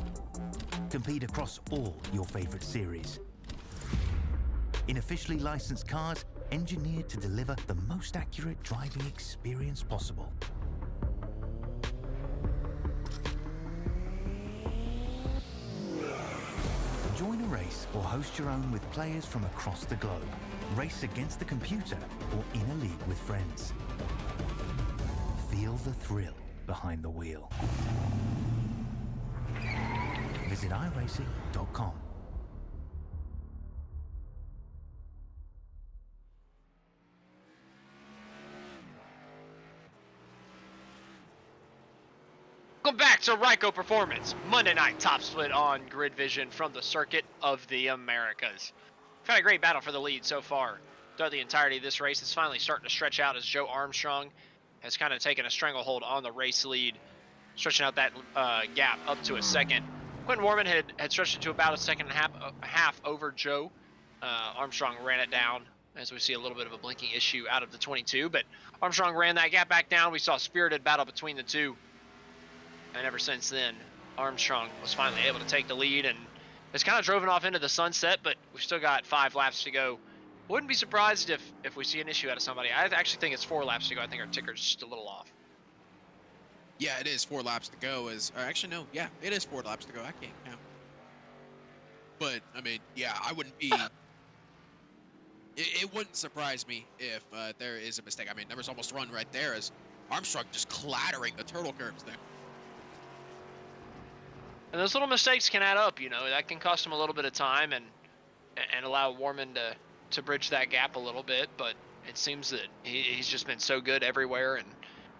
Compete across all your favorite series. In officially licensed cars, engineered to deliver the most accurate driving experience possible. Join a race or host your own with players from across the globe. Race against the computer or in a league with friends. Feel the thrill behind the wheel. Visit iRacing.com. Welcome back to Ryco Performance, Monday night top split on GridVision from the Circuit of the Americas. We've had a great battle for the lead so far. Throughout the entirety of this race, it's finally starting to stretch out as Joe Armstrong has kind of taken a stranglehold on the race lead, stretching out that gap up to a second. Quentin Warman had stretched it to about a second and a half over Joe. Armstrong ran it down, as we see a little bit of a blinking issue out of the 22, but Armstrong ran that gap back down. We saw a spirited battle between the two. And ever since then, Armstrong was finally able to take the lead and has kind of driven off into the sunset, but we've still got 5 laps to go. Wouldn't be surprised if we see an issue out of somebody. I actually think it's 4 laps to go. I think our ticker's just a little off. Yeah, it is 4 laps to go. Actually, no. Yeah, it is 4 laps to go. I can't count. But, I mean, yeah, I wouldn't be... it wouldn't surprise me if there is a mistake. I mean, there was almost run right there as Armstrong just clattering the turtle curves there. And those little mistakes can add up, you know. That can cost him a little bit of time and allow Warman to bridge that gap a little bit. But it seems that he's just been so good everywhere and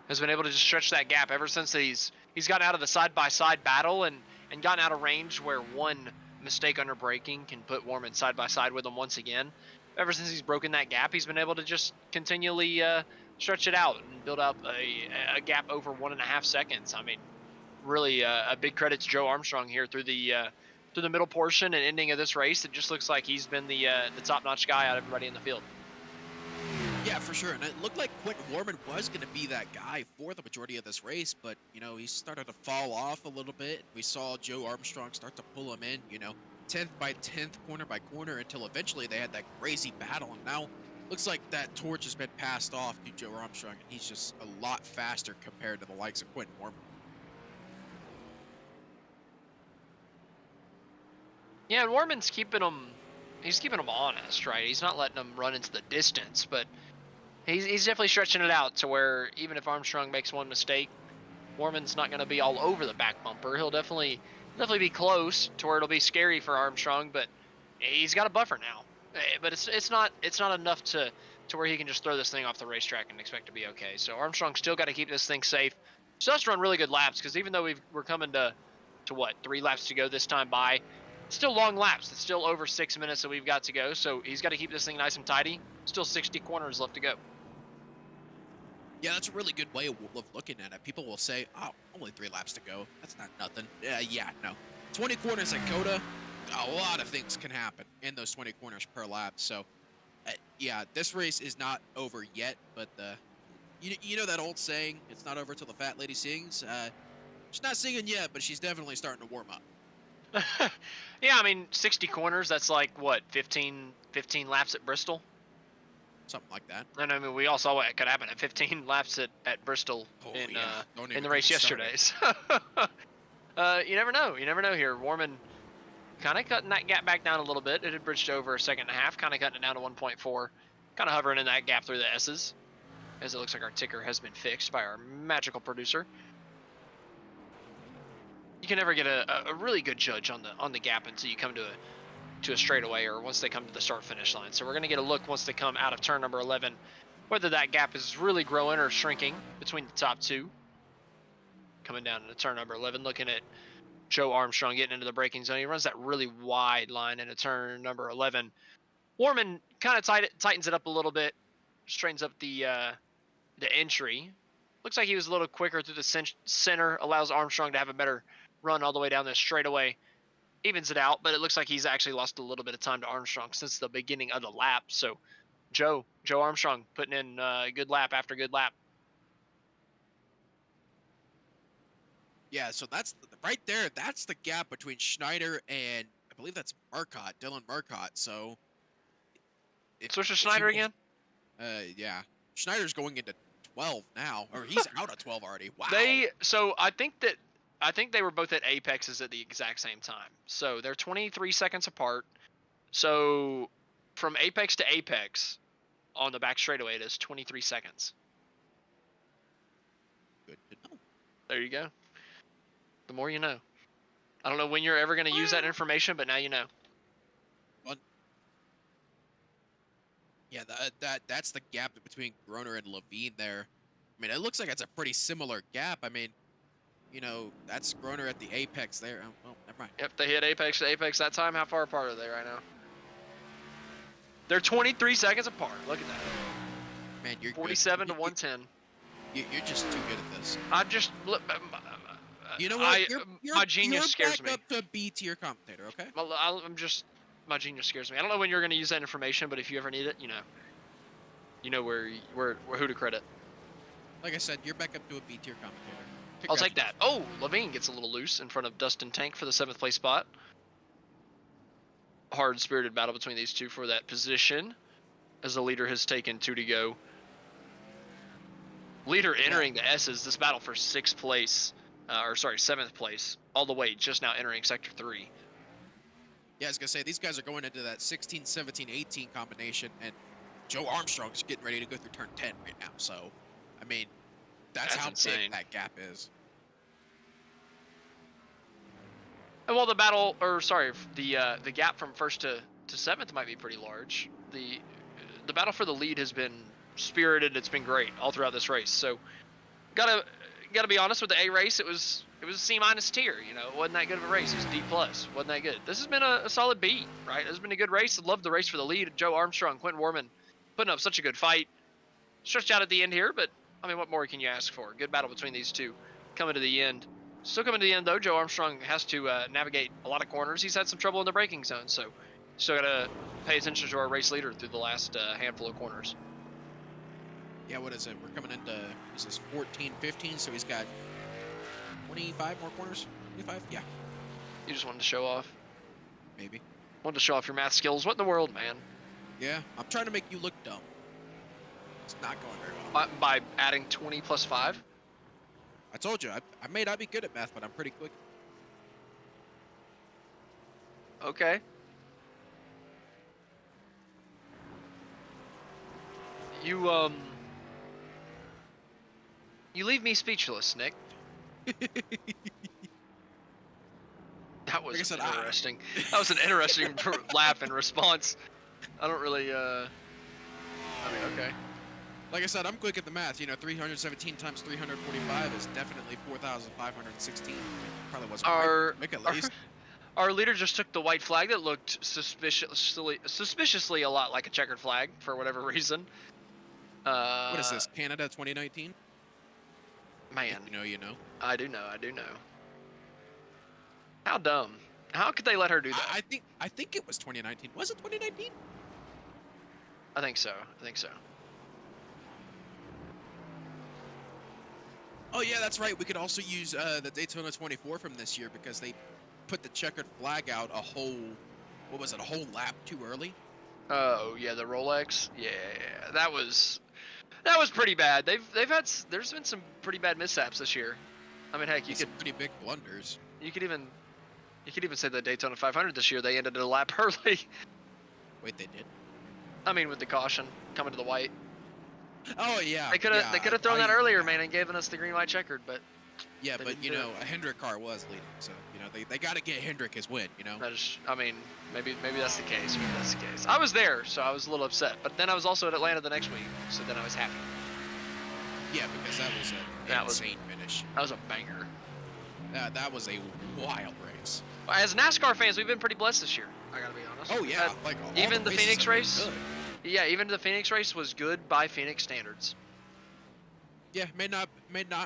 has been able to just stretch that gap ever since he's gotten out of the side-by-side battle and gotten out of range where one mistake under braking can put Warman side-by-side with him once again. Ever since he's broken that gap, he's been able to just continually stretch it out and build up a gap over 1.5 seconds. I mean, really a big credit to Joe Armstrong here through the middle portion and ending of this race. It just looks like he's been the top-notch guy out of everybody in the field. Yeah, for sure. And it looked like Quentin Warman was going to be that guy for the majority of this race, but, you know, he started to fall off a little bit. We saw Joe Armstrong start to pull him in, you know, 10th by 10th, corner by corner, until eventually they had that crazy battle. And now looks like that torch has been passed off to Joe Armstrong, and he's just a lot faster compared to the likes of Quentin Warman. Yeah, and Warman's keeping him honest, right? He's not letting him run into the distance, but he's definitely stretching it out to where even if Armstrong makes one mistake, Warman's not going to be all over the back bumper. He'll definitely be close to where it'll be scary for Armstrong, but he's got a buffer now. But it's not enough to where he can just throw this thing off the racetrack and expect to be okay. So Armstrong's still got to keep this thing safe. Still has to run really good laps, because even though we're coming to what, 3 laps to go this time by, still long laps. It's still over 6 minutes that we've got to go, so he's got to keep this thing nice and tidy. Still 60 corners left to go. Yeah, that's a really good way of looking at it. People will say, oh, only 3 laps to go. That's not nothing. Yeah, no. 20 corners at Coda, a lot of things can happen in those 20 corners per lap. So, yeah, this race is not over yet, but you know that old saying, it's not over till the fat lady sings? She's not singing yet, but she's definitely starting to warm up. Yeah, I mean, 60 corners, that's like, what, 15 laps at Bristol? Something like that. And I mean, we all saw what could happen at 15 laps at Bristol in the race yesterday. So, you never know. You never know here. Warman kind of cutting that gap back down a little bit. It had bridged over a second and a half, kind of cutting it down to 1.4. Kind of hovering in that gap through the S's, as it looks like our ticker has been fixed by our magical producer. You can never get a really good judge on the gap until you come to a straigaway or once they come to the start-finish line. So we're going to get a look once they come out of turn number 11, whether that gap is really growing or shrinking between the top 2. Coming down into turn number 11, looking at Joe Armstrong getting into the braking zone. He runs that really wide line into turn number 11. Warman kind of tightens it up a little bit, straightens up the entry. Looks like he was a little quicker through the center, allows Armstrong to have a better run all the way down this straightaway. Evens it out, but it looks like he's actually lost a little bit of time to Armstrong since the beginning of the lap. So Joe Armstrong putting in good lap after good lap. Yeah, so that's right there. That's the gap between Schneider and I believe that's Marcotte, Dylan Marcotte. So Switch to Schneider again? Yeah. Schneider's going into 12 now, or he's out of 12 already. Wow. I think they were both at apexes at the exact same time. So they're 23 seconds apart. So from apex to apex on the back straightaway, it is 23 seconds. Good to know. There you go. The more you know. I don't know when you're ever going to use that information, but now you know. Yeah, that's the gap between Groner and Levine there. I mean, it looks like it's a pretty similar gap. I mean, you know, that's Groner at the apex there. Oh, well, never mind. Yep, they hit apex to apex that time. How far apart are they right now? They're 23 seconds apart. Look at that. Man, you're 47 good. to 110. You're just too good at this. I just You know what? My genius scares back me. up to B tier commentator, okay? Well, my genius scares me. I don't know when you're going to use that information, but if you ever need it, you know where who to credit. Like I said, you're back up to a B tier commentator. I'll take that. Oh, Levine gets a little loose in front of Dustin Tank for the 7th place spot. Hard-spirited battle between these two for that position, as the leader has taken 2 to go. Leader entering the S's. This battle for 6th place, 7th place, all the way just now entering sector 3. Yeah, I was gonna say these guys are going into that 16, 17, 18 combination, and Joe Armstrong's getting ready to go through turn 10 right now. So, I mean, that's how insane. big that gap is. And while the gap from 1st to 7th might be pretty large, the battle for the lead has been spirited. It's been great all throughout this race. So, gotta be honest with the A race. It was a C- tier. You know, it wasn't that good of a race. It was D+. Wasn't that good. This has been a solid B, right? This has been a good race. I love the race for the lead. Joe Armstrong, Quentin Warman putting up such a good fight. Stretched out at the end here, but I mean, what more can you ask for? Good battle between these two coming to the end. Still coming to the end, though. Joe Armstrong has to navigate a lot of corners. He's had some trouble in the braking zone, so still got to pay attention to our race leader through the last handful of corners. Yeah, what is it? We're coming into, this is 14, 15, so he's got 25 more corners? 25? Yeah. You just wanted to show off? Maybe. Wanted to show off your math skills. What in the world, man? Yeah, I'm trying to make you look dumb. It's not going very well. By adding 20 plus 5? I told you, I may not be good at math, but I'm pretty quick. Okay. You leave me speechless, Nick. That was interesting. That was an interesting laugh and response. I don't really, I mean, okay. Like I said, I'm quick at the math. You know, 317 times 345 is definitely 4,516. Probably wasn't quick at least. Our leader just took the white flag that looked suspiciously a lot like a checkered flag for whatever reason. What is this, Canada 2019? Man. You know. I do know. How dumb. How could they let her do that? I think it was 2019. Was it 2019? I think so. Oh yeah, that's right. We could also use the Daytona 24 from this year because they put the checkered flag out a whole lap too early. Oh yeah, the Rolex. Yeah, that was pretty bad. There's been some pretty bad mishaps this year. I mean, heck, you could pretty big blunders. You could even say the Daytona 500 this year they ended it a lap early. Wait, they did? I mean, with the caution coming to the white. Oh yeah. They could have thrown that earlier, man, and given us the green white checkered, but. Yeah, but you know, a Hendrick car was leading, so you know they got to get Hendrick his win. You know. I mean, maybe that's the case. I was there, so I was a little upset. But then I was also at Atlanta the next week, so then I was happy. Yeah, because that was an insane finish. That was a banger. That was a wild race. As NASCAR fans, we've been pretty blessed this year. I gotta be honest. Oh yeah, That- like all even the races Phoenix have been race? good. Yeah, even the Phoenix race was good by Phoenix standards. Yeah, may not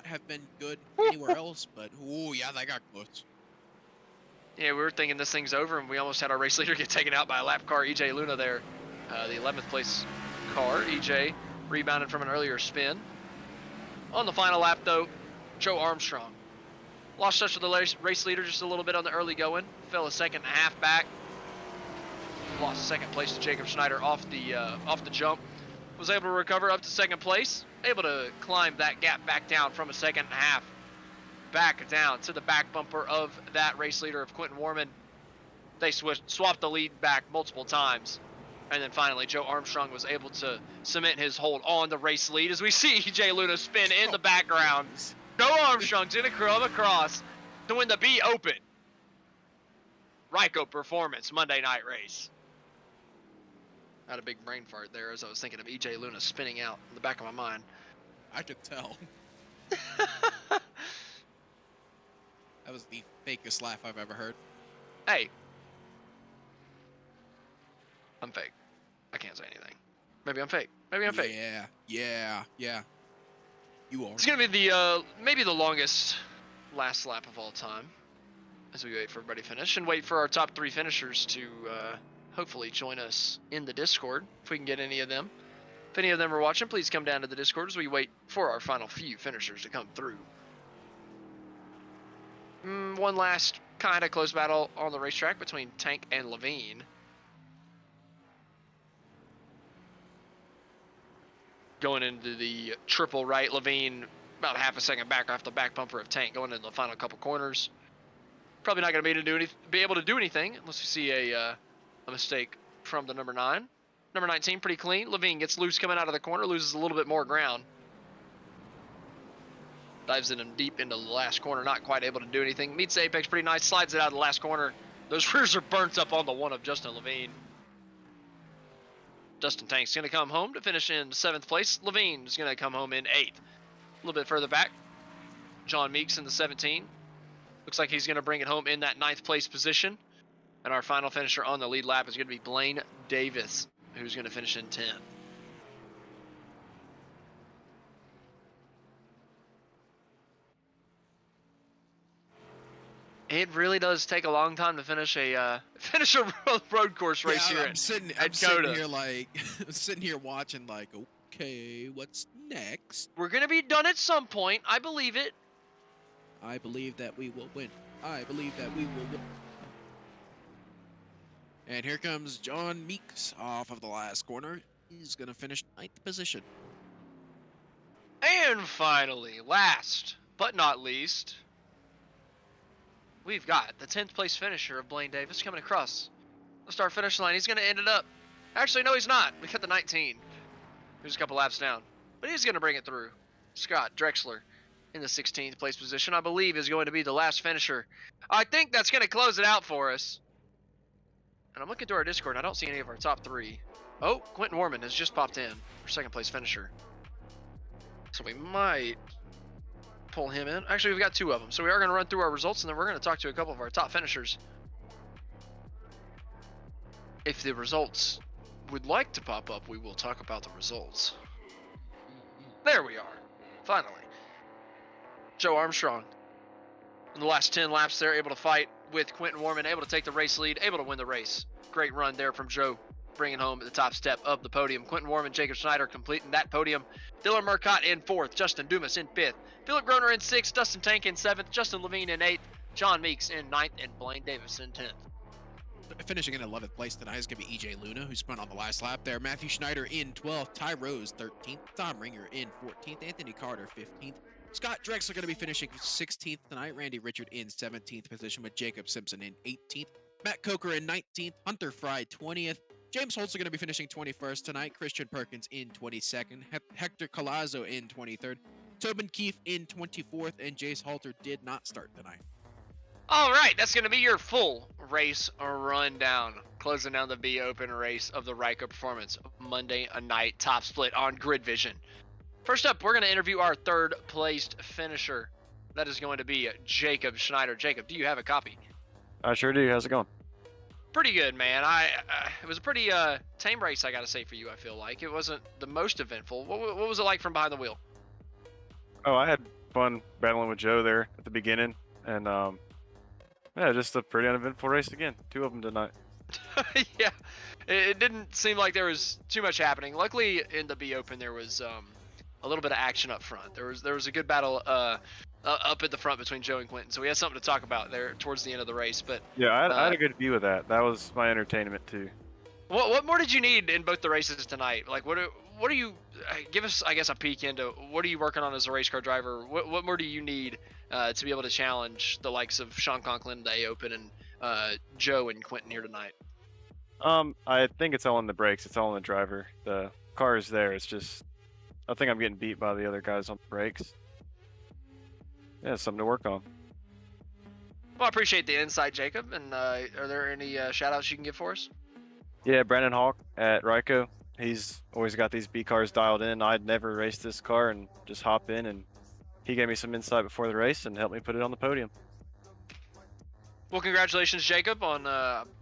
have been good anywhere else, but ooh, yeah, they got close. Yeah, we were thinking this thing's over, and we almost had our race leader get taken out by a lap car, EJ Luna there. The 11th place car, EJ, rebounded from an earlier spin. On the final lap, though, Joe Armstrong lost touch with the race leader just a little bit on the early going. Fell a second and a half back. Lost second place to Jacob Schneider off the jump. Was able to recover up to second place. Able to climb that gap back down from a second and a half back down to the back bumper of that race leader of Quentin Warman. They swapped the lead back multiple times. And then finally, Joe Armstrong was able to cement his hold on the race lead as we see EJ Luna spin in the background. Joe Armstrong's going to come across to win the B Open. Ryco Performance Monday night race. I had a big brain fart there as I was thinking of EJ Luna spinning out in the back of my mind. I could tell. That was the fakest laugh I've ever heard. Hey. I'm fake. I can't say anything. Maybe I'm fake. Maybe I'm fake. Yeah. You are. It's going to be the maybe the longest last lap of all time as we wait for everybody to finish and wait for our top 3 finishers to hopefully join us in the Discord, if we can get any of them. If any of them are watching, please come down to the Discord as we wait for our final few finishers to come through. One last kind of close battle on the racetrack between Tank and Levine. Going into the triple right, Levine about half a second back off the back bumper of Tank going into the final couple corners. Probably not going to be able to do anything unless we see a mistake from the number 9. Number 19, pretty clean. Levine gets loose coming out of the corner, loses a little bit more ground. Dives in him deep into the last corner, not quite able to do anything. Meets the apex pretty nice, slides it out of the last corner. Those rears are burnt up on the one of Justin Levine. Justin Tank's going to come home to finish in 7th place. Levine's going to come home in 8th. A little bit further back, John Meeks in the 17. Looks like he's going to bring it home in that 9th place position. And our final finisher on the lead lap is going to be Blaine Davis, who's going to finish in 10th. It really does take a long time to finish a road course race here. I'm sitting here like, I'm sitting here watching like, okay, what's next? We're gonna be done at some point. I believe it. I believe that we will win. I believe that we will win. And here comes John Meeks off of the last corner. He's gonna finish 9th position. And finally, last but not least, we've got the 10th place finisher of Blaine Davis coming across the start finish line. He's going to end it up. Actually, no, he's not. We got the 19. He's a couple laps down. But he's going to bring it through. Scott Drexler in the 16th place position, I believe, is going to be the last finisher. I think that's going to close it out for us. And I'm looking through our Discord, and I don't see any of our top 3. Oh, Quentin Warman has just popped in for 2nd place finisher. So we might pull him in. Actually, we've got 2 of them. So we are going to run through our results, and then we're going to talk to a couple of our top finishers. If the results would like to pop up, we will talk about the results. There we are. Finally. Joe Armstrong. In the last 10 laps there, able to fight with Quentin Warman, able to take the race lead, able to win the race. Great run there from Joe, bringing home the top step of the podium. Quentin Warman, Jacob Schneider completing that podium. Dylan Murcott in 4th, Justin Dumas in 5th, Philip Groner in 6th, Dustin Tank in 7th, Justin Levine in 8th, John Meeks in 9th, and Blaine Davis in 10th. Finishing in 11th place tonight is going to be EJ Luna, who spun on the last lap there. Matthew Schneider in 12th, Ty Rose 13th, Tom Ringer in 14th, Anthony Carter 15th. Scott Drexler going to be finishing 16th tonight. Randy Richard in 17th position with Jacob Simpson in 18th. Matt Coker in 19th, Hunter Fry 20th. James Holtz are going to be finishing 21st tonight. Christian Perkins in 22nd. Hector Colazzo in 23rd. Tobin Keefe in 24th. And Jace Halter did not start tonight. All right, that's going to be your full race rundown. Closing down the B Open race of the Ryco Performance Monday night top split on GridVision. First up, we're going to interview our 3rd placed finisher. That is going to be Jacob Schneider. Jacob, do you have a copy? I sure do. How's it going? Pretty good, man. It was a pretty tame race, I gotta say, for you. I feel like it wasn't the most eventful. What was it like from behind the wheel? Oh, I had fun battling with Joe there at the beginning, and yeah, just a pretty uneventful race again. 2 of them tonight. Yeah, it didn't seem like there was too much happening. Luckily, in the B Open, there was a little bit of action up front. There was a good battle up at the front between Joe and Quentin, so we had something to talk about there towards the end of the race. But Yeah, I had a good view of that. That was my entertainment too. what more did you need in both the races tonight? Like what are you give us, I guess, a peek into what are you working on as a race car driver? What more do you need to be able to challenge the likes of Sean Conklin in the A Open and Joe and Quentin here tonight? I think it's all in the brakes. It's all in the driver. The car is there. It's just, I think I'm getting beat by the other guys on the brakes. Yeah, it's something to work on. Well, I appreciate the insight, Jacob. And are there any shout outs you can give for us? Yeah, Brandon Hawk at Ryco. He's always got these B cars dialed in. I'd never raced this car and just hop in, and he gave me some insight before the race and helped me put it on the podium. Well, congratulations, Jacob, on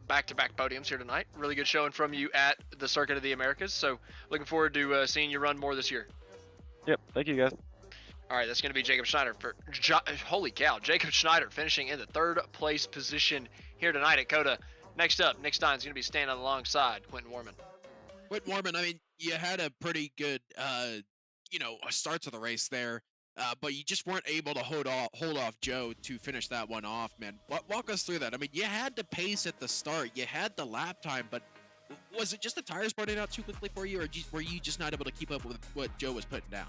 back-to-back podiums here tonight. Really good showing from you at the Circuit of the Americas. So looking forward to seeing you run more this year. Yep, thank you guys. All right, that's going to be Jacob Schneider. Holy cow, Jacob Schneider finishing in the 3rd place position here tonight at COTA. Next up, Nick Stein's going to be standing alongside Quentin Warman. Quentin Warman, I mean, you had a pretty good, start to the race there, but you just weren't able to hold off Joe to finish that one off, man. Walk us through that. I mean, you had the pace at the start, you had the lap time, but was it just the tires burning out too quickly for you, or were you just not able to keep up with what Joe was putting down?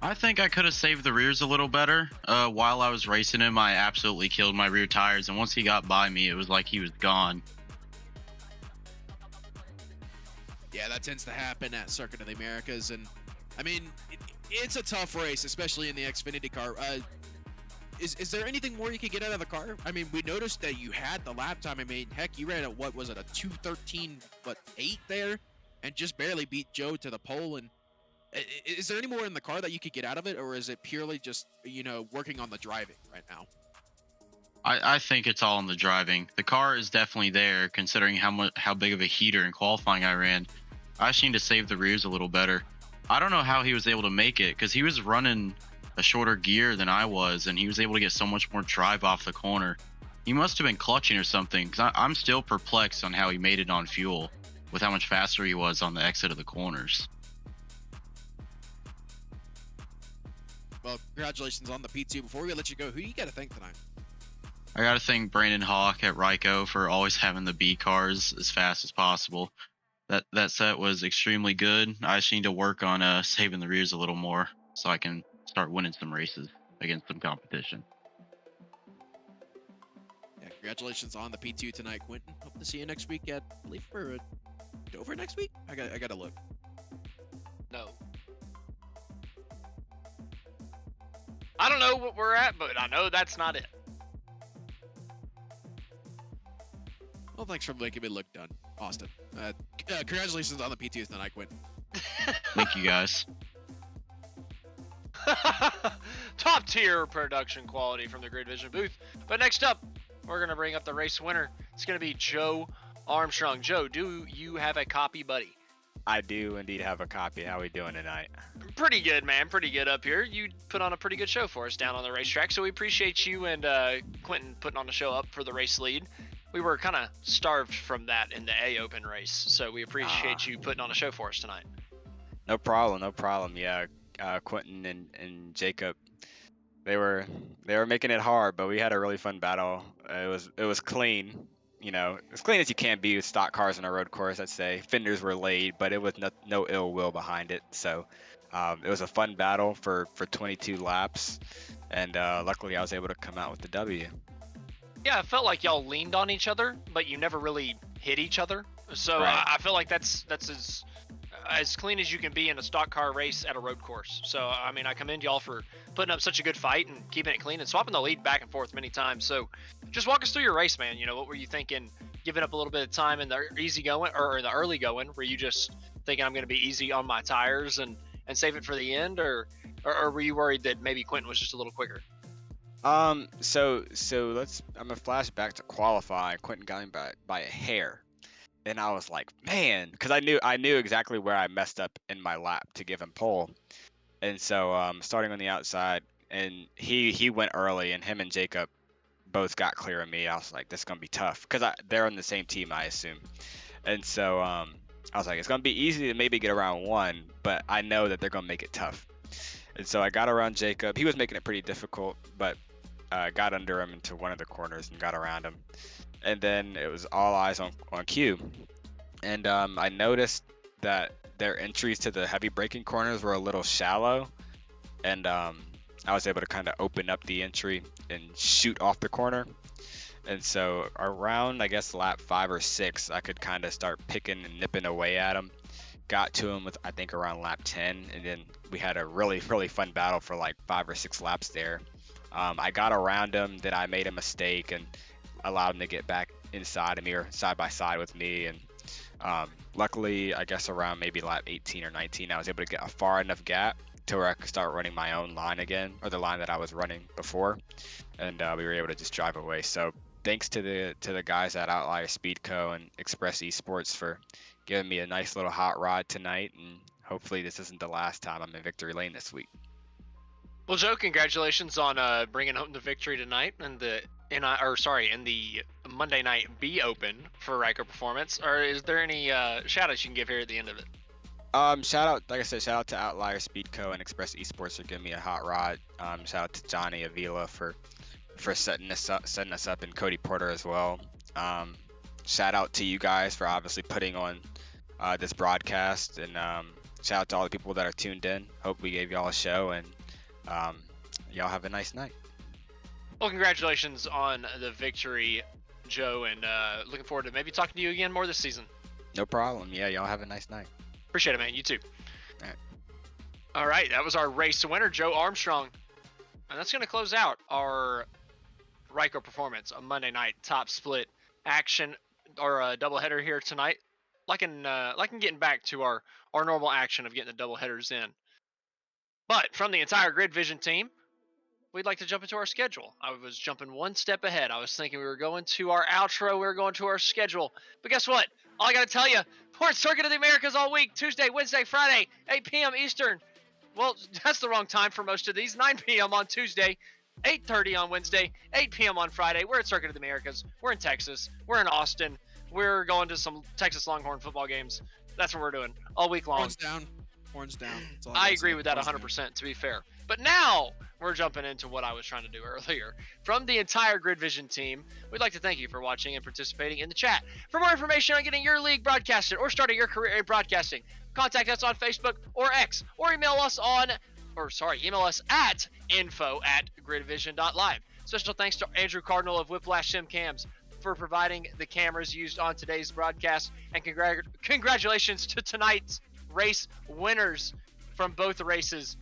I think I could have saved the rears a little better. While I was racing him, I absolutely killed my rear tires, and once he got by me, it was like he was gone. Yeah, that tends to happen at Circuit of the Americas, and I mean, it's a tough race, especially in the Xfinity car. Is there anything more you could get out of the car? I mean, we noticed that you had the lap time. I mean, heck, you ran at, what was it, a 2:13.8 there, and just barely beat Joe to the pole. And is there any more in the car that you could get out of it, or is it purely just, working on the driving right now? I think it's all in the driving. The car is definitely there, considering how big of a heater in qualifying I ran. I just need to save the rears a little better. I don't know how he was able to make it, because he was running a shorter gear than I was, and he was able to get so much more drive off the corner. He must have been clutching or something, because I'm still perplexed on how he made it on fuel with how much faster he was on the exit of the corners. Well, congratulations on the P2. Before we let you go, who you got to thank tonight? I got to thank Brandon Hawk at Ryco for always having the B cars as fast as possible. That set was extremely good. I just need to work on saving the rears a little more so I can start winning some races against some competition. Yeah, congratulations on the P2 tonight, Quentin. Hope to see you next week at, I believe we're Dover next week? I got to look. No. I don't know what we're at, but I know that's not it. Well, thanks for making me look done, Austin. Congratulations on the P2 tonight, Quentin. Thank you, guys. Top tier production quality from the GridVision booth. But next up, we're going to bring up the race winner. It's going to be Joe Armstrong. Joe, do you have a copy, buddy? I do indeed have a copy. How are we doing tonight? Pretty good, man. Pretty good up here. You put on a pretty good show for us down on the racetrack, so we appreciate you and Quentin putting on the show up for the race lead. We were kind of starved from that in the A Open race, so we appreciate you putting on a show for us tonight. No problem, no problem. Yeah, Quentin and Jacob, they were making it hard, but we had a really fun battle. It was clean, as clean as you can be with stock cars on a road course. I'd say fenders were laid, but it was no ill will behind it. So it was a fun battle for 22 laps, and luckily I was able to come out with the W. Yeah, it felt like y'all leaned on each other, but you never really hit each other. So Right. I feel like that's as clean as you can be in a stock car race at a road course. So, I mean, I commend y'all for putting up such a good fight and keeping it clean and swapping the lead back and forth many times. So just walk us through your race, man. What were you thinking, giving up a little bit of time in the easy going or in the early going? Were you just thinking I'm going to be easy on my tires and save it for the end? Or were you worried that maybe Quentin was just a little quicker? So I'm gonna flash back to qualify. Quentin got me by a hair, and I was like, man, because I knew exactly where I messed up in my lap to give him pole, and so starting on the outside, and he went early, and him and Jacob both got clear of me. I was like, this is gonna be tough because they're on the same team, I assume, and so I was like, it's gonna be easy to maybe get around one, but I know that they're gonna make it tough. And so I got around Jacob. He was making it pretty difficult, but got under him into one of the corners and got around him. And then it was all eyes on Q. And I noticed that their entries to the heavy braking corners were a little shallow. And I was able to kind of open up the entry and shoot off the corner. And so around, I guess, lap 5 or 6, I could kind of start picking and nipping away at him. Got to him with, I think, around lap 10. And then we had a really, really fun battle for like 5 or 6 laps there. I got around him, then I made a mistake and allowed him to get back inside of me or side by side with me. And luckily, I guess around maybe lap 18 or 19, I was able to get a far enough gap to where I could start running my own line again, or the line that I was running before. And we were able to just drive away. So thanks to the guys at Outlier Speedco and Express Esports for giving me a nice little hot rod tonight. And hopefully this isn't the last time I'm in victory lane this week. Well, Joe, congratulations on bringing home the victory tonight in the Monday Night B Open for Ryco Performance. Or is there any shout-outs you can give here at the end of it? Shout out, like I said, shout out to Outlier Speedco and Express Esports for giving me a hot rod. Shout out to Johnny Avila for setting us up, and Cody Porter as well. Shout out to you guys for obviously putting on this broadcast, and shout out to all the people that are tuned in. Hope we gave y'all a show, and y'all have a nice night. Well, congratulations on the victory, Joe, and looking forward to maybe talking to you again more this season. No problem. Yeah, y'all have a nice night. Appreciate it, man. You too. All right. All right, that was our race winner, Joe Armstrong. And that's going to close out our Ryco Performance, a Monday night top split action, or a doubleheader here tonight. Like in getting back to our normal action of getting the doubleheaders in. But from the entire GridVision team, we'd like to jump into our schedule. I was jumping one step ahead. I was thinking we were going to our outro, we were going to our schedule. But guess what? All I got to tell you, we're at Circuit of the Americas all week, Tuesday, Wednesday, Friday, 8 p.m. Eastern. Well, that's the wrong time for most of these. 9 p.m. on Tuesday, 8:30 on Wednesday, 8 p.m. on Friday. We're at Circuit of the Americas. We're in Texas. We're in Austin. We're going to some Texas Longhorn football games. That's what we're doing all week long. Horns down. Horns down. That's all I gotta agree say. with that Horns 100%, to be fair. But now we're jumping into what I was trying to do earlier. From the entire GridVision team, we'd like to thank you for watching and participating in the chat. For more information on getting your league broadcasted or starting your career in broadcasting, contact us on Facebook or X, or email us at info@gridvision.live. Special thanks to Andrew Cardinal of Whiplash Sim Cams for providing the cameras used on today's broadcast, and congratulations to tonight's race winners from both the races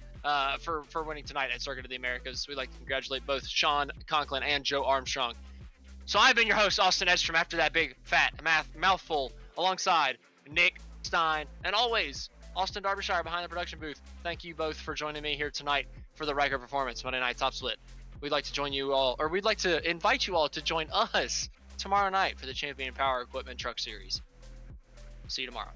for winning tonight at Circuit of the Americas. We'd like to congratulate both Sean Conklin and Joe Armstrong. So I've been your host, Austin Edstrom, after that big fat mouthful, alongside Nick Stein, and always Austin Derbyshire behind the production booth. Thank you both for joining me here tonight for the Ryco Performance Monday Night Top Split. We'd like to invite you all to join us tomorrow night for the Champion Power Equipment Truck Series. See you tomorrow.